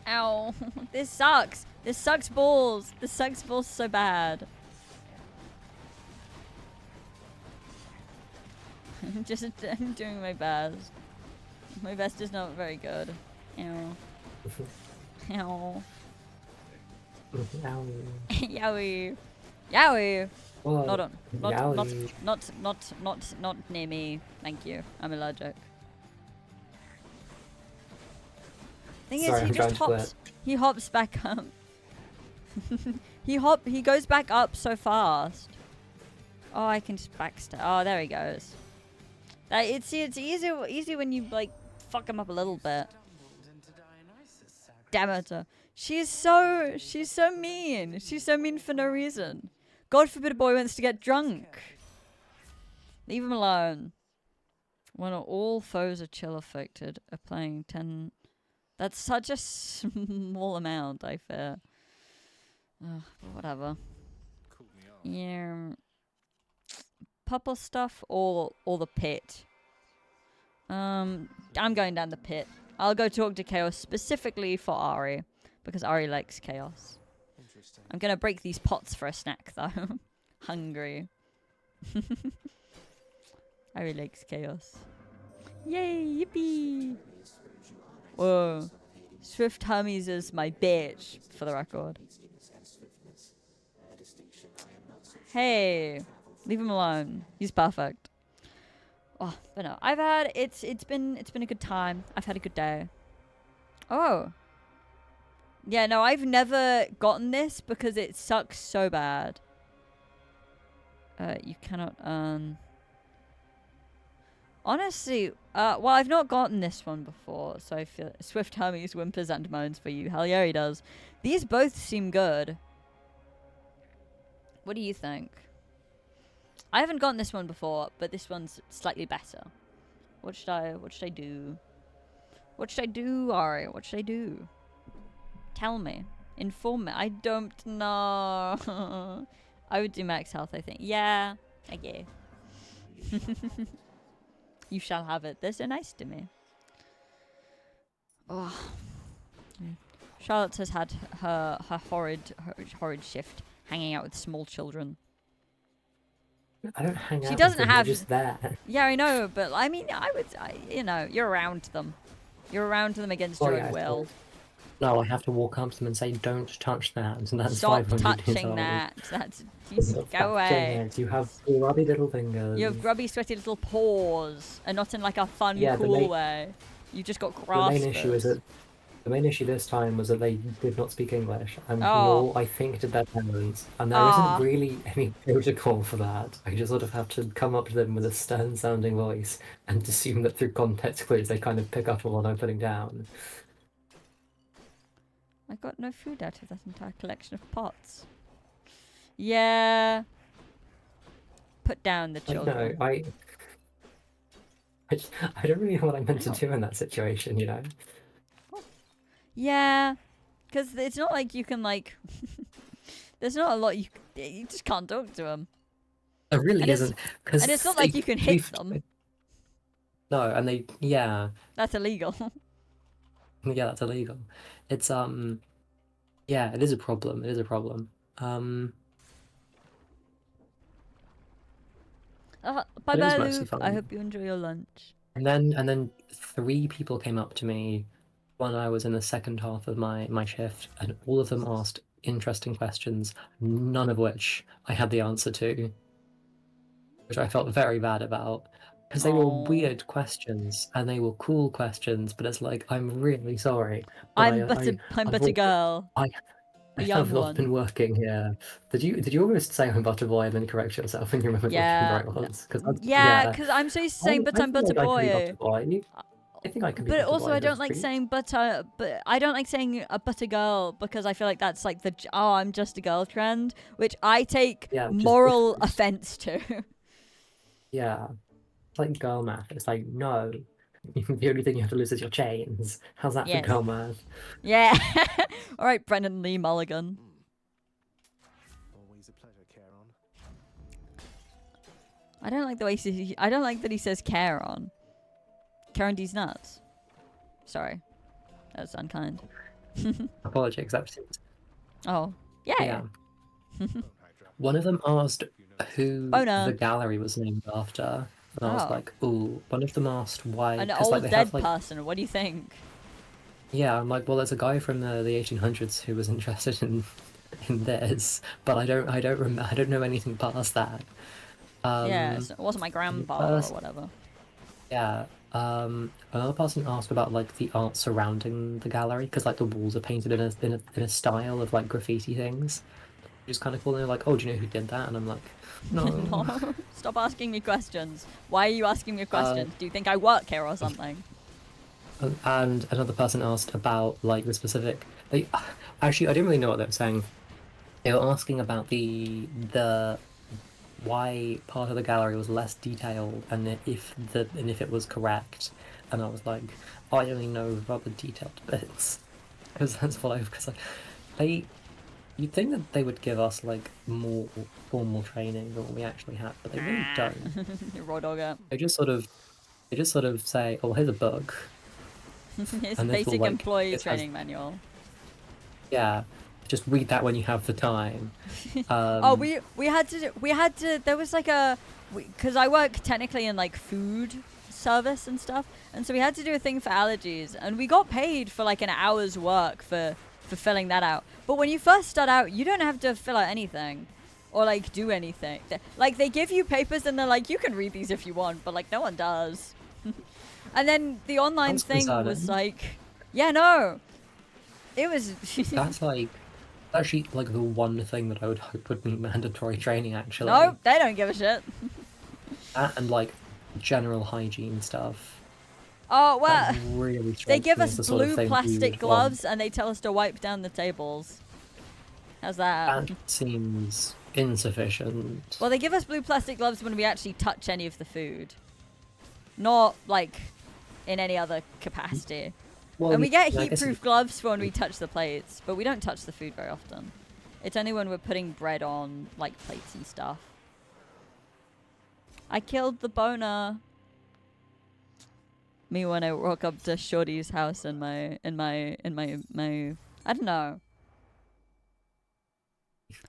[SPEAKER 1] Ow. This sucks. This sucks balls. This sucks balls so bad. Just I'm doing my best. My best is not very good. Ow. Ow. Yowie. Yowie.
[SPEAKER 2] Well,
[SPEAKER 1] Not on.
[SPEAKER 2] Yowie.
[SPEAKER 1] Not near me. Thank you. I'm allergic. Thing
[SPEAKER 2] Sorry,
[SPEAKER 1] is, he
[SPEAKER 2] I'm
[SPEAKER 1] just
[SPEAKER 2] trying to
[SPEAKER 1] hops. He hops back up. He goes back up so fast. Oh, I can just backstab. Oh, there he goes. It's easy when you like fuck him up a little bit. Demeter. She's so mean. She's so mean for no reason. God forbid a boy wants to get drunk. Leave him alone. When all foes are chill affected, applying 10. That's such a small amount, I fear. Whatever.
[SPEAKER 5] Cool me off.
[SPEAKER 1] Yeah. Purple stuff or the pit. I'm going down the pit. I'll go talk to Chaos specifically for Ari. Because Ari likes Chaos.
[SPEAKER 5] Interesting.
[SPEAKER 1] I'm gonna break these pots for a snack though. Hungry. Ari likes Chaos. Yay, yippee! Whoa. Swift Hermes is my bitch, for the record. Hey, leave him alone. He's perfect. Oh, but no, it's been a good time. I've had a good day. Oh. Yeah, no, I've never gotten this because it sucks so bad. You cannot earn. Honestly, well, I've not gotten this one before, so I feel Swift Hermes whimpers and moans for you. Hell yeah, he does. These both seem good. What do you think? I haven't gotten this one before, but this one's slightly better. What should I do? What should I do, Ari? What should I do? Tell me. Inform me. I don't know. I would do max health, I think. Yeah. Okay. You shall have it. They're so nice to me. Oh. Charlotte has had her horrid shift hanging out with small children.
[SPEAKER 2] I don't hang out.
[SPEAKER 1] She doesn't
[SPEAKER 2] with them,
[SPEAKER 1] have-
[SPEAKER 2] they're just there.
[SPEAKER 1] Yeah, I know, but I mean, you're around them. You're around them against
[SPEAKER 2] Oh,
[SPEAKER 1] your
[SPEAKER 2] yeah,
[SPEAKER 1] own
[SPEAKER 2] I
[SPEAKER 1] will.
[SPEAKER 2] No, I have to walk up to them and say, "Don't touch that." And that's
[SPEAKER 1] Stop
[SPEAKER 2] 500 years
[SPEAKER 1] touching
[SPEAKER 2] old.
[SPEAKER 1] that. That's
[SPEAKER 2] Stop
[SPEAKER 1] go
[SPEAKER 2] touching
[SPEAKER 1] away.
[SPEAKER 2] it. You have grubby little fingers.
[SPEAKER 1] You have grubby, sweaty little paws, and not in like a fun,
[SPEAKER 2] Yeah, the
[SPEAKER 1] cool
[SPEAKER 2] main-
[SPEAKER 1] way. You just got
[SPEAKER 2] The
[SPEAKER 1] grass.
[SPEAKER 2] main issue is that the main issue this time was that they did not speak English, and
[SPEAKER 1] Oh.
[SPEAKER 2] nor I think did their parents. And there
[SPEAKER 1] Ah.
[SPEAKER 2] not really any protocol for that. I just sort of have to come up to them with a stern-sounding voice and assume that through context clues they kind of pick up on what I'm putting down.
[SPEAKER 1] I got no food out of that entire collection of pots. Yeah. Put down the
[SPEAKER 2] Like, no,
[SPEAKER 1] children.
[SPEAKER 2] I don't really know what I'm meant to do in that situation, you know?
[SPEAKER 1] Yeah, because it's not like you can like. There's not a lot you just can't talk to them,
[SPEAKER 2] It really
[SPEAKER 1] And it's-
[SPEAKER 2] isn't, because
[SPEAKER 1] and it's not like you can hit them.
[SPEAKER 2] No, and yeah,
[SPEAKER 1] That's illegal.
[SPEAKER 2] yeah, that's illegal. It's yeah, it is a problem. It is a problem.
[SPEAKER 1] Bye
[SPEAKER 2] But it was
[SPEAKER 1] bye,
[SPEAKER 2] mostly
[SPEAKER 1] Luke.
[SPEAKER 2] fun.
[SPEAKER 1] I hope you enjoy your lunch.
[SPEAKER 2] And then 3 people came up to me when I was in the second half of my shift, and all of them asked interesting questions, none of which I had the answer to, which I felt very bad about. Because they were
[SPEAKER 1] Aw.
[SPEAKER 2] weird questions and they were cool questions, but it's like, I'm really sorry. But
[SPEAKER 1] I'm but a
[SPEAKER 2] unfortunately,
[SPEAKER 1] girl.
[SPEAKER 2] I
[SPEAKER 1] A
[SPEAKER 2] have
[SPEAKER 1] young
[SPEAKER 2] not
[SPEAKER 1] one.
[SPEAKER 2] been working here. Did you almost say I'm but a boy and then correct yourself when you remembered
[SPEAKER 1] Yeah,
[SPEAKER 2] what gender I was? Because
[SPEAKER 1] Yeah, because I'm so used to saying, but
[SPEAKER 2] I
[SPEAKER 1] I'm
[SPEAKER 2] feel
[SPEAKER 1] but a
[SPEAKER 2] like I can be
[SPEAKER 1] boy.
[SPEAKER 2] but a boy. I think I can be
[SPEAKER 1] But
[SPEAKER 2] but a
[SPEAKER 1] also,
[SPEAKER 2] boy.
[SPEAKER 1] I don't
[SPEAKER 2] that's
[SPEAKER 1] like
[SPEAKER 2] true.
[SPEAKER 1] saying but I don't like saying a but a girl because I feel like that's like the I'm just a girl trend, which I take
[SPEAKER 2] Yeah, which is
[SPEAKER 1] moral
[SPEAKER 2] gross.
[SPEAKER 1] offense to.
[SPEAKER 2] Yeah, it's like girl math. It's like, no, the only thing you have to lose is your chains. How's that
[SPEAKER 1] Yes.
[SPEAKER 2] for girl math?
[SPEAKER 1] Yeah. All right, Brendan Lee Mulligan.
[SPEAKER 5] Always a pleasure, Charon.
[SPEAKER 1] I don't like the way I don't like that he says Charon. Charon D's nuts. Sorry, that was unkind.
[SPEAKER 2] Apology accepted.
[SPEAKER 1] Oh, yeah.
[SPEAKER 2] Yeah.
[SPEAKER 5] Bone Hydra.
[SPEAKER 2] One of them asked who
[SPEAKER 1] Boner.
[SPEAKER 2] the gallery was named after. And I was
[SPEAKER 1] Oh.
[SPEAKER 2] like, ooh. One of them asked why.
[SPEAKER 1] An
[SPEAKER 2] 'cause,
[SPEAKER 1] old
[SPEAKER 2] like, they
[SPEAKER 1] dead
[SPEAKER 2] have, like,
[SPEAKER 1] person. What do you think?
[SPEAKER 2] yeah, I'm like, well, there's a guy from the 1800s who was interested in this, but I don't know anything past that.
[SPEAKER 1] Yeah, it wasn't my grandpa or
[SPEAKER 2] first-
[SPEAKER 1] whatever.
[SPEAKER 2] Yeah. Another person asked about like the art surrounding the gallery because like the walls are painted in a style of like graffiti things. Just kind of cool. And they're like, oh, do you know who did that? And I'm like, no.
[SPEAKER 1] No. Stop asking me questions. Why are you asking me questions? Do you think I work here or something?
[SPEAKER 2] And another person asked about like the specific. They actually, I didn't really know what they were saying. They were asking about the why part of the gallery was less detailed and if it was correct. And I was like, I only know about the detailed bits because that's what because like you'd think that they would give us like more formal training than what we actually have, but they really don't.
[SPEAKER 1] Raw dog it.
[SPEAKER 2] They just sort of say, oh, here's a book.
[SPEAKER 1] It's
[SPEAKER 2] And this will,
[SPEAKER 1] basic
[SPEAKER 2] like,
[SPEAKER 1] employee
[SPEAKER 2] it has-
[SPEAKER 1] training manual.
[SPEAKER 2] Yeah, just read that when you have the time.
[SPEAKER 1] Oh, we had to. There was like because I work technically in like food service and stuff, and so we had to do a thing for allergies, and we got paid for like an hour's work for filling that out. But when you first start out, you don't have to fill out anything or like do anything. Like they give you papers and they're like, you can read these if you want, but like no one does. And then the online
[SPEAKER 2] Sounds
[SPEAKER 1] thing was
[SPEAKER 2] concerning.
[SPEAKER 1] like, yeah, no, it was.
[SPEAKER 2] That's like actually like the one thing that I would hope would be mandatory training actually.
[SPEAKER 1] No, they don't give a shit.
[SPEAKER 2] That and like general hygiene stuff.
[SPEAKER 1] Oh well.
[SPEAKER 2] That really
[SPEAKER 1] They
[SPEAKER 2] strikes
[SPEAKER 1] give
[SPEAKER 2] me
[SPEAKER 1] us
[SPEAKER 2] as the sort of
[SPEAKER 1] blue
[SPEAKER 2] thing you
[SPEAKER 1] plastic
[SPEAKER 2] would want.
[SPEAKER 1] gloves and they tell us to wipe down the tables. How's that?
[SPEAKER 2] That seems insufficient.
[SPEAKER 1] Well, they give us blue plastic gloves when we actually touch any of the food. Not like in any other capacity.
[SPEAKER 2] Well,
[SPEAKER 1] And we get
[SPEAKER 2] yeah, I guess
[SPEAKER 1] heat-proof gloves for when we touch the plates, but we don't touch the food very often. It's only when we're putting bread on like plates and stuff. I killed the boner. Me when I walk up to Shorty's house in my I don't know.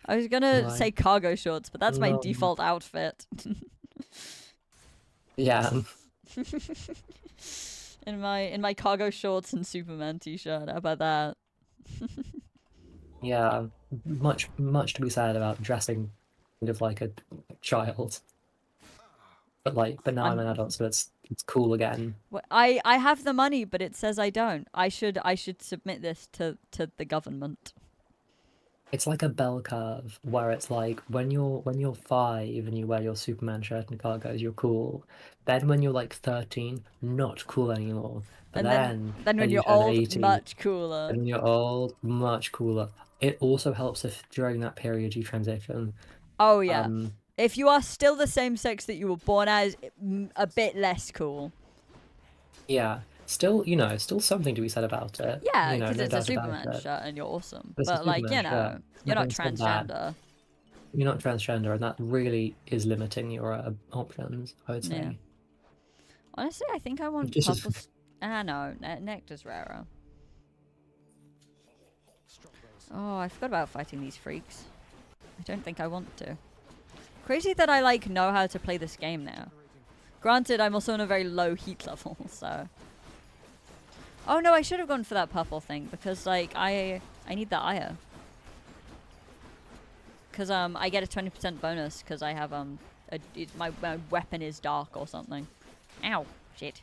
[SPEAKER 1] I was gonna
[SPEAKER 2] Right.
[SPEAKER 1] say cargo shorts, but that's my
[SPEAKER 2] No.
[SPEAKER 1] default outfit.
[SPEAKER 2] Yeah.
[SPEAKER 1] in my cargo shorts and Superman t-shirt. How about that?
[SPEAKER 2] Yeah, much to be said about dressing kind of like a child. But now I'm an adult, so it's cool again.
[SPEAKER 1] I have the money, but it says I don't. I should submit this to the government.
[SPEAKER 2] It's like a bell curve where it's like when you're 5 and you wear your Superman shirt and cargos, you're cool. Then when you're like 13, not cool anymore. But
[SPEAKER 1] And then when
[SPEAKER 2] you
[SPEAKER 1] you're
[SPEAKER 2] turn
[SPEAKER 1] old,
[SPEAKER 2] 18,
[SPEAKER 1] much cooler.
[SPEAKER 2] and when you're old, much cooler. It also helps if during that period you transition.
[SPEAKER 1] Oh yeah. If you are still the same sex that you were born as, a bit less cool.
[SPEAKER 2] Yeah, still, still something to be said about it.
[SPEAKER 1] Yeah,
[SPEAKER 2] No
[SPEAKER 1] because it's a
[SPEAKER 2] doubt about
[SPEAKER 1] Superman
[SPEAKER 2] it.
[SPEAKER 1] shirt and you're awesome.
[SPEAKER 2] It's a
[SPEAKER 1] But like,
[SPEAKER 2] Superman shirt.
[SPEAKER 1] you're not
[SPEAKER 2] Nothing said that.
[SPEAKER 1] transgender.
[SPEAKER 2] You're not transgender, and that really is limiting your options, I would say.
[SPEAKER 1] Yeah. Honestly, I think I want
[SPEAKER 2] Just as-
[SPEAKER 1] purple. No, nectar's rarer. Oh, I forgot about fighting these freaks. I don't think I want to. Crazy that I like know how to play this game now. Granted, I'm also on a very low heat level, so. Oh no, I should have gone for that purple thing because like I need the ire. Cause I get a 20% bonus because I have my weapon is dark or something. Ow, shit.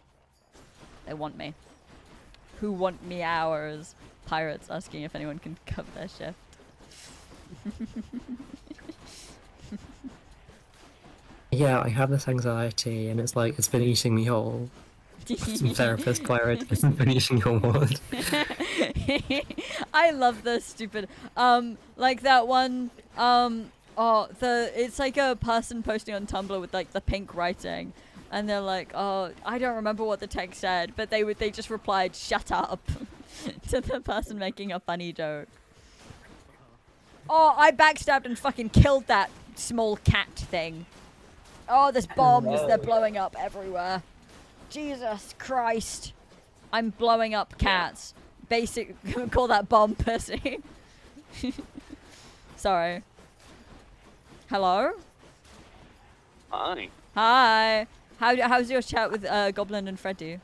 [SPEAKER 1] They want me. Who want me hours? Pirates asking if anyone can cover their shift.
[SPEAKER 2] Yeah, I have this anxiety, and it's like, it's been eating me whole. Some therapist pirate, it's been eating your word.
[SPEAKER 1] I love the stupid, like that one, it's like a person posting on Tumblr with like the pink writing, and they're like, oh, I don't remember what the text said, but they just replied, shut up, to the person making a funny joke. Oh, I backstabbed and fucking killed that small cat thing. Oh, there's bombs, they're blowing up everywhere. Jesus Christ. I'm blowing up cats. Call that bomb pussy. Sorry. Hello?
[SPEAKER 6] Hi.
[SPEAKER 1] Hi. How's your chat with Goblin and Freddy?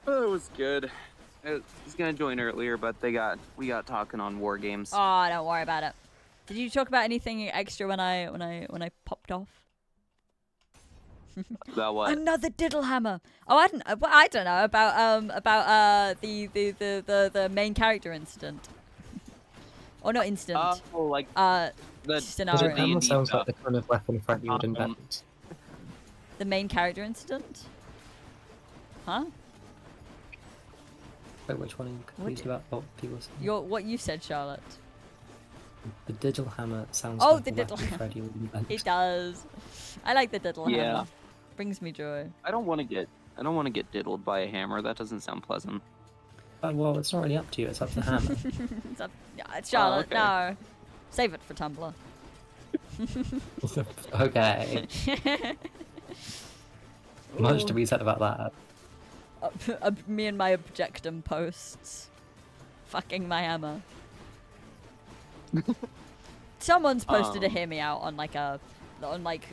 [SPEAKER 6] Oh, it was good. I was gonna join earlier, but we got talking on war games.
[SPEAKER 1] Oh, don't worry about it. Did you talk about anything extra when I popped off?
[SPEAKER 6] About what?
[SPEAKER 1] Another diddle hammer. Oh, I don't know about the main character incident. Or not incident.
[SPEAKER 6] Oh, like
[SPEAKER 1] The
[SPEAKER 6] the
[SPEAKER 1] scenario.
[SPEAKER 6] D&D
[SPEAKER 2] Hammer sounds
[SPEAKER 6] stuff.
[SPEAKER 2] like the kind of weapon Freddy would invent.
[SPEAKER 1] The main character incident? Huh?
[SPEAKER 2] Wait, which one are you confused about? What people say?
[SPEAKER 1] What you said, Charlotte.
[SPEAKER 2] The diddle hammer sounds
[SPEAKER 1] Oh,
[SPEAKER 2] like
[SPEAKER 1] the
[SPEAKER 2] a
[SPEAKER 1] diddle
[SPEAKER 2] weapon
[SPEAKER 1] hammer.
[SPEAKER 2] Freddy would invent.
[SPEAKER 1] It does. I like the diddle
[SPEAKER 6] Yeah.
[SPEAKER 1] hammer. Brings me joy.
[SPEAKER 6] I don't want to get diddled by a hammer. That doesn't sound pleasant.
[SPEAKER 2] Well, it's not really up to you, it's up to the hammer.
[SPEAKER 1] Charlotte,
[SPEAKER 6] okay.
[SPEAKER 1] no. Save it for Tumblr.
[SPEAKER 2] Okay. Much to be said about that.
[SPEAKER 1] Me and my objectum posts. Fucking my hammer. Someone's posted a hear me out on like a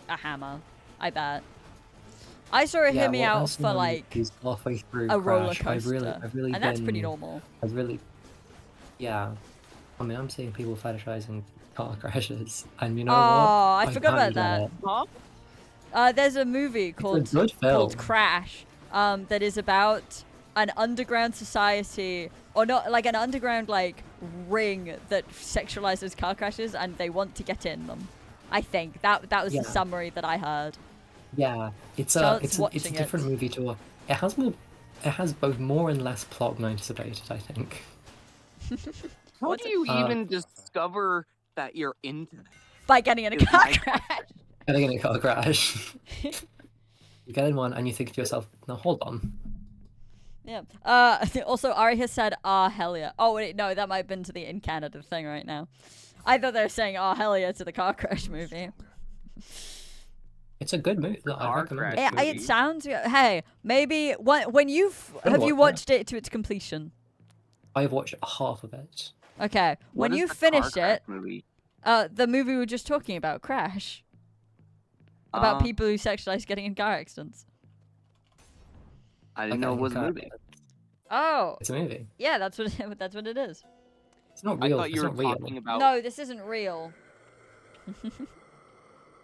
[SPEAKER 1] hammer. I bet. I saw a hear me out
[SPEAKER 2] as
[SPEAKER 1] for
[SPEAKER 2] someone
[SPEAKER 1] like
[SPEAKER 2] who's halfway through
[SPEAKER 1] a roller
[SPEAKER 2] Crash,
[SPEAKER 1] coaster,
[SPEAKER 2] I've really
[SPEAKER 1] and that's pretty
[SPEAKER 2] been-
[SPEAKER 1] normal.
[SPEAKER 2] Yeah. I mean, I'm seeing people fetishizing car crashes, and you know
[SPEAKER 1] Oh,
[SPEAKER 2] what?
[SPEAKER 1] I forgot about
[SPEAKER 2] kinda get
[SPEAKER 1] that.
[SPEAKER 2] it.
[SPEAKER 6] Huh?
[SPEAKER 1] There's a movie called
[SPEAKER 2] It's a good film.
[SPEAKER 1] Crash, that is about an underground society, or not like an underground like ring that sexualizes car crashes, and they want to get in them. I think that was
[SPEAKER 2] Yeah.
[SPEAKER 1] the summary that I heard.
[SPEAKER 2] Yeah, it's
[SPEAKER 1] Charlotte's
[SPEAKER 2] a
[SPEAKER 1] watching
[SPEAKER 2] different
[SPEAKER 1] it.
[SPEAKER 2] movie to a. It has both more and less plot than I anticipated, I think.
[SPEAKER 6] How
[SPEAKER 1] What's
[SPEAKER 6] do
[SPEAKER 1] it-
[SPEAKER 6] you even discover that you're into that?
[SPEAKER 1] By getting in a
[SPEAKER 6] Is
[SPEAKER 1] car
[SPEAKER 6] my-
[SPEAKER 1] crash.
[SPEAKER 2] Getting in a car crash. You get in one and you think to yourself, now hold on.
[SPEAKER 1] Yeah. Also, Ari has said, hell yeah. Oh, wait, no, that might have been to the In Canada thing right now. I thought they were saying, hell yeah to the car crash movie.
[SPEAKER 2] It's a good movie. I
[SPEAKER 6] Car
[SPEAKER 2] recommend
[SPEAKER 6] crash.
[SPEAKER 2] it.
[SPEAKER 1] It sounds, hey, maybe when have you
[SPEAKER 2] watch
[SPEAKER 1] watched it to its completion?
[SPEAKER 2] I've watched half of it.
[SPEAKER 1] Okay,
[SPEAKER 6] What
[SPEAKER 1] when
[SPEAKER 6] is
[SPEAKER 1] you
[SPEAKER 6] the car
[SPEAKER 1] finish
[SPEAKER 6] crash
[SPEAKER 1] it,
[SPEAKER 6] movie?
[SPEAKER 1] the movie we were just talking about, Crash, about
[SPEAKER 6] Uh,
[SPEAKER 1] people who sexualize getting in car accidents.
[SPEAKER 6] I didn't
[SPEAKER 2] Okay,
[SPEAKER 6] know it was a
[SPEAKER 2] okay.
[SPEAKER 6] movie.
[SPEAKER 1] Oh,
[SPEAKER 2] It's a movie.
[SPEAKER 1] yeah, that's what that's what it is.
[SPEAKER 2] It's not
[SPEAKER 6] I
[SPEAKER 2] real.
[SPEAKER 6] thought
[SPEAKER 2] It's
[SPEAKER 6] you were
[SPEAKER 2] not real.
[SPEAKER 6] talking about.
[SPEAKER 1] No, this isn't real.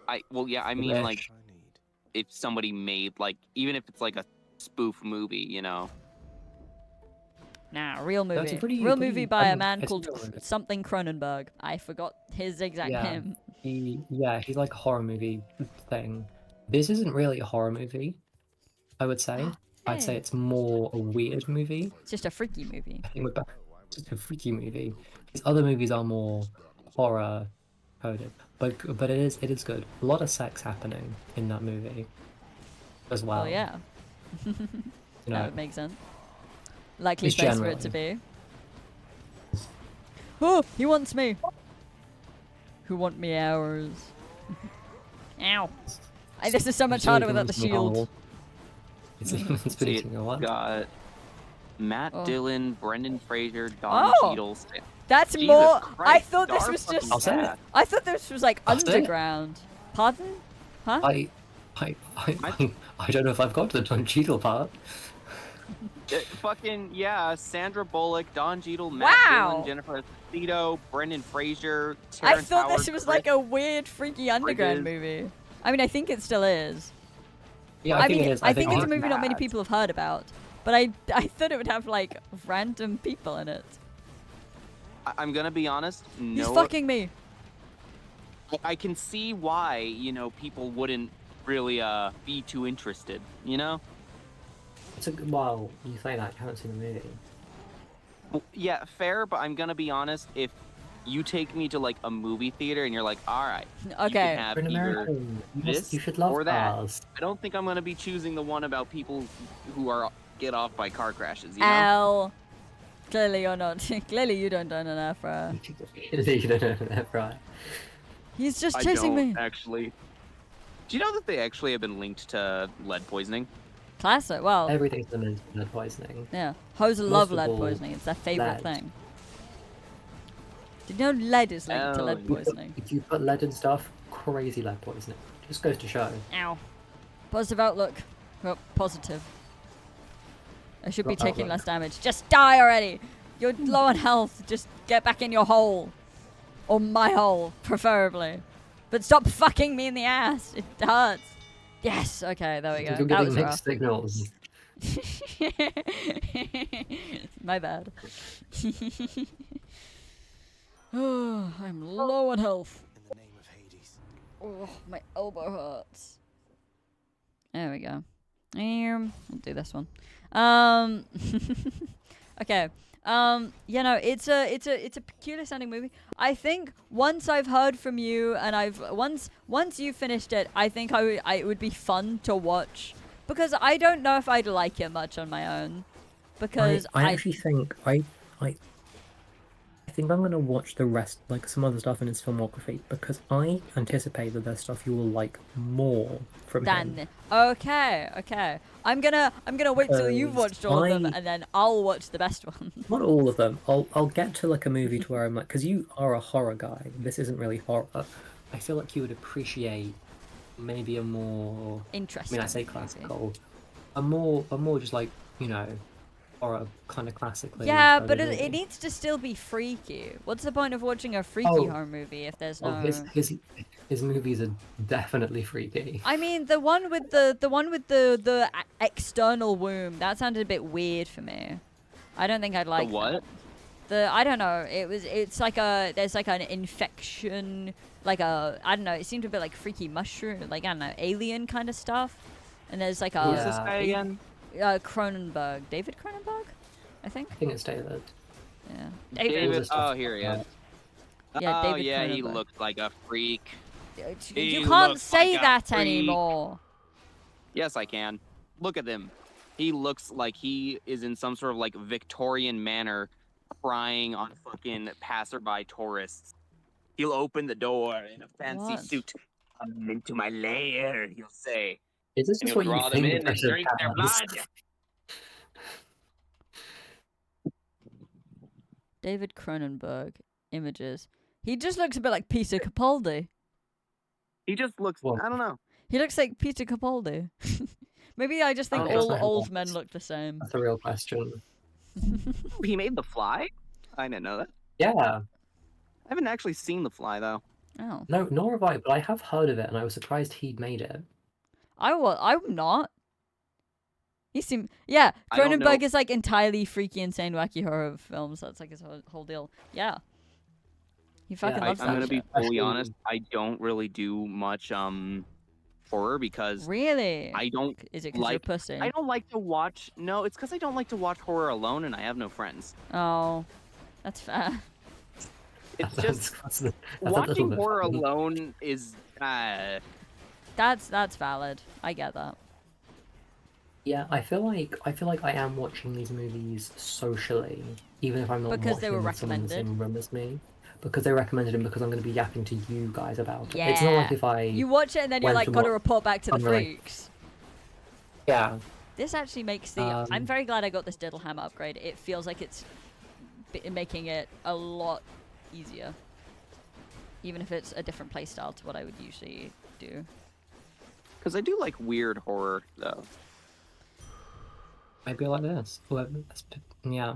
[SPEAKER 6] I mean,
[SPEAKER 2] Wish.
[SPEAKER 6] like,
[SPEAKER 5] I need.
[SPEAKER 6] if somebody made, like, even if it's like a spoof movie, you know.
[SPEAKER 1] Nah, real
[SPEAKER 2] That's a
[SPEAKER 1] movie.
[SPEAKER 2] pretty-
[SPEAKER 1] Real
[SPEAKER 2] pretty-
[SPEAKER 1] movie by a
[SPEAKER 2] I mean,
[SPEAKER 1] man
[SPEAKER 2] it's
[SPEAKER 1] called
[SPEAKER 2] real movie.
[SPEAKER 1] something Cronenberg. I forgot his exact
[SPEAKER 2] Yeah.
[SPEAKER 1] name.
[SPEAKER 2] He's like a horror movie thing. This isn't really a horror movie, I would say. I'd say
[SPEAKER 1] Hey.
[SPEAKER 2] it's more a weird movie.
[SPEAKER 1] It's just a freaky movie.
[SPEAKER 2] I think we're back. Just a freaky movie. These other movies are more horror, coded. But it is good. A lot of sex happening in that movie as well.
[SPEAKER 1] Oh yeah,
[SPEAKER 2] You
[SPEAKER 1] that
[SPEAKER 2] know,
[SPEAKER 1] would make sense. Likely
[SPEAKER 2] Just
[SPEAKER 1] place for it to be. Oh, he wants me. Who want me hours? Ow. This is so much harder without the shield.
[SPEAKER 2] It's
[SPEAKER 6] See,
[SPEAKER 2] beating a lot.
[SPEAKER 6] got Matt
[SPEAKER 1] Oh.
[SPEAKER 6] Dillon, Brendan Fraser, Don
[SPEAKER 1] Oh.
[SPEAKER 6] Cheadle.
[SPEAKER 1] That's
[SPEAKER 6] Jesus
[SPEAKER 1] more. I
[SPEAKER 6] Christ,
[SPEAKER 1] thought this
[SPEAKER 6] Dar
[SPEAKER 1] was
[SPEAKER 6] fucking
[SPEAKER 1] just.
[SPEAKER 2] I'll say it.
[SPEAKER 6] cast.
[SPEAKER 1] I thought this was like
[SPEAKER 2] I'll say it.
[SPEAKER 1] underground. Pardon? Huh?
[SPEAKER 2] I don't know if I've got to the Don Cheadle part.
[SPEAKER 6] Fucking yeah, Sandra Bullock, Don Cheadle, Matt
[SPEAKER 1] Wow.
[SPEAKER 6] Dillon, Jennifer Esposito, Brendan Fraser.
[SPEAKER 1] I
[SPEAKER 6] Terrence
[SPEAKER 1] thought
[SPEAKER 6] Howard,
[SPEAKER 1] this was
[SPEAKER 6] Chris
[SPEAKER 1] like a weird, freaky underground
[SPEAKER 6] Bridges.
[SPEAKER 1] movie. I mean, I think it still is.
[SPEAKER 2] Yeah, I think
[SPEAKER 1] mean,
[SPEAKER 2] it is.
[SPEAKER 1] I think it's a
[SPEAKER 6] it's
[SPEAKER 1] movie not many
[SPEAKER 6] bad.
[SPEAKER 1] people have heard about. But I thought it would have like random people in it.
[SPEAKER 6] I'm gonna be honest.
[SPEAKER 1] He's
[SPEAKER 6] No,
[SPEAKER 1] fucking me.
[SPEAKER 6] I can see why people wouldn't really be too interested. You know.
[SPEAKER 2] Well, you say that, you haven't seen the movie.
[SPEAKER 6] Well, yeah, fair, but I'm gonna be honest. If you take me to like a movie theater and you're like, all right, you
[SPEAKER 1] Okay.
[SPEAKER 6] can have
[SPEAKER 2] You're an
[SPEAKER 6] either
[SPEAKER 2] American.
[SPEAKER 6] this
[SPEAKER 2] You should love
[SPEAKER 6] or that.
[SPEAKER 2] cars.
[SPEAKER 6] I don't think I'm gonna be choosing the one about people who are get off by car crashes. You know?
[SPEAKER 1] Al. Clearly you're not. Clearly you don't own an Afra.
[SPEAKER 2] You don't know that, right?
[SPEAKER 1] He's just
[SPEAKER 6] I
[SPEAKER 1] chasing
[SPEAKER 6] don't
[SPEAKER 1] me.
[SPEAKER 6] actually. Do you know that they actually have been linked to lead poisoning?
[SPEAKER 1] Classic. Well,
[SPEAKER 2] Everything's been into lead poisoning.
[SPEAKER 1] yeah. Hoes love
[SPEAKER 2] of
[SPEAKER 1] lead
[SPEAKER 2] all,
[SPEAKER 1] poisoning. It's their favorite
[SPEAKER 2] lead.
[SPEAKER 1] thing. Did you know lead is linked to
[SPEAKER 6] Oh,
[SPEAKER 1] lead
[SPEAKER 6] you
[SPEAKER 2] You
[SPEAKER 1] poisoning?
[SPEAKER 2] If you put lead and stuff, crazy lead poisoning. Just goes to show.
[SPEAKER 1] Ow. Positive outlook. Oh, positive. I should be
[SPEAKER 2] Got
[SPEAKER 1] taking
[SPEAKER 2] outlook.
[SPEAKER 1] less damage. Just die already! You're low on health. Just get back in your hole. Or my hole, preferably. But stop fucking me in the ass. It hurts. Yes. Okay, there we go.
[SPEAKER 2] You're
[SPEAKER 1] That
[SPEAKER 2] getting
[SPEAKER 1] was
[SPEAKER 2] mixed
[SPEAKER 1] rough.
[SPEAKER 2] signals.
[SPEAKER 1] My bad. Oh, I'm low on health.
[SPEAKER 5] In the name of Hades.
[SPEAKER 1] Oh, my elbow hurts. There we go. I'll do this one. Okay. It's a peculiar sounding movie. I think once I've heard from you and once you finished it, I think it would be fun to watch because I don't know if I'd like it much on my own because
[SPEAKER 2] I actually think I think I'm gonna watch the rest, like some other stuff in his filmography, because I anticipate that there's stuff you will like more from him.
[SPEAKER 1] Dan. Okay. I'm gonna wait till you've
[SPEAKER 2] Because
[SPEAKER 1] watched all of them
[SPEAKER 2] I-
[SPEAKER 1] and then I'll watch the best one.
[SPEAKER 2] Not all of them. I'll get to like a movie to where I'm like, because you are a horror guy. This isn't really horror. I feel like you would appreciate maybe a more. I
[SPEAKER 1] Interesting.
[SPEAKER 2] mean, I say
[SPEAKER 1] movie.
[SPEAKER 2] classical. A more just like horror kind of classically.
[SPEAKER 1] Yeah,
[SPEAKER 2] coded
[SPEAKER 1] but
[SPEAKER 2] movie.
[SPEAKER 1] it needs to still be freaky. What's the point of watching a freaky
[SPEAKER 2] Oh.
[SPEAKER 1] horror movie if there's
[SPEAKER 2] Oh,
[SPEAKER 1] no?
[SPEAKER 2] his movies are definitely freaky.
[SPEAKER 1] I mean, the one with the external womb that sounded a bit weird for me. I don't think I'd like
[SPEAKER 6] the what?
[SPEAKER 1] that. I don't know. It's like there's like an infection, like I don't know. It seemed a bit like freaky mushroom, like I don't know, alien kind of stuff. And there's like
[SPEAKER 6] Who's
[SPEAKER 2] Yeah.
[SPEAKER 6] this guy again?
[SPEAKER 1] Cronenberg, David Cronenberg, I think.
[SPEAKER 2] I think it's David.
[SPEAKER 1] Yeah,
[SPEAKER 6] David.
[SPEAKER 2] David.
[SPEAKER 6] Oh, here he is.
[SPEAKER 1] Yeah,
[SPEAKER 6] oh
[SPEAKER 1] David
[SPEAKER 6] yeah, he
[SPEAKER 1] Cronenberg.
[SPEAKER 6] looked like a freak.
[SPEAKER 1] You
[SPEAKER 6] He
[SPEAKER 1] can't
[SPEAKER 6] looks
[SPEAKER 1] say
[SPEAKER 6] like a
[SPEAKER 1] that
[SPEAKER 6] freak.
[SPEAKER 1] anymore.
[SPEAKER 6] Yes, I can. Look at him. He looks like he is in some sort of like Victorian manner, prying on fucking passerby tourists. He'll open the door in a fancy
[SPEAKER 1] What?
[SPEAKER 6] suit. Come into my lair, he'll say.
[SPEAKER 2] Is this
[SPEAKER 6] And
[SPEAKER 2] just
[SPEAKER 6] he'll
[SPEAKER 2] what you
[SPEAKER 6] draw them
[SPEAKER 2] think
[SPEAKER 6] in and
[SPEAKER 2] British
[SPEAKER 6] drink their
[SPEAKER 2] has?
[SPEAKER 6] blood.
[SPEAKER 1] David Cronenberg images. He just looks a bit like Peter Capaldi.
[SPEAKER 6] He just looks.
[SPEAKER 2] What?
[SPEAKER 6] I don't know.
[SPEAKER 1] He looks like Peter Capaldi. Maybe I just think
[SPEAKER 6] Okay,
[SPEAKER 1] all
[SPEAKER 2] so-
[SPEAKER 1] old men look the same.
[SPEAKER 2] That's a real question.
[SPEAKER 6] He made The Fly. I didn't know that.
[SPEAKER 2] Yeah.
[SPEAKER 6] I haven't actually seen The Fly though.
[SPEAKER 1] Oh,
[SPEAKER 2] No, nor have I, but I have heard of it, and I was surprised he'd made it.
[SPEAKER 1] I'm not. He seemed yeah.
[SPEAKER 6] I don't
[SPEAKER 1] Cronenberg
[SPEAKER 6] know.
[SPEAKER 1] is like entirely freaky, insane, wacky horror films. That's like his whole deal. Yeah. He fucking
[SPEAKER 2] I-
[SPEAKER 1] loves
[SPEAKER 6] I'm
[SPEAKER 1] that
[SPEAKER 6] gonna be
[SPEAKER 1] shit.
[SPEAKER 6] fully
[SPEAKER 2] Actually-
[SPEAKER 6] honest. I don't really do much horror because
[SPEAKER 1] Really?
[SPEAKER 6] I don't.
[SPEAKER 1] Is it because you're
[SPEAKER 6] like-
[SPEAKER 1] pussy?
[SPEAKER 6] I don't like to watch. No, it's because I don't like to watch horror alone, and I have no friends.
[SPEAKER 1] Oh, that's fair.
[SPEAKER 6] It's
[SPEAKER 2] That's-
[SPEAKER 6] just
[SPEAKER 2] that's a little
[SPEAKER 6] watching
[SPEAKER 2] bit
[SPEAKER 6] horror
[SPEAKER 2] funny.
[SPEAKER 6] alone is
[SPEAKER 1] That's valid. I get that.
[SPEAKER 2] Yeah, I feel like I am watching these movies socially, even if I'm not
[SPEAKER 1] Because
[SPEAKER 2] watching
[SPEAKER 1] they were
[SPEAKER 2] them with someone in the
[SPEAKER 1] recommended.
[SPEAKER 2] same room as me. Because they recommended them because I'm going to be yapping to you guys about it. It's not like
[SPEAKER 1] Yeah.
[SPEAKER 2] if I
[SPEAKER 1] You watch it and then you're
[SPEAKER 2] went
[SPEAKER 1] like,
[SPEAKER 2] to
[SPEAKER 1] gotta
[SPEAKER 2] what-
[SPEAKER 1] report back to the
[SPEAKER 2] unrelated-
[SPEAKER 1] freaks.
[SPEAKER 2] yeah.
[SPEAKER 1] This actually makes the. I'm very glad I got this Diddlehammer upgrade. It feels like it's making it a lot easier. Even if it's a different playstyle to what I would usually do.
[SPEAKER 6] because I do like weird horror though.
[SPEAKER 2] Maybe like this. Yeah.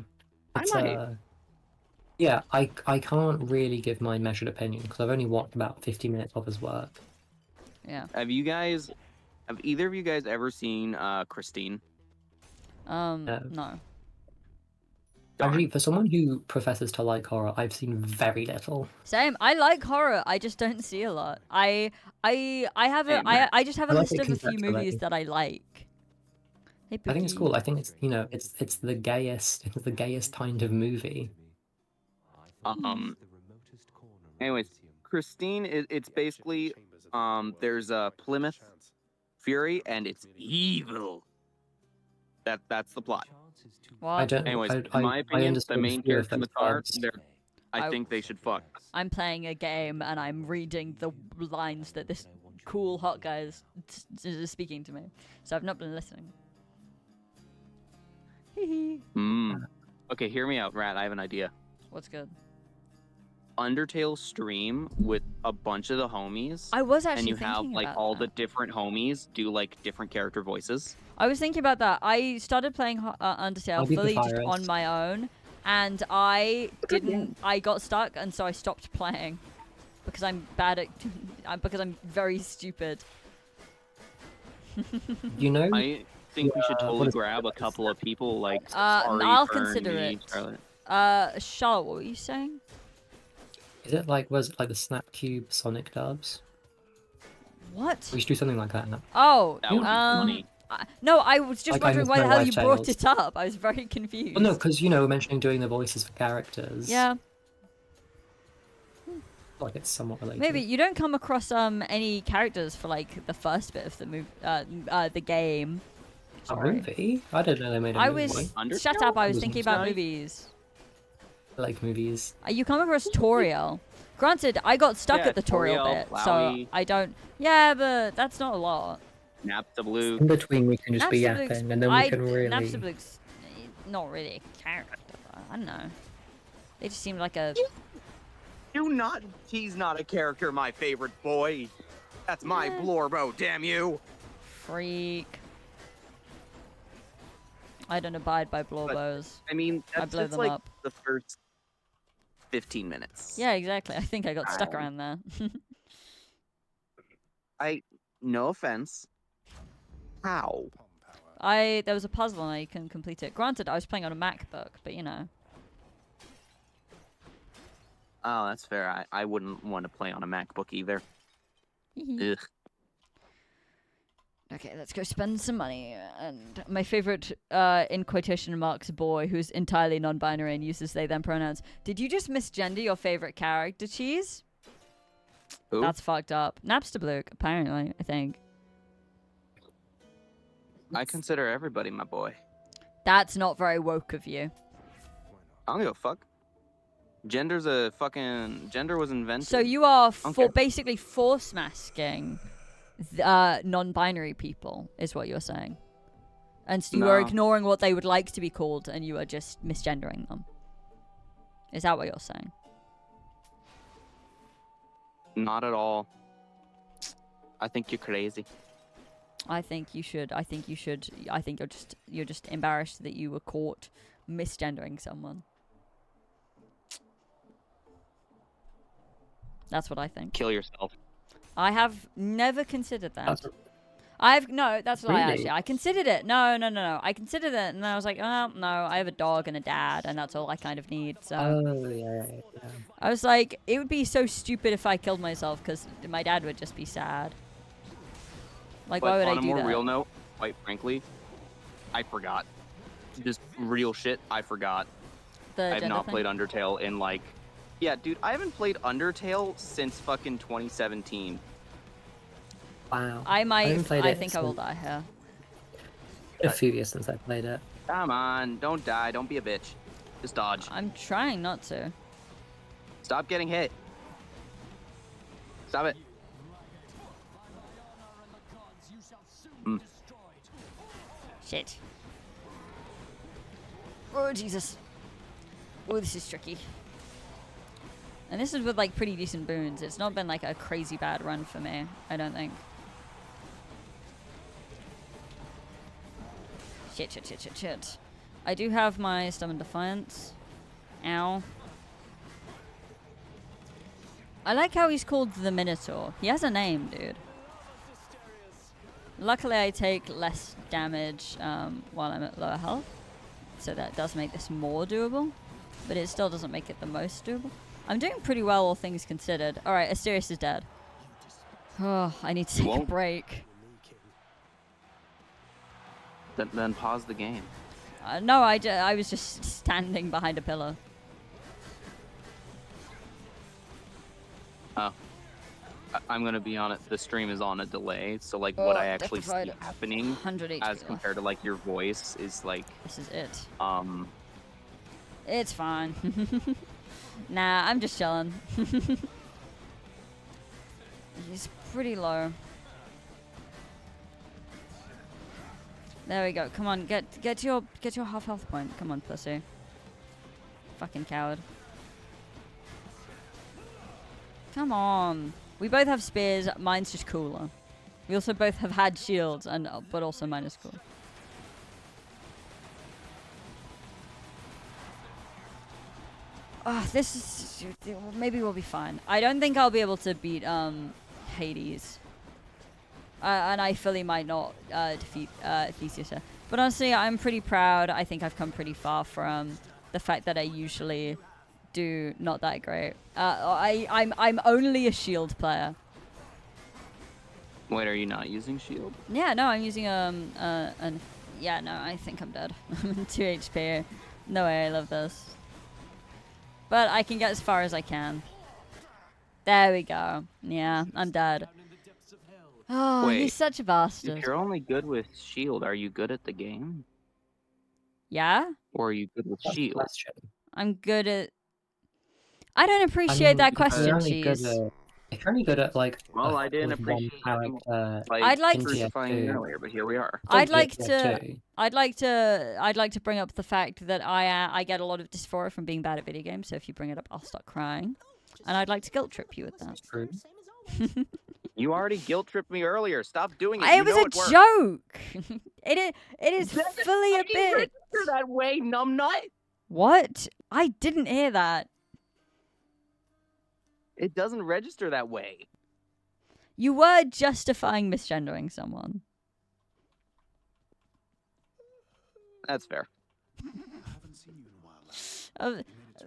[SPEAKER 6] I
[SPEAKER 2] It's
[SPEAKER 6] might.
[SPEAKER 2] yeah, I can't really give my measured opinion because I've only watched about 50 minutes of his work.
[SPEAKER 1] Yeah.
[SPEAKER 6] Have either of you guys ever seen Christine?
[SPEAKER 2] No.
[SPEAKER 1] No.
[SPEAKER 2] Actually, for someone who professes to like horror, I've seen very little.
[SPEAKER 1] Same. I like horror. I just don't see a lot. I have a
[SPEAKER 6] Same.
[SPEAKER 1] I just have a
[SPEAKER 2] I like
[SPEAKER 1] list
[SPEAKER 2] it
[SPEAKER 1] of a few
[SPEAKER 2] conceptually.
[SPEAKER 1] movies that I like. Hey,
[SPEAKER 2] I think it's
[SPEAKER 1] Pookie.
[SPEAKER 2] cool. I think it's it's the gayest kind of movie.
[SPEAKER 6] Anyways, Christine it's basically there's a Plymouth Fury and it's evil. That's the plot.
[SPEAKER 1] Well,
[SPEAKER 2] I don't.
[SPEAKER 6] Anyways,
[SPEAKER 2] I,
[SPEAKER 6] in
[SPEAKER 2] I,
[SPEAKER 6] my
[SPEAKER 2] I
[SPEAKER 6] opinion, the
[SPEAKER 2] understand
[SPEAKER 6] main
[SPEAKER 2] fear of
[SPEAKER 6] character
[SPEAKER 2] those
[SPEAKER 6] Matar,
[SPEAKER 2] vibes.
[SPEAKER 6] I
[SPEAKER 1] I-
[SPEAKER 6] think they should fuck.
[SPEAKER 1] I'm playing a game and I'm reading the lines that this cool hot guy is speaking to me. So I've not been listening. Hee hee.
[SPEAKER 6] Okay, hear me out, Rat. I have an idea.
[SPEAKER 1] What's good?
[SPEAKER 6] Undertale stream with a bunch of the homies,
[SPEAKER 1] I was actually
[SPEAKER 6] and you have
[SPEAKER 1] thinking
[SPEAKER 6] like
[SPEAKER 1] about
[SPEAKER 6] all
[SPEAKER 1] that.
[SPEAKER 6] the different homies do like different character voices.
[SPEAKER 1] I was thinking about that. I started playing
[SPEAKER 2] I'll
[SPEAKER 1] Undertale
[SPEAKER 2] be the
[SPEAKER 1] fully just
[SPEAKER 2] virus.
[SPEAKER 1] on my own, and I didn't. I got stuck, and so I stopped playing because I'm bad at. Because I'm very stupid.
[SPEAKER 2] You know,
[SPEAKER 6] I think we should
[SPEAKER 2] what
[SPEAKER 6] totally
[SPEAKER 2] is it?
[SPEAKER 6] grab a couple of people like
[SPEAKER 1] I'll
[SPEAKER 6] Fern,
[SPEAKER 1] consider
[SPEAKER 6] me,
[SPEAKER 1] it.
[SPEAKER 6] Charlotte.
[SPEAKER 1] Charlotte, what were you saying?
[SPEAKER 2] was it like the Snap Cube Sonic dubs?
[SPEAKER 1] What?
[SPEAKER 2] We should do something like that. Now.
[SPEAKER 1] Oh,
[SPEAKER 6] That would be funny.
[SPEAKER 1] no, I was just
[SPEAKER 2] Like, I
[SPEAKER 1] wondering
[SPEAKER 2] missed
[SPEAKER 1] why the
[SPEAKER 2] my
[SPEAKER 1] hell you
[SPEAKER 2] life
[SPEAKER 1] brought
[SPEAKER 2] tales.
[SPEAKER 1] it up. I was very confused.
[SPEAKER 2] Well, no, because we're mentioning doing the voices for characters.
[SPEAKER 1] Yeah,
[SPEAKER 2] Like it's somewhat related.
[SPEAKER 1] maybe you don't come across any characters for like the first bit of the the game.
[SPEAKER 2] A
[SPEAKER 1] Sorry.
[SPEAKER 2] movie? I didn't know they made a
[SPEAKER 1] I
[SPEAKER 2] movie.
[SPEAKER 1] was
[SPEAKER 6] Undertale?
[SPEAKER 1] shut up. I was
[SPEAKER 2] Was
[SPEAKER 1] thinking
[SPEAKER 2] it
[SPEAKER 1] about
[SPEAKER 2] nice?
[SPEAKER 1] movies.
[SPEAKER 2] I like movies.
[SPEAKER 1] You come across Toriel. Granted, I got stuck
[SPEAKER 6] Yeah,
[SPEAKER 1] at the Toriel
[SPEAKER 6] Toriel,
[SPEAKER 1] bit, so
[SPEAKER 6] Flowey.
[SPEAKER 1] I don't. Yeah, but that's not a lot.
[SPEAKER 6] Napstablook.
[SPEAKER 2] In between, we can just be
[SPEAKER 1] Napstablook's-
[SPEAKER 2] yapping, and then we can really.
[SPEAKER 1] Napstablook's not really a character. I don't know. They just seemed like a.
[SPEAKER 6] He's not a character, my favorite boy. That's my
[SPEAKER 1] Yeah.
[SPEAKER 6] Blorbo, damn you.
[SPEAKER 1] Freak. I don't abide by Blorbos.
[SPEAKER 6] I mean,
[SPEAKER 1] I
[SPEAKER 6] that's
[SPEAKER 1] blow
[SPEAKER 6] just
[SPEAKER 1] them
[SPEAKER 6] like
[SPEAKER 1] up.
[SPEAKER 6] the first 15 minutes.
[SPEAKER 1] Yeah, exactly. I think I got stuck
[SPEAKER 6] Ow.
[SPEAKER 1] around there.
[SPEAKER 6] No offense. How?
[SPEAKER 1] There was a puzzle and I couldn't complete it. Granted, I was playing on a MacBook, but you know.
[SPEAKER 6] Oh, that's fair. I wouldn't want to play on a MacBook either. Ugh.
[SPEAKER 1] Okay, let's go spend some money. And my favorite, in quotation marks, boy who's entirely non-binary and uses they them pronouns. Did you just misgender your favorite character, Cheese?
[SPEAKER 6] Who?
[SPEAKER 1] That's fucked up. Napstablook, apparently, I think.
[SPEAKER 6] I consider everybody my boy.
[SPEAKER 1] That's not very woke of you.
[SPEAKER 6] I don't give a fuck. Gender was invented.
[SPEAKER 1] So you are
[SPEAKER 6] Okay.
[SPEAKER 1] basically force masking non-binary people, is what you're saying. And so you are
[SPEAKER 6] No.
[SPEAKER 1] ignoring what they would like to be called, and you are just misgendering them. Is that what you're saying?
[SPEAKER 6] Not at all. I think you're crazy.
[SPEAKER 1] I think you should. I think you're just embarrassed that you were caught misgendering someone. That's what I think.
[SPEAKER 6] Kill yourself.
[SPEAKER 1] I have never considered that.
[SPEAKER 2] That's
[SPEAKER 1] That's what I
[SPEAKER 2] Really?
[SPEAKER 1] actually. I considered it. No. I considered it, and I was like, oh no, I have a dog and a dad, and that's all I kind of need. So
[SPEAKER 2] Oh yeah.
[SPEAKER 1] I was like, it would be so stupid if I killed myself because my dad would just be sad. Like,
[SPEAKER 6] But
[SPEAKER 1] why would
[SPEAKER 6] on
[SPEAKER 1] I
[SPEAKER 6] a
[SPEAKER 1] do
[SPEAKER 6] more
[SPEAKER 1] that?
[SPEAKER 6] real note, quite frankly, I forgot. Just real shit, I forgot.
[SPEAKER 1] The
[SPEAKER 6] I've
[SPEAKER 1] gender
[SPEAKER 6] not
[SPEAKER 1] thing?
[SPEAKER 6] played Undertale in like, Yeah, dude, I haven't played Undertale since fucking 2017.
[SPEAKER 2] Wow.
[SPEAKER 1] I
[SPEAKER 2] haven't played
[SPEAKER 1] I
[SPEAKER 2] it
[SPEAKER 1] think I will
[SPEAKER 2] since-
[SPEAKER 1] die here.
[SPEAKER 2] A few years since I played it.
[SPEAKER 6] Come on, don't die, don't be a bitch. Just dodge.
[SPEAKER 1] I'm trying not to.
[SPEAKER 6] Stop getting hit. Stop it.
[SPEAKER 1] Shit. Oh, Jesus. Oh, this is tricky. And this is with, like, pretty decent boons. It's not been, like, a crazy bad run for me, I don't think. Shit. I do have my Summon Defiance. Ow. I like how he's called the Minotaur. He has a name, dude. Luckily, I take less damage while I'm at lower health. So that does make this more doable. But it still doesn't make it the most doable. I'm doing pretty well, all things considered. Alright, Asterius is dead. Oh, I need to take a
[SPEAKER 6] Won't.
[SPEAKER 1] break.
[SPEAKER 6] Then pause the game.
[SPEAKER 1] No, I was just standing behind a pillar.
[SPEAKER 6] Oh. I'm gonna be on it. The stream is on a delay, so like what
[SPEAKER 1] Oh,
[SPEAKER 6] I actually see
[SPEAKER 1] Deathrider.
[SPEAKER 6] happening
[SPEAKER 1] 100 HP
[SPEAKER 6] as
[SPEAKER 1] left.
[SPEAKER 6] compared to like your voice is like
[SPEAKER 1] This is it.
[SPEAKER 6] It's
[SPEAKER 1] fine. Nah, I'm just chilling. He's pretty low. There we go. Come on, get your half health point. Come on, pussy. Fucking coward. Come on. We both have spears. Mine's just cooler. We also both have had shields, and but also mine is cool. This is maybe we'll be fine. I don't think I'll be able to beat Hades, and I fully might not defeat Theseus here. But honestly, I'm pretty proud. I think I've come pretty far from the fact that I usually do not that great. I'm only a shield player.
[SPEAKER 6] wait, are you not using shield?
[SPEAKER 1] Yeah, no, I'm using yeah, no, I think I'm dead. I'm in 2 HP. No way, I love this. But I can get as far as I can. There we go. Yeah, I'm dead. Oh,
[SPEAKER 6] Wait,
[SPEAKER 1] he's such a bastard.
[SPEAKER 6] If you're only good with shield, are you good at the game?
[SPEAKER 1] Yeah?
[SPEAKER 6] Or are you good with
[SPEAKER 2] That's the
[SPEAKER 6] shield?
[SPEAKER 2] question.
[SPEAKER 1] I'm good at... I don't appreciate that question,
[SPEAKER 2] You're only good
[SPEAKER 1] Cheese.
[SPEAKER 2] at, if you're only good at like
[SPEAKER 6] Well, I didn't
[SPEAKER 2] with
[SPEAKER 6] appreciate
[SPEAKER 2] one
[SPEAKER 6] you,
[SPEAKER 2] character
[SPEAKER 1] I'd like to-
[SPEAKER 6] crucifying me
[SPEAKER 2] TF2.
[SPEAKER 6] earlier, but here we are.
[SPEAKER 1] I'd
[SPEAKER 2] don't
[SPEAKER 1] like
[SPEAKER 2] get
[SPEAKER 1] to...
[SPEAKER 2] TF2.
[SPEAKER 1] I'd like to bring up the fact that I get a lot of dysphoria from being bad at video games, so if you bring it up, I'll start crying. And I'd like to guilt trip you with that.
[SPEAKER 2] True.
[SPEAKER 6] You already guilt tripped me earlier. Stop doing it.
[SPEAKER 1] It
[SPEAKER 6] You
[SPEAKER 1] was
[SPEAKER 6] know
[SPEAKER 1] a
[SPEAKER 6] it works.
[SPEAKER 1] joke! it is
[SPEAKER 6] Doesn't
[SPEAKER 1] fully a
[SPEAKER 6] fucking
[SPEAKER 1] bit.
[SPEAKER 6] register that way, numbnut.
[SPEAKER 1] What? I didn't hear that.
[SPEAKER 6] It doesn't register that way.
[SPEAKER 1] You were justifying misgendering someone.
[SPEAKER 6] That's fair.
[SPEAKER 1] Uh,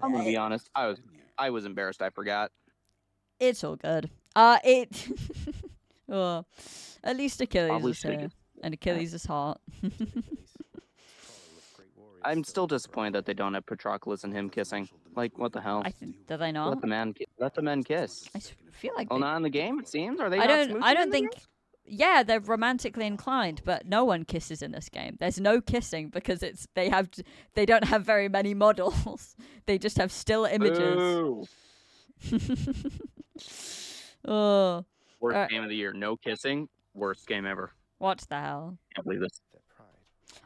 [SPEAKER 6] I'm gonna be honest. I was embarrassed. I forgot.
[SPEAKER 1] It's all good. Oh, at least Achilles
[SPEAKER 6] Probably
[SPEAKER 1] is here.
[SPEAKER 6] should've-
[SPEAKER 1] And Achilles is hot.
[SPEAKER 6] I'm still disappointed that they don't have Patroclus and him kissing. Like, what the hell?
[SPEAKER 1] Do they
[SPEAKER 6] Let
[SPEAKER 1] not?
[SPEAKER 6] the men kiss.
[SPEAKER 1] Feel like
[SPEAKER 6] Well,
[SPEAKER 1] they...
[SPEAKER 6] not in the game. It seems. Are they?
[SPEAKER 1] I
[SPEAKER 6] not
[SPEAKER 1] don't
[SPEAKER 6] smooching in the
[SPEAKER 1] think...
[SPEAKER 6] game?
[SPEAKER 1] Yeah, they're romantically inclined, but no one kisses in this game. There's no kissing because they don't have very many models. They just have still images.
[SPEAKER 6] Boo.
[SPEAKER 1] Oh,
[SPEAKER 6] Worst game of the year. No kissing. Worst game ever.
[SPEAKER 1] what the hell?
[SPEAKER 6] Can't believe this.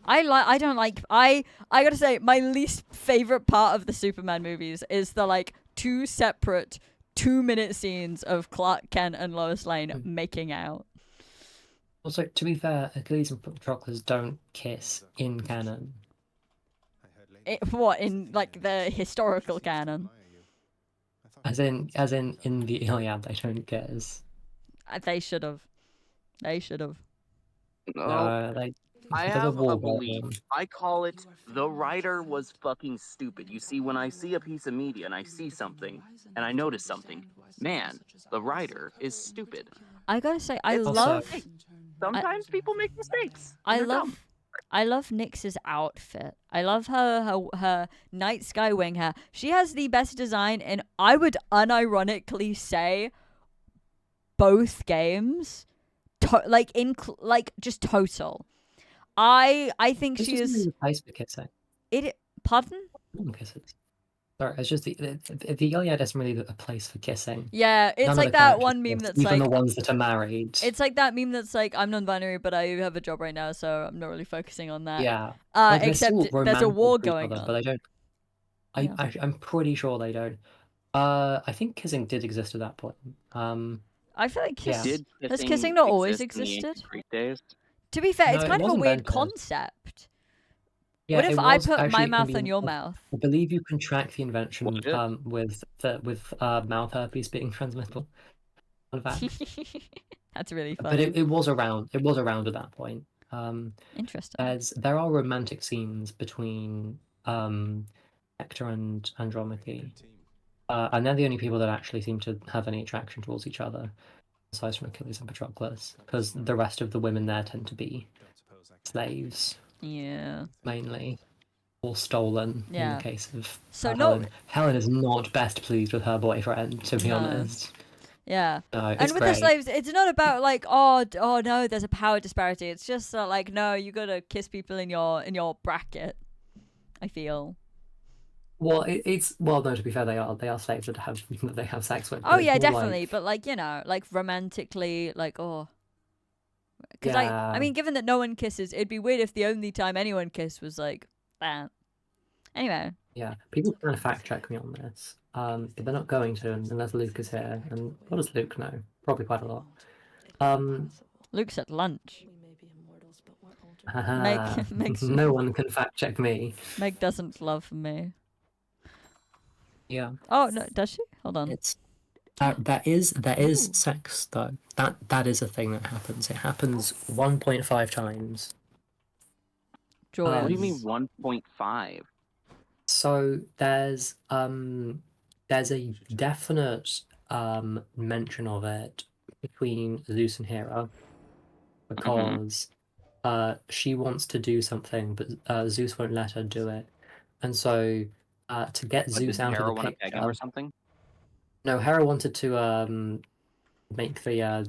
[SPEAKER 1] I gotta say, my least favorite part of the Superman movies is the like 2 separate 2-minute scenes of Clark Kent and Lois Lane making out.
[SPEAKER 2] Also, to be fair, Achilles and Patroclus don't kiss in canon.
[SPEAKER 1] What, in like the historical canon?
[SPEAKER 2] As in the Iliad, they don't kiss.
[SPEAKER 1] They should have. They should have.
[SPEAKER 6] No,
[SPEAKER 2] Like
[SPEAKER 6] I
[SPEAKER 2] because
[SPEAKER 6] have
[SPEAKER 2] of War
[SPEAKER 6] a belief.
[SPEAKER 2] Games.
[SPEAKER 6] I call it the writer was fucking stupid. You see, when I see a piece of media and I see something and I notice something, man, the writer is stupid.
[SPEAKER 1] I gotta say, I
[SPEAKER 6] It's
[SPEAKER 1] love.
[SPEAKER 6] Sometimes people make mistakes.
[SPEAKER 1] I
[SPEAKER 6] and they're
[SPEAKER 1] love.
[SPEAKER 6] dumb.
[SPEAKER 1] I love Nyx's outfit. I love her night sky wing hair. She has the best design in, I would unironically say, both games. Just total. I think
[SPEAKER 2] This
[SPEAKER 1] she
[SPEAKER 2] isn't
[SPEAKER 1] is
[SPEAKER 2] the place for kissing.
[SPEAKER 1] Pardon?
[SPEAKER 2] No kisses. Sorry, it's just the Iliad isn't really a place for kissing.
[SPEAKER 1] Yeah, it's
[SPEAKER 2] None of
[SPEAKER 1] like
[SPEAKER 2] the
[SPEAKER 1] that
[SPEAKER 2] characters
[SPEAKER 1] one meme
[SPEAKER 2] kiss,
[SPEAKER 1] that's
[SPEAKER 2] even
[SPEAKER 1] like
[SPEAKER 2] the ones that are married.
[SPEAKER 1] it's like that meme that's like, I'm non-binary, but I have a job right now, so I'm not really focusing on that.
[SPEAKER 2] Yeah. Like, they're
[SPEAKER 1] Except
[SPEAKER 2] still
[SPEAKER 1] there's a
[SPEAKER 2] romantic
[SPEAKER 1] war
[SPEAKER 2] to each
[SPEAKER 1] going
[SPEAKER 2] other,
[SPEAKER 1] on.
[SPEAKER 2] but they don't.
[SPEAKER 1] Yeah.
[SPEAKER 2] I'm pretty sure they don't. I think kissing did exist at that point.
[SPEAKER 1] I feel like
[SPEAKER 2] Yeah.
[SPEAKER 1] has kissing not always
[SPEAKER 6] exist in the ancient
[SPEAKER 1] existed?
[SPEAKER 6] Greek days?
[SPEAKER 1] To be fair,
[SPEAKER 2] No,
[SPEAKER 1] it's
[SPEAKER 2] it
[SPEAKER 1] kind of a
[SPEAKER 2] was
[SPEAKER 1] weird
[SPEAKER 2] invented.
[SPEAKER 1] concept.
[SPEAKER 2] Yeah,
[SPEAKER 1] What if
[SPEAKER 2] it
[SPEAKER 1] I
[SPEAKER 2] was
[SPEAKER 1] put
[SPEAKER 2] actually,
[SPEAKER 1] my
[SPEAKER 2] it can
[SPEAKER 1] mouth
[SPEAKER 2] be
[SPEAKER 1] on your
[SPEAKER 2] invented.
[SPEAKER 1] mouth?
[SPEAKER 2] I believe you can track the invention
[SPEAKER 6] Was it?
[SPEAKER 2] with mouth herpes being transmissible. Fun fact.
[SPEAKER 1] That's really
[SPEAKER 2] But
[SPEAKER 1] funny.
[SPEAKER 2] it was around. It was around at that point.
[SPEAKER 1] Interesting.
[SPEAKER 2] There are romantic scenes between Hector and Andromache, and they're the only people that actually seem to have any attraction towards each other, aside from Achilles and Patroclus, because the rest of the women there tend to be slaves
[SPEAKER 1] Yeah.
[SPEAKER 2] mainly, or stolen. In
[SPEAKER 1] Yeah.
[SPEAKER 2] the case of
[SPEAKER 1] So
[SPEAKER 2] Helen. Helen is not best pleased with her boyfriend, to be
[SPEAKER 1] No.
[SPEAKER 2] honest.
[SPEAKER 1] Yeah.
[SPEAKER 2] No,
[SPEAKER 1] And
[SPEAKER 2] it's
[SPEAKER 1] with
[SPEAKER 2] great.
[SPEAKER 1] the slaves, it's not about like, oh no, there's a power disparity. It's just like, no, you gotta kiss people in your bracket. I feel.
[SPEAKER 2] Well, it's no. To be fair, they are slaves that they have sex with.
[SPEAKER 1] Oh
[SPEAKER 2] but it's
[SPEAKER 1] yeah,
[SPEAKER 2] more
[SPEAKER 1] definitely.
[SPEAKER 2] like,
[SPEAKER 1] But like, like romantically, like, because
[SPEAKER 2] yeah,
[SPEAKER 1] I mean, given that no one kisses, it'd be weird if the only time anyone kissed was like that. Anyway.
[SPEAKER 2] yeah. People can fact check me on this, but they're not going to unless Luke is here. And what does Luke know? Probably quite a lot.
[SPEAKER 1] Luke's at lunch.
[SPEAKER 4] We may be immortals, but we're older.
[SPEAKER 2] Haha,
[SPEAKER 1] Meg
[SPEAKER 2] no one can fact check me.
[SPEAKER 1] Meg doesn't love me.
[SPEAKER 2] Yeah,
[SPEAKER 1] Oh no, does she? Hold on.
[SPEAKER 2] it's there is sex though. That is a thing that happens. It happens 1.5 times.
[SPEAKER 1] Joyous.
[SPEAKER 6] What do you mean 1.5?
[SPEAKER 2] So there's a definite mention of it between Zeus and Hera because she wants to do something, but Zeus won't let her do it, and so to get
[SPEAKER 6] Like,
[SPEAKER 2] Zeus
[SPEAKER 6] did
[SPEAKER 2] out
[SPEAKER 6] Hera
[SPEAKER 2] of the
[SPEAKER 6] want to peg him
[SPEAKER 2] picture,
[SPEAKER 6] or something?
[SPEAKER 2] no, Hera wanted to make the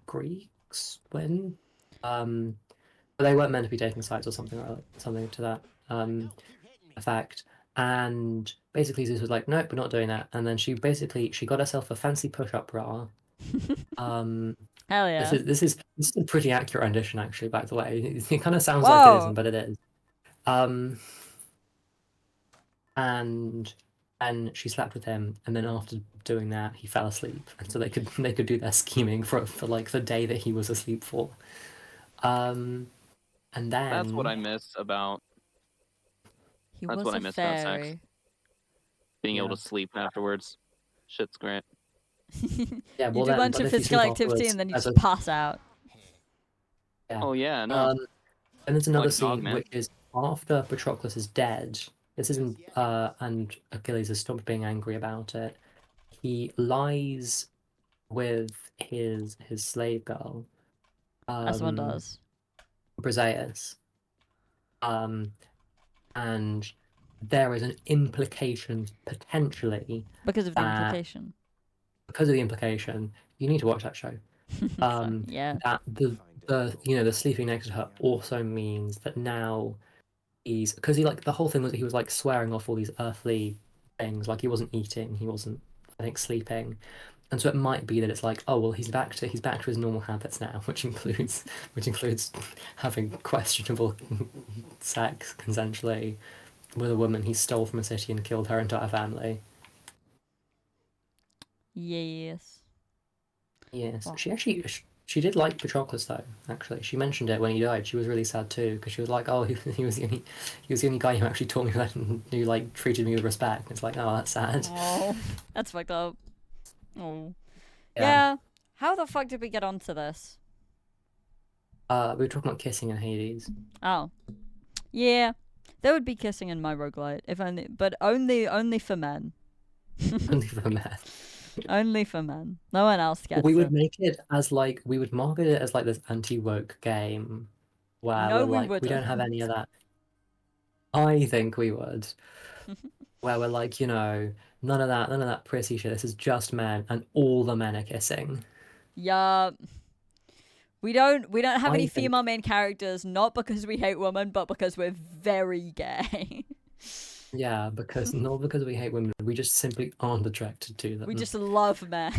[SPEAKER 2] Greeks win. But they weren't meant to be taking sides or something to that effect. And basically Zeus was like, nope, we're not doing that. And then she got herself a fancy push-up bra.
[SPEAKER 1] Hell yeah.
[SPEAKER 2] This is a pretty accurate rendition, actually, by the way. It kind of sounds like it
[SPEAKER 1] Whoa.
[SPEAKER 2] isn't, but it is. And she slept with him, and then after doing that, he fell asleep, and so they could do their scheming for like the day that he was asleep for. And then
[SPEAKER 6] That's what I miss about
[SPEAKER 1] He
[SPEAKER 6] That's
[SPEAKER 1] was
[SPEAKER 6] what I
[SPEAKER 1] a
[SPEAKER 6] miss about sex.
[SPEAKER 1] fairy.
[SPEAKER 6] being able
[SPEAKER 2] Yeah.
[SPEAKER 6] to sleep afterwards. Shit's great.
[SPEAKER 2] Yeah,
[SPEAKER 1] You
[SPEAKER 2] well,
[SPEAKER 1] do a
[SPEAKER 2] then,
[SPEAKER 1] bunch
[SPEAKER 2] but
[SPEAKER 1] of
[SPEAKER 2] if you
[SPEAKER 1] physical
[SPEAKER 2] sleep
[SPEAKER 1] activity
[SPEAKER 2] afterwards,
[SPEAKER 1] and then you
[SPEAKER 2] there's
[SPEAKER 1] just
[SPEAKER 2] a-
[SPEAKER 1] pass out.
[SPEAKER 2] Yeah.
[SPEAKER 6] Oh yeah, no.
[SPEAKER 2] And there's another
[SPEAKER 6] Like Dog
[SPEAKER 2] scene
[SPEAKER 6] Man.
[SPEAKER 2] which is after Patroclus is dead. This isn't, and Achilles has stopped being angry about it. He lies with his slave girl,
[SPEAKER 1] As one does.
[SPEAKER 2] Briseis. And there is an implication potentially
[SPEAKER 1] Because of the
[SPEAKER 2] that-
[SPEAKER 1] implication.
[SPEAKER 2] because of the implication. You need to watch that show.
[SPEAKER 1] So, yeah.
[SPEAKER 2] That the sleeping next to her also means that now he's, because he, like, the whole thing was he was like swearing off all these earthly things, like he wasn't eating, he wasn't, I think, sleeping, and so it might be that it's like, oh well, he's back to his normal habits now, which includes having questionable sex consensually with a woman he stole from a city and killed her entire family.
[SPEAKER 1] Yes.
[SPEAKER 2] Yes,
[SPEAKER 1] Wow.
[SPEAKER 2] she did like Patroclus though. Actually, she mentioned it when he died. She was really sad too because she was like, "Oh, he was the only guy who actually taught me that and who like treated me with respect." It's like, oh, that's sad.
[SPEAKER 1] Oh, that's fucked up. Oh.
[SPEAKER 2] Yeah.
[SPEAKER 1] Yeah. How the fuck did we get onto this?
[SPEAKER 2] We were talking about kissing in Hades.
[SPEAKER 1] Oh. Yeah. There would be kissing in my roguelite, if only, but only for men.
[SPEAKER 2] Only for men.
[SPEAKER 1] Only for men. No one else gets
[SPEAKER 2] We would
[SPEAKER 1] it.
[SPEAKER 2] make it as like we would market it as like this anti-woke game, where
[SPEAKER 1] No,
[SPEAKER 2] we're
[SPEAKER 1] we
[SPEAKER 2] like, we don't
[SPEAKER 1] wouldn't.
[SPEAKER 2] have any of that. I think we would. Where we're like, none of that prissy shit. This is just men, and all the men are kissing.
[SPEAKER 1] Yup. We don't have
[SPEAKER 2] I
[SPEAKER 1] any
[SPEAKER 2] think,
[SPEAKER 1] female main characters, not because we hate women, but because we're very gay.
[SPEAKER 2] yeah, because not because we hate women, we just simply aren't attracted to them.
[SPEAKER 1] We just love men.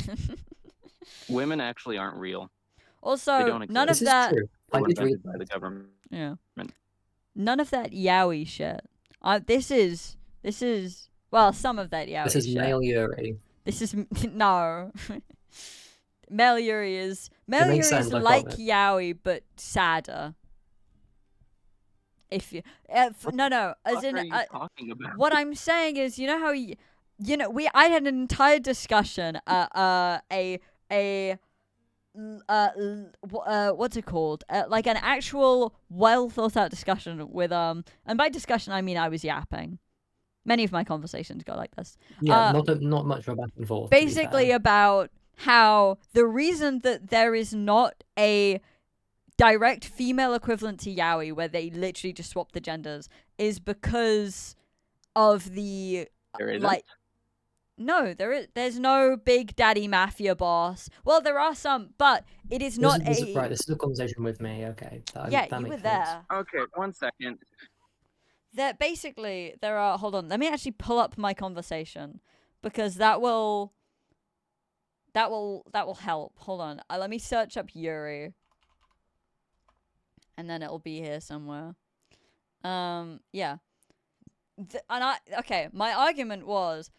[SPEAKER 6] Women actually aren't real.
[SPEAKER 1] Also,
[SPEAKER 6] don't
[SPEAKER 1] none
[SPEAKER 2] This
[SPEAKER 1] of
[SPEAKER 2] is
[SPEAKER 1] that.
[SPEAKER 2] true.
[SPEAKER 6] They
[SPEAKER 2] I
[SPEAKER 6] were
[SPEAKER 2] did read
[SPEAKER 6] invented by the government.
[SPEAKER 1] Yeah. None of that yaoi shit. This is well, some of that yaoi
[SPEAKER 2] this is
[SPEAKER 1] shit.
[SPEAKER 2] male Yuri.
[SPEAKER 1] This is no. Male Yuri is
[SPEAKER 2] makes sense, I
[SPEAKER 1] like
[SPEAKER 2] promise.
[SPEAKER 1] yaoi but sadder. If you no, as
[SPEAKER 6] What
[SPEAKER 1] in
[SPEAKER 6] are you talking about?
[SPEAKER 1] what I'm saying is, you know how I had an entire discussion what's it called? Like an actual well thought out discussion with and by discussion I mean I was yapping. Many of my conversations go like this.
[SPEAKER 2] Yeah, not much of a back and forth. to be
[SPEAKER 1] Basically
[SPEAKER 2] fair.
[SPEAKER 1] about how the reason that there is not a direct female equivalent to yaoi where they literally just swap the genders is because of the
[SPEAKER 6] There isn't?
[SPEAKER 1] like no, there's no big daddy mafia boss. Well, there are some, but it is not
[SPEAKER 2] right. This is a conversation with me. Okay,
[SPEAKER 1] yeah,
[SPEAKER 2] that
[SPEAKER 1] you were
[SPEAKER 2] makes sense.
[SPEAKER 1] there.
[SPEAKER 6] Okay, 1 second.
[SPEAKER 1] There are hold on, let me actually pull up my conversation because that will help. Hold on. Let me search up Yuri. And then it'll be here somewhere. Yeah. My argument was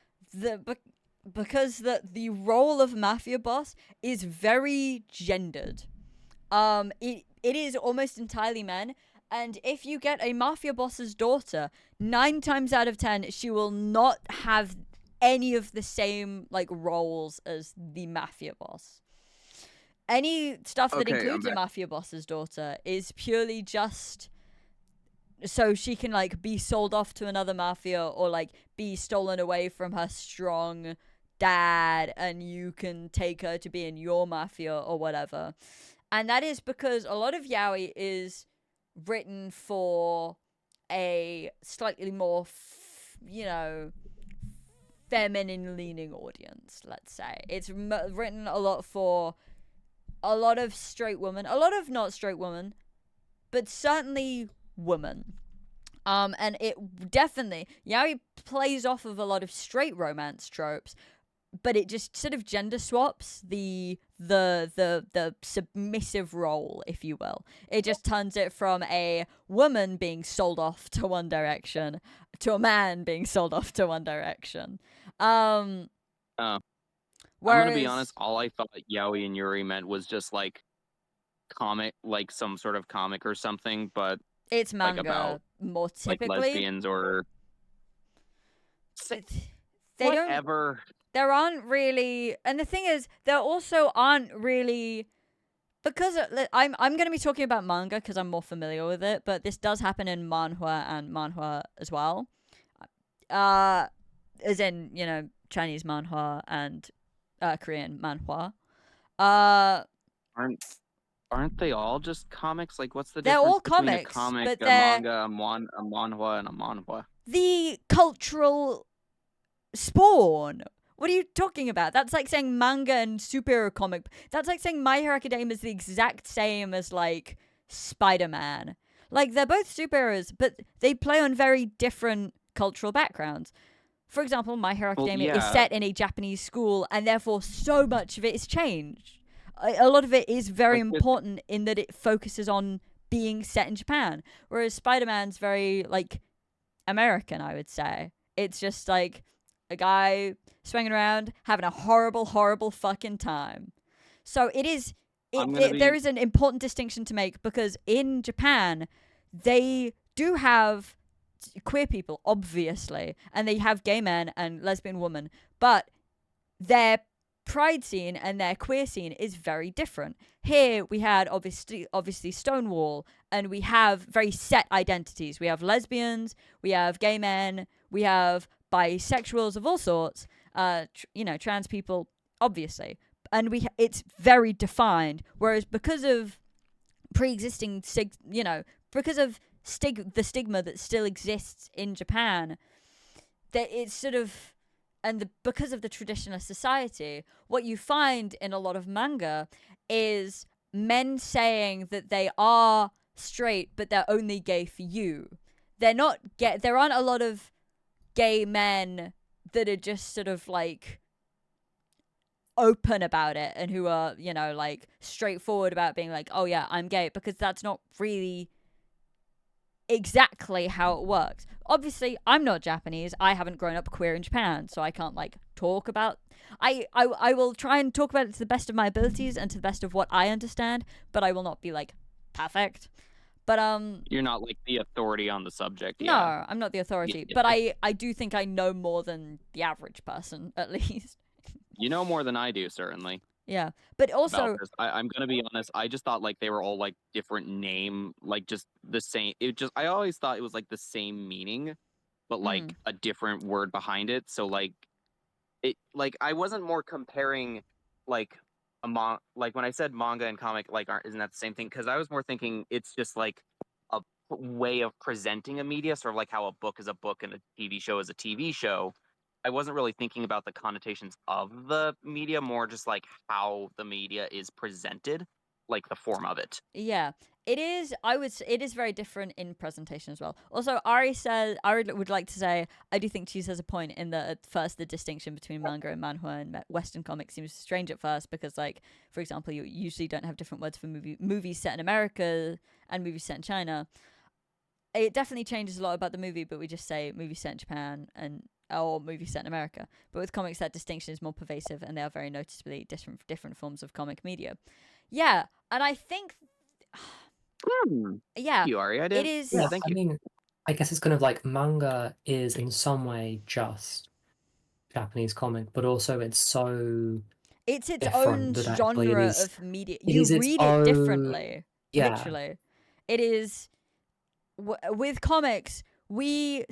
[SPEAKER 1] because the role of mafia boss is very gendered. It is almost entirely men, and if you get a mafia boss's daughter, 9 times out of 10 she will not have any of the same like roles as the mafia boss. Any stuff that
[SPEAKER 6] Okay, I'm
[SPEAKER 1] includes a
[SPEAKER 6] back.
[SPEAKER 1] mafia boss's daughter is purely just so she can like be sold off to another mafia or like be stolen away from her strong dad and you can take her to be in your mafia or whatever. And that is because a lot of yaoi is written for a slightly more feminine leaning audience, let's say. It's written a lot for a lot of straight women, a lot of not straight women, but certainly women. And it definitely yaoi plays off of a lot of straight romance tropes, but it just sort of gender swaps the submissive role, if you will. It just turns it from a woman being sold off to one direction to a man being sold off to one direction.
[SPEAKER 6] I'm
[SPEAKER 1] Whereas,
[SPEAKER 6] gonna be honest, all I thought yaoi and Yuri meant was just like comic, like some sort of comic or something, but
[SPEAKER 1] it's manga
[SPEAKER 6] about,
[SPEAKER 1] more
[SPEAKER 6] like
[SPEAKER 1] typically.
[SPEAKER 6] lesbians or
[SPEAKER 1] But they don't.
[SPEAKER 6] whatever.
[SPEAKER 1] There aren't really, and the thing is, there also aren't really, because I'm going to be talking about manga because I'm more familiar with it, but this does happen in manhwa as well, as in Chinese manhwa and Korean manhwa.
[SPEAKER 6] Aren't they all just comics? Like, what's the
[SPEAKER 1] They're
[SPEAKER 6] difference
[SPEAKER 1] all
[SPEAKER 6] between
[SPEAKER 1] comics,
[SPEAKER 6] a comic,
[SPEAKER 1] but
[SPEAKER 6] a
[SPEAKER 1] they're
[SPEAKER 6] manga, a manhwa, and a manhwa?
[SPEAKER 1] the cultural spawn. What are you talking about? That's like saying manga and superhero comic. That's like saying My Hero Academia is the exact same as like Spider-Man. Like they're both superheroes, but they play on very different cultural backgrounds. For example, My Hero Academia is set in a Japanese school, and therefore so much of it is changed. A lot of it is very important in that it focuses on being set in Japan, whereas Spider-Man's very like American, I would say. It's just like a guy swinging around having a horrible, horrible fucking time. So it is. There is an important distinction to make because in Japan, they do have queer people, obviously, and they have gay men and lesbian women, but their pride scene and their queer scene is very different. Here we had obviously Stonewall, and we have very set identities. We have lesbians, we have gay men, we have bisexuals of all sorts, trans people, obviously, and it's very defined. Whereas because of pre-existing because of the stigma that still exists in Japan, that it's sort of, and because of the traditionalist society, what you find in a lot of manga is men saying that they are straight but they're only gay for you. They're not gay. There aren't a lot of gay men that are just sort of like open about it and who are, like straightforward about being like, oh yeah, I'm gay, because that's not really exactly how it works. Obviously, I'm not Japanese. I haven't grown up queer in Japan, so I can't like talk about. I will try and talk about it to the best of my abilities and to the best of what I understand, but I will not be like perfect. But
[SPEAKER 6] You're not like the authority on the subject.
[SPEAKER 1] no,
[SPEAKER 6] Yeah.
[SPEAKER 1] I'm not the authority,
[SPEAKER 6] Yeah.
[SPEAKER 1] but I do think I know more than the average person, at least.
[SPEAKER 6] You know more than I do, certainly.
[SPEAKER 1] Yeah, but also
[SPEAKER 6] About this. I'm gonna be honest. I just thought like they were all like different name, like just the same. I always thought it was like the same meaning, but like a different word behind it. So like I wasn't more comparing like like when I said manga and comic, like isn't that the same thing? Because I was more thinking it's just like a way of presenting a media, sort of like how a book is a book and a TV show is a TV show. I wasn't really thinking about the connotations of the media, more just like how the media is presented, like the form of it.
[SPEAKER 1] yeah, it is. It is very different in presentation as well. Also, Ari would like to say, I do think Cheese has a point in that at first the distinction between manga and manhwa and Western comics seems strange at first because, like, for example, you usually don't have different words for movies set in America and movies set in China. It definitely changes a lot about the movie, but we just say movie set in Japan or movie set in America. But with comics, that distinction is more pervasive, and they are very noticeably different forms of comic media. Yeah, and I think, yeah,
[SPEAKER 6] Thank you, Ari. I did.
[SPEAKER 1] it is.
[SPEAKER 6] Yeah, thank you.
[SPEAKER 2] I mean, I guess it's kind of like manga is in some way just Japanese comic, but also it's so
[SPEAKER 1] It's its
[SPEAKER 2] different
[SPEAKER 1] own
[SPEAKER 2] that actually it
[SPEAKER 1] genre
[SPEAKER 2] is.
[SPEAKER 1] of media.
[SPEAKER 2] It
[SPEAKER 1] You
[SPEAKER 2] is its
[SPEAKER 1] read it
[SPEAKER 2] own.
[SPEAKER 1] differently.
[SPEAKER 2] Yeah,
[SPEAKER 1] Literally, it is. With comics, we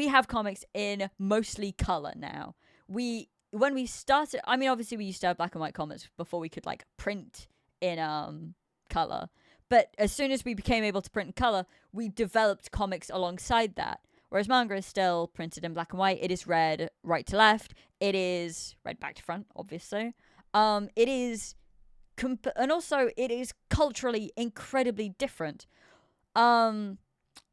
[SPEAKER 1] have comics in mostly color now. When we started, I mean, obviously we used to have black and white comics before we could like print in color. But as soon as we became able to print in color, we developed comics alongside that. Whereas manga is still printed in black and white. It is read right to left. It is read back to front, obviously. It is, and also it is culturally incredibly different. I'm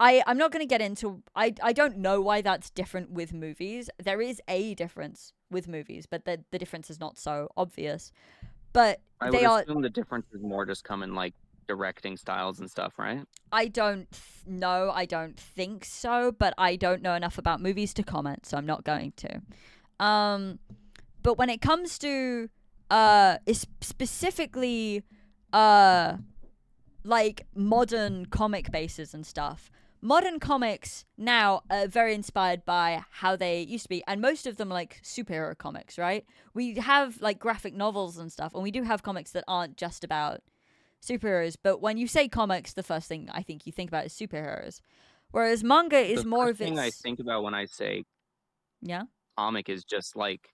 [SPEAKER 1] not going to get into. I don't know why that's different with movies. There is a difference with movies, but the difference is not so obvious. But
[SPEAKER 6] I
[SPEAKER 1] they
[SPEAKER 6] would
[SPEAKER 1] are.
[SPEAKER 6] assume the difference is more just come in like directing styles and stuff, right?
[SPEAKER 1] I don't know. I don't think so, but I don't know enough about movies to comment, so I'm not going to. But when it comes to specifically like modern comic bases and stuff, modern comics now are very inspired by how they used to be, and most of them are like superhero comics, right? We have like graphic novels and stuff, and we do have comics that aren't just about superheroes, but when you say comics, the first thing I think you think about is superheroes, whereas manga is
[SPEAKER 6] The
[SPEAKER 1] more
[SPEAKER 6] first
[SPEAKER 1] of
[SPEAKER 6] thing I
[SPEAKER 1] its
[SPEAKER 6] think about when I say
[SPEAKER 1] yeah
[SPEAKER 6] comic is just like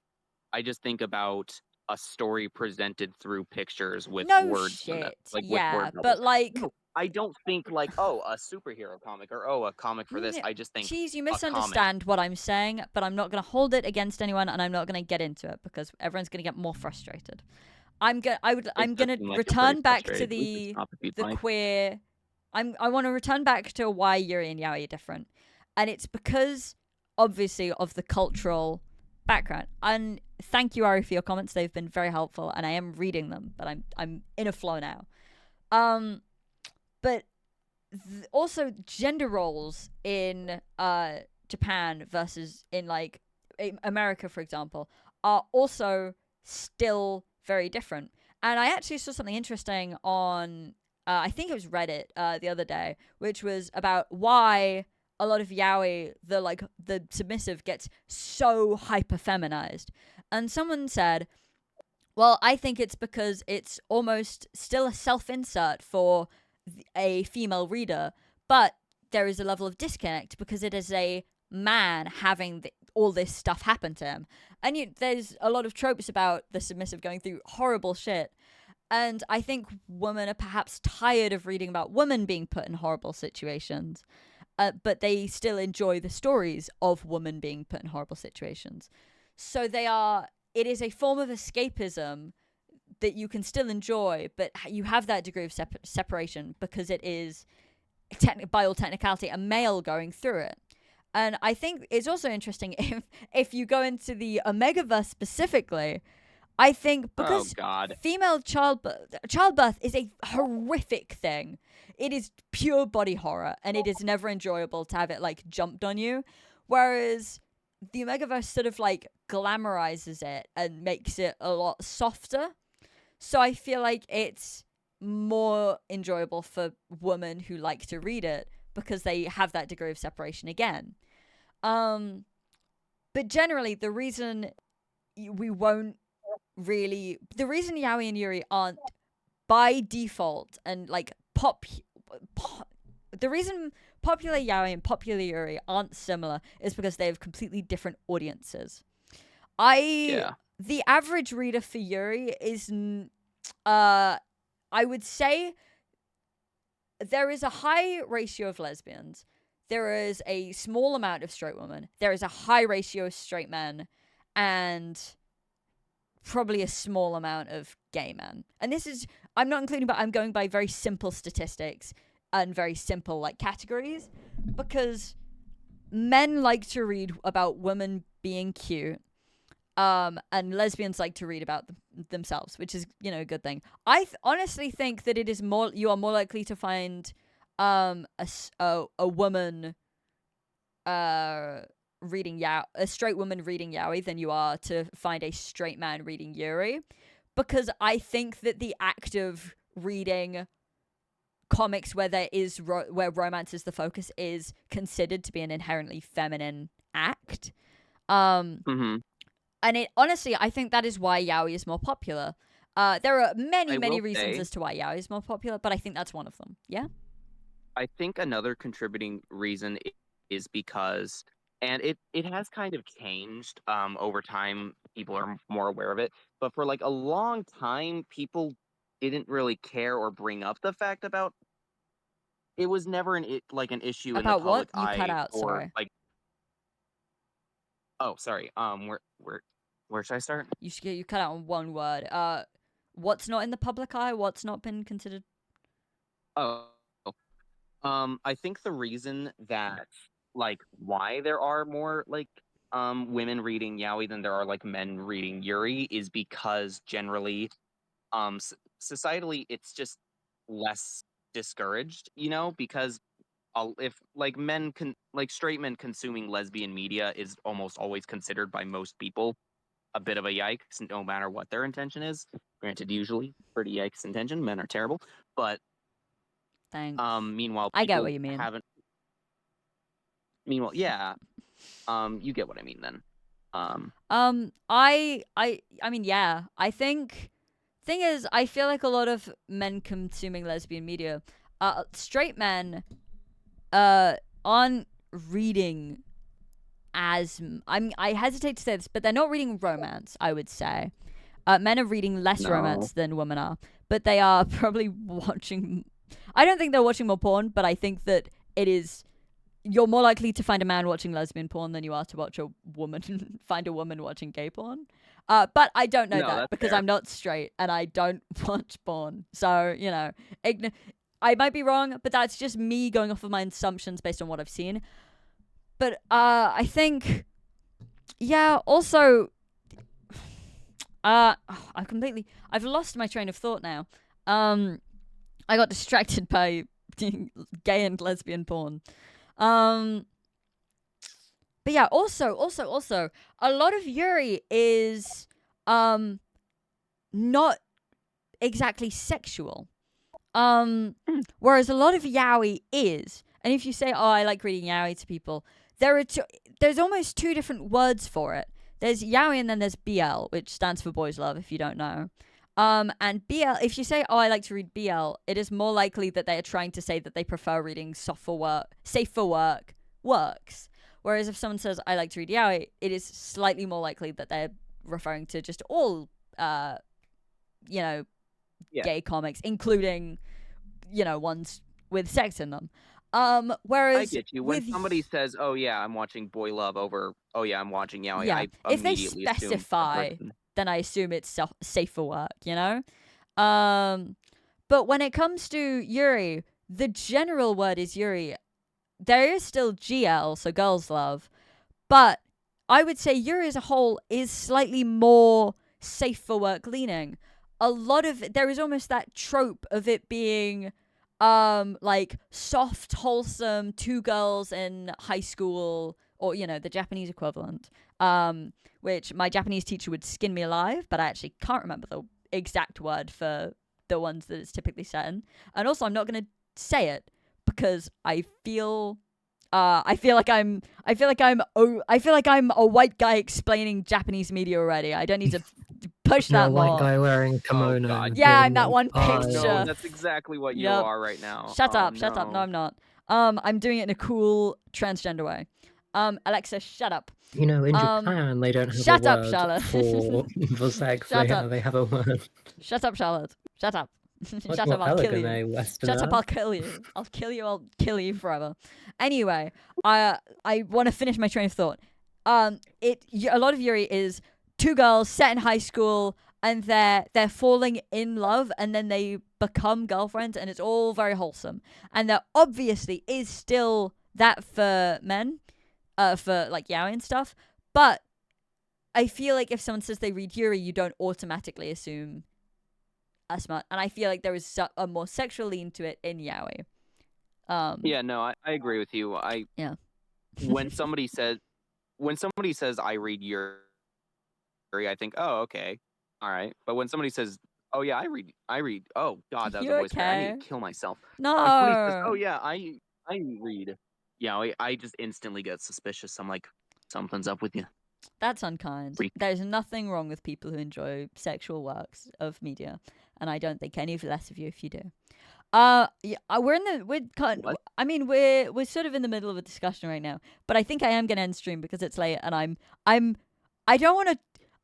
[SPEAKER 6] I just think about a story presented through pictures with
[SPEAKER 1] no
[SPEAKER 6] words in
[SPEAKER 1] shit
[SPEAKER 6] them, like with
[SPEAKER 1] yeah
[SPEAKER 6] word
[SPEAKER 1] but
[SPEAKER 6] bubbles.
[SPEAKER 1] like
[SPEAKER 6] No, I don't think like a superhero comic or a comic for this.
[SPEAKER 1] No,
[SPEAKER 6] I just think
[SPEAKER 1] Cheese, you
[SPEAKER 6] comic.
[SPEAKER 1] misunderstand what I'm saying, but I'm not going to hold it against anyone, and I'm not going to get into it because everyone's going to get more frustrated. I'm
[SPEAKER 6] It
[SPEAKER 1] going
[SPEAKER 6] does
[SPEAKER 1] to
[SPEAKER 6] seem like you're
[SPEAKER 1] return
[SPEAKER 6] pretty
[SPEAKER 1] back to
[SPEAKER 6] frustrated. We should stop if you'd
[SPEAKER 1] the
[SPEAKER 6] like.
[SPEAKER 1] queer. I want to return back to why Yuri and Yaoi are different, and it's because obviously of the cultural background. And thank you, Ari, for your comments. They've been very helpful, and I am reading them, but I'm in a flow now. But also gender roles in Japan versus in like America, for example, are also still very different. And I actually saw something interesting on I think it was Reddit the other day, which was about why a lot of yaoi, the submissive, gets so hyper feminized. And someone said, well, I think it's because it's almost still a self-insert for a female reader, but there is a level of disconnect because it is a man having all this stuff happen to him. And there's a lot of tropes about the submissive going through horrible shit, And I think women are perhaps tired of reading about women being put in horrible situations, but they still enjoy the stories of women being put in horrible situations. So it is a form of escapism that you can still enjoy, but you have that degree of separation because it is, by all technicality, a male going through it. And I think it's also interesting if you go into the Omegaverse specifically, I think because female childbirth is a horrific thing. It is pure body horror, and it is never enjoyable to have it like jumped on you. Whereas the Omegaverse sort of like glamorizes it and makes it a lot softer. So I feel like it's more enjoyable for women who like to read it because they have that degree of separation again. But generally, the reason yaoi and yuri aren't by default and like the reason popular yaoi and popular yuri aren't similar is because they have completely different audiences. The average reader for yuri is I would say there is a high ratio of lesbians. There is a small amount of straight women. There is a high ratio of straight men, and probably a small amount of gay men. And this is, I'm not including, but I'm going by very simple statistics and very simple like categories, because men like to read about women being cute, and lesbians like to read about themselves, which is, a good thing. I honestly think that you are more likely to find a woman reading a straight woman reading yaoi than you are to find a straight man reading yuri, because I think that the act of reading comics where where romance is the focus is considered to be an inherently feminine act. And it honestly, I think that is why yaoi is more popular. There are many reasons as to why yaoi is more popular, but I think that's one of them. Yeah.
[SPEAKER 6] I think another contributing reason is because, and it has kind of changed over time. People are more aware of it, but for like a long time, people didn't really care or bring up the fact about. It was never an issue in the
[SPEAKER 1] About what?
[SPEAKER 6] public
[SPEAKER 1] You
[SPEAKER 6] eye.
[SPEAKER 1] cut out,
[SPEAKER 6] or
[SPEAKER 1] sorry.
[SPEAKER 6] like. Oh, sorry. Where should I start?
[SPEAKER 1] You cut out on one word. What's not in the public eye? What's not been considered?
[SPEAKER 6] Oh. I think the reason that like why there are more like women reading yaoi than there are like men reading yuri is because generally societally it's just less discouraged, because if like straight men consuming lesbian media is almost always considered by most people a bit of a yikes, no matter what their intention is. Granted, usually pretty yikes intention. Men are terrible, but
[SPEAKER 1] Thanks.
[SPEAKER 6] meanwhile,
[SPEAKER 1] I get
[SPEAKER 6] people
[SPEAKER 1] what you mean.
[SPEAKER 6] Meanwhile, yeah. You get what I mean then.
[SPEAKER 1] I mean, yeah. I think thing is, I feel like a lot of men consuming lesbian media, straight men, aren't reading I hesitate to say this, but they're not reading romance, I would say. Men are reading less romance than women are, but they are probably watching. I don't think they're watching more porn, but I think that you're more likely to find a man watching lesbian porn than you are to watch a woman find a woman watching gay porn. But I don't know that because
[SPEAKER 6] fair.
[SPEAKER 1] I'm not straight and I don't watch porn. So, I might be wrong, but that's just me going off of my assumptions based on what I've seen. But I think, yeah, also, I've lost my train of thought now. I got distracted by gay and lesbian porn. But yeah, also, a lot of yuri is not exactly sexual. Whereas a lot of yaoi is. And if you say, "Oh, I like reading yaoi to people," there's almost two different words for it. There's yaoi and then there's BL, which stands for boys love, if you don't know. And BL, if you say, "Oh, I like to read BL," it is more likely that they are trying to say that they prefer reading safe for work works. Whereas if someone says, "I like to read yaoi," it is slightly more likely that they're referring to just all,
[SPEAKER 6] Yeah.
[SPEAKER 1] gay comics, including, ones with sex in them.
[SPEAKER 6] I
[SPEAKER 1] Whereas
[SPEAKER 6] get you. When
[SPEAKER 1] with
[SPEAKER 6] somebody says, "Oh yeah, I'm watching Boy Love" over, "Oh yeah, I'm watching Yaoi,"
[SPEAKER 1] yeah,
[SPEAKER 6] I
[SPEAKER 1] if they
[SPEAKER 6] immediately assume that
[SPEAKER 1] specify,
[SPEAKER 6] person.
[SPEAKER 1] then I assume it's safe for work, But when it comes to Yuri, the general word is Yuri. There is still GL, so girls love, but I would say Yuri as a whole is slightly more safe for work leaning. There is almost that trope of it being like soft, wholesome, two girls in high school, or the Japanese equivalent. Which my Japanese teacher would skin me alive, but I actually can't remember the exact word for the ones that it's typically set in. And also, I'm not going to say it because I feel like I'm a white guy explaining Japanese media already. I don't need to push
[SPEAKER 2] You're
[SPEAKER 1] that
[SPEAKER 2] a white
[SPEAKER 1] more.
[SPEAKER 2] guy wearing a kimono.
[SPEAKER 6] God.
[SPEAKER 1] Yeah, I'm
[SPEAKER 2] being
[SPEAKER 1] that one
[SPEAKER 2] like,
[SPEAKER 6] Oh
[SPEAKER 1] picture.
[SPEAKER 6] no,
[SPEAKER 1] Sure.
[SPEAKER 6] that's exactly what you
[SPEAKER 1] Yep.
[SPEAKER 6] are right now.
[SPEAKER 1] Shut
[SPEAKER 6] Oh,
[SPEAKER 1] up, shut up. No, I'm not. I'm doing it in a cool transgender way. Alexa, shut up.
[SPEAKER 2] in Japan, they don't have
[SPEAKER 1] Shut
[SPEAKER 2] a
[SPEAKER 1] up,
[SPEAKER 2] word
[SPEAKER 1] Charlotte.
[SPEAKER 2] for sex.
[SPEAKER 1] Shut
[SPEAKER 2] They,
[SPEAKER 1] up.
[SPEAKER 2] they have a word.
[SPEAKER 1] Shut up, Charlotte. Shut up.
[SPEAKER 2] Much
[SPEAKER 1] Shut
[SPEAKER 2] more
[SPEAKER 1] up, I'll kill
[SPEAKER 2] elegant,
[SPEAKER 1] you.
[SPEAKER 2] Westerner.
[SPEAKER 1] Shut up, I'll kill you. I'll kill you forever. Anyway, I want to finish my train of thought. A lot of Yuri is two girls set in high school and they're falling in love and then they become girlfriends and it's all very wholesome. And there obviously is still that for men, for like yaoi and stuff. But I feel like if someone says they read Yuri, you don't automatically assume a smut. And I feel like there is a more sexual lean to it in yaoi.
[SPEAKER 6] Yeah, no, I agree with you.
[SPEAKER 1] Yeah.
[SPEAKER 6] When somebody says I read Yuri, I think, oh, okay, all right. But when somebody says, oh yeah, I read, oh god, that was
[SPEAKER 1] You
[SPEAKER 6] a voice crack. I need
[SPEAKER 1] okay?
[SPEAKER 6] to kill myself.
[SPEAKER 1] No.
[SPEAKER 6] When somebody says, oh yeah, I read, I just instantly get suspicious. I'm like, something's up with you.
[SPEAKER 1] That's unkind.
[SPEAKER 6] Freak.
[SPEAKER 1] There's nothing wrong with people who enjoy sexual works of media, and I don't think any less of you if you do. We're sort of in the middle of a discussion right now, but I think I am gonna end stream because it's late, and I don't want to.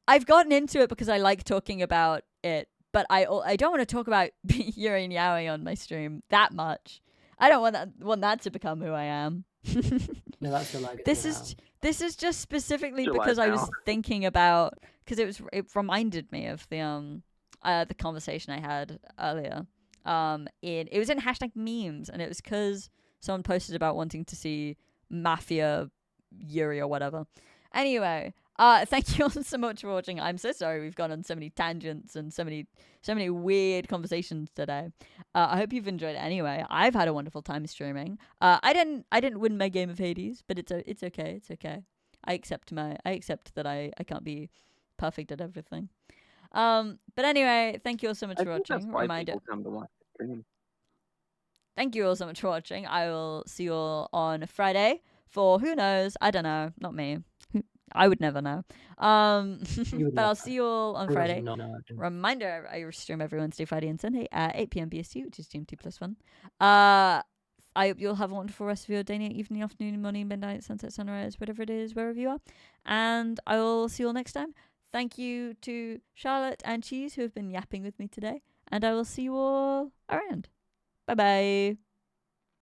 [SPEAKER 1] I've gotten into it because I like talking about it, but I don't want to talk about Yuri and Yaoi on my stream that much. I don't want that to become who I am.
[SPEAKER 2] No, that's your legacy
[SPEAKER 1] This is just specifically
[SPEAKER 6] Your
[SPEAKER 1] because I
[SPEAKER 6] life
[SPEAKER 1] was
[SPEAKER 6] now.
[SPEAKER 1] thinking about, because it reminded me of the conversation I had earlier. It was in hashtag memes, and it was because someone posted about wanting to see Mafia Yuri or whatever. Anyway, thank you all so much for watching. I'm so sorry we've gone on so many tangents and so many weird conversations today. I hope you've enjoyed it anyway. I've had a wonderful time streaming. I didn't win my game of Hades, but it's okay. It's okay. I accept that I can't be perfect at everything. But anyway, thank you all so much
[SPEAKER 6] I
[SPEAKER 1] for
[SPEAKER 6] think that's
[SPEAKER 1] watching.
[SPEAKER 6] why
[SPEAKER 1] Reminder.
[SPEAKER 6] people come to watch the stream.
[SPEAKER 1] Thank you all so much for watching. I will see you all on Friday for who knows? I don't know. Not me. I would never know. But I'll see you all on Friday. Reminder, I stream every Wednesday, Friday, and Sunday at 8 p.m. BST, which is GMT +1. I hope you'll have a wonderful rest of your day, night, evening, afternoon, morning, midnight, sunset, sunrise, whatever it is, wherever you are. And I will see you all next time. Thank you to Charlotte and Cheese who have been yapping with me today. And I will see you all around. Bye-bye.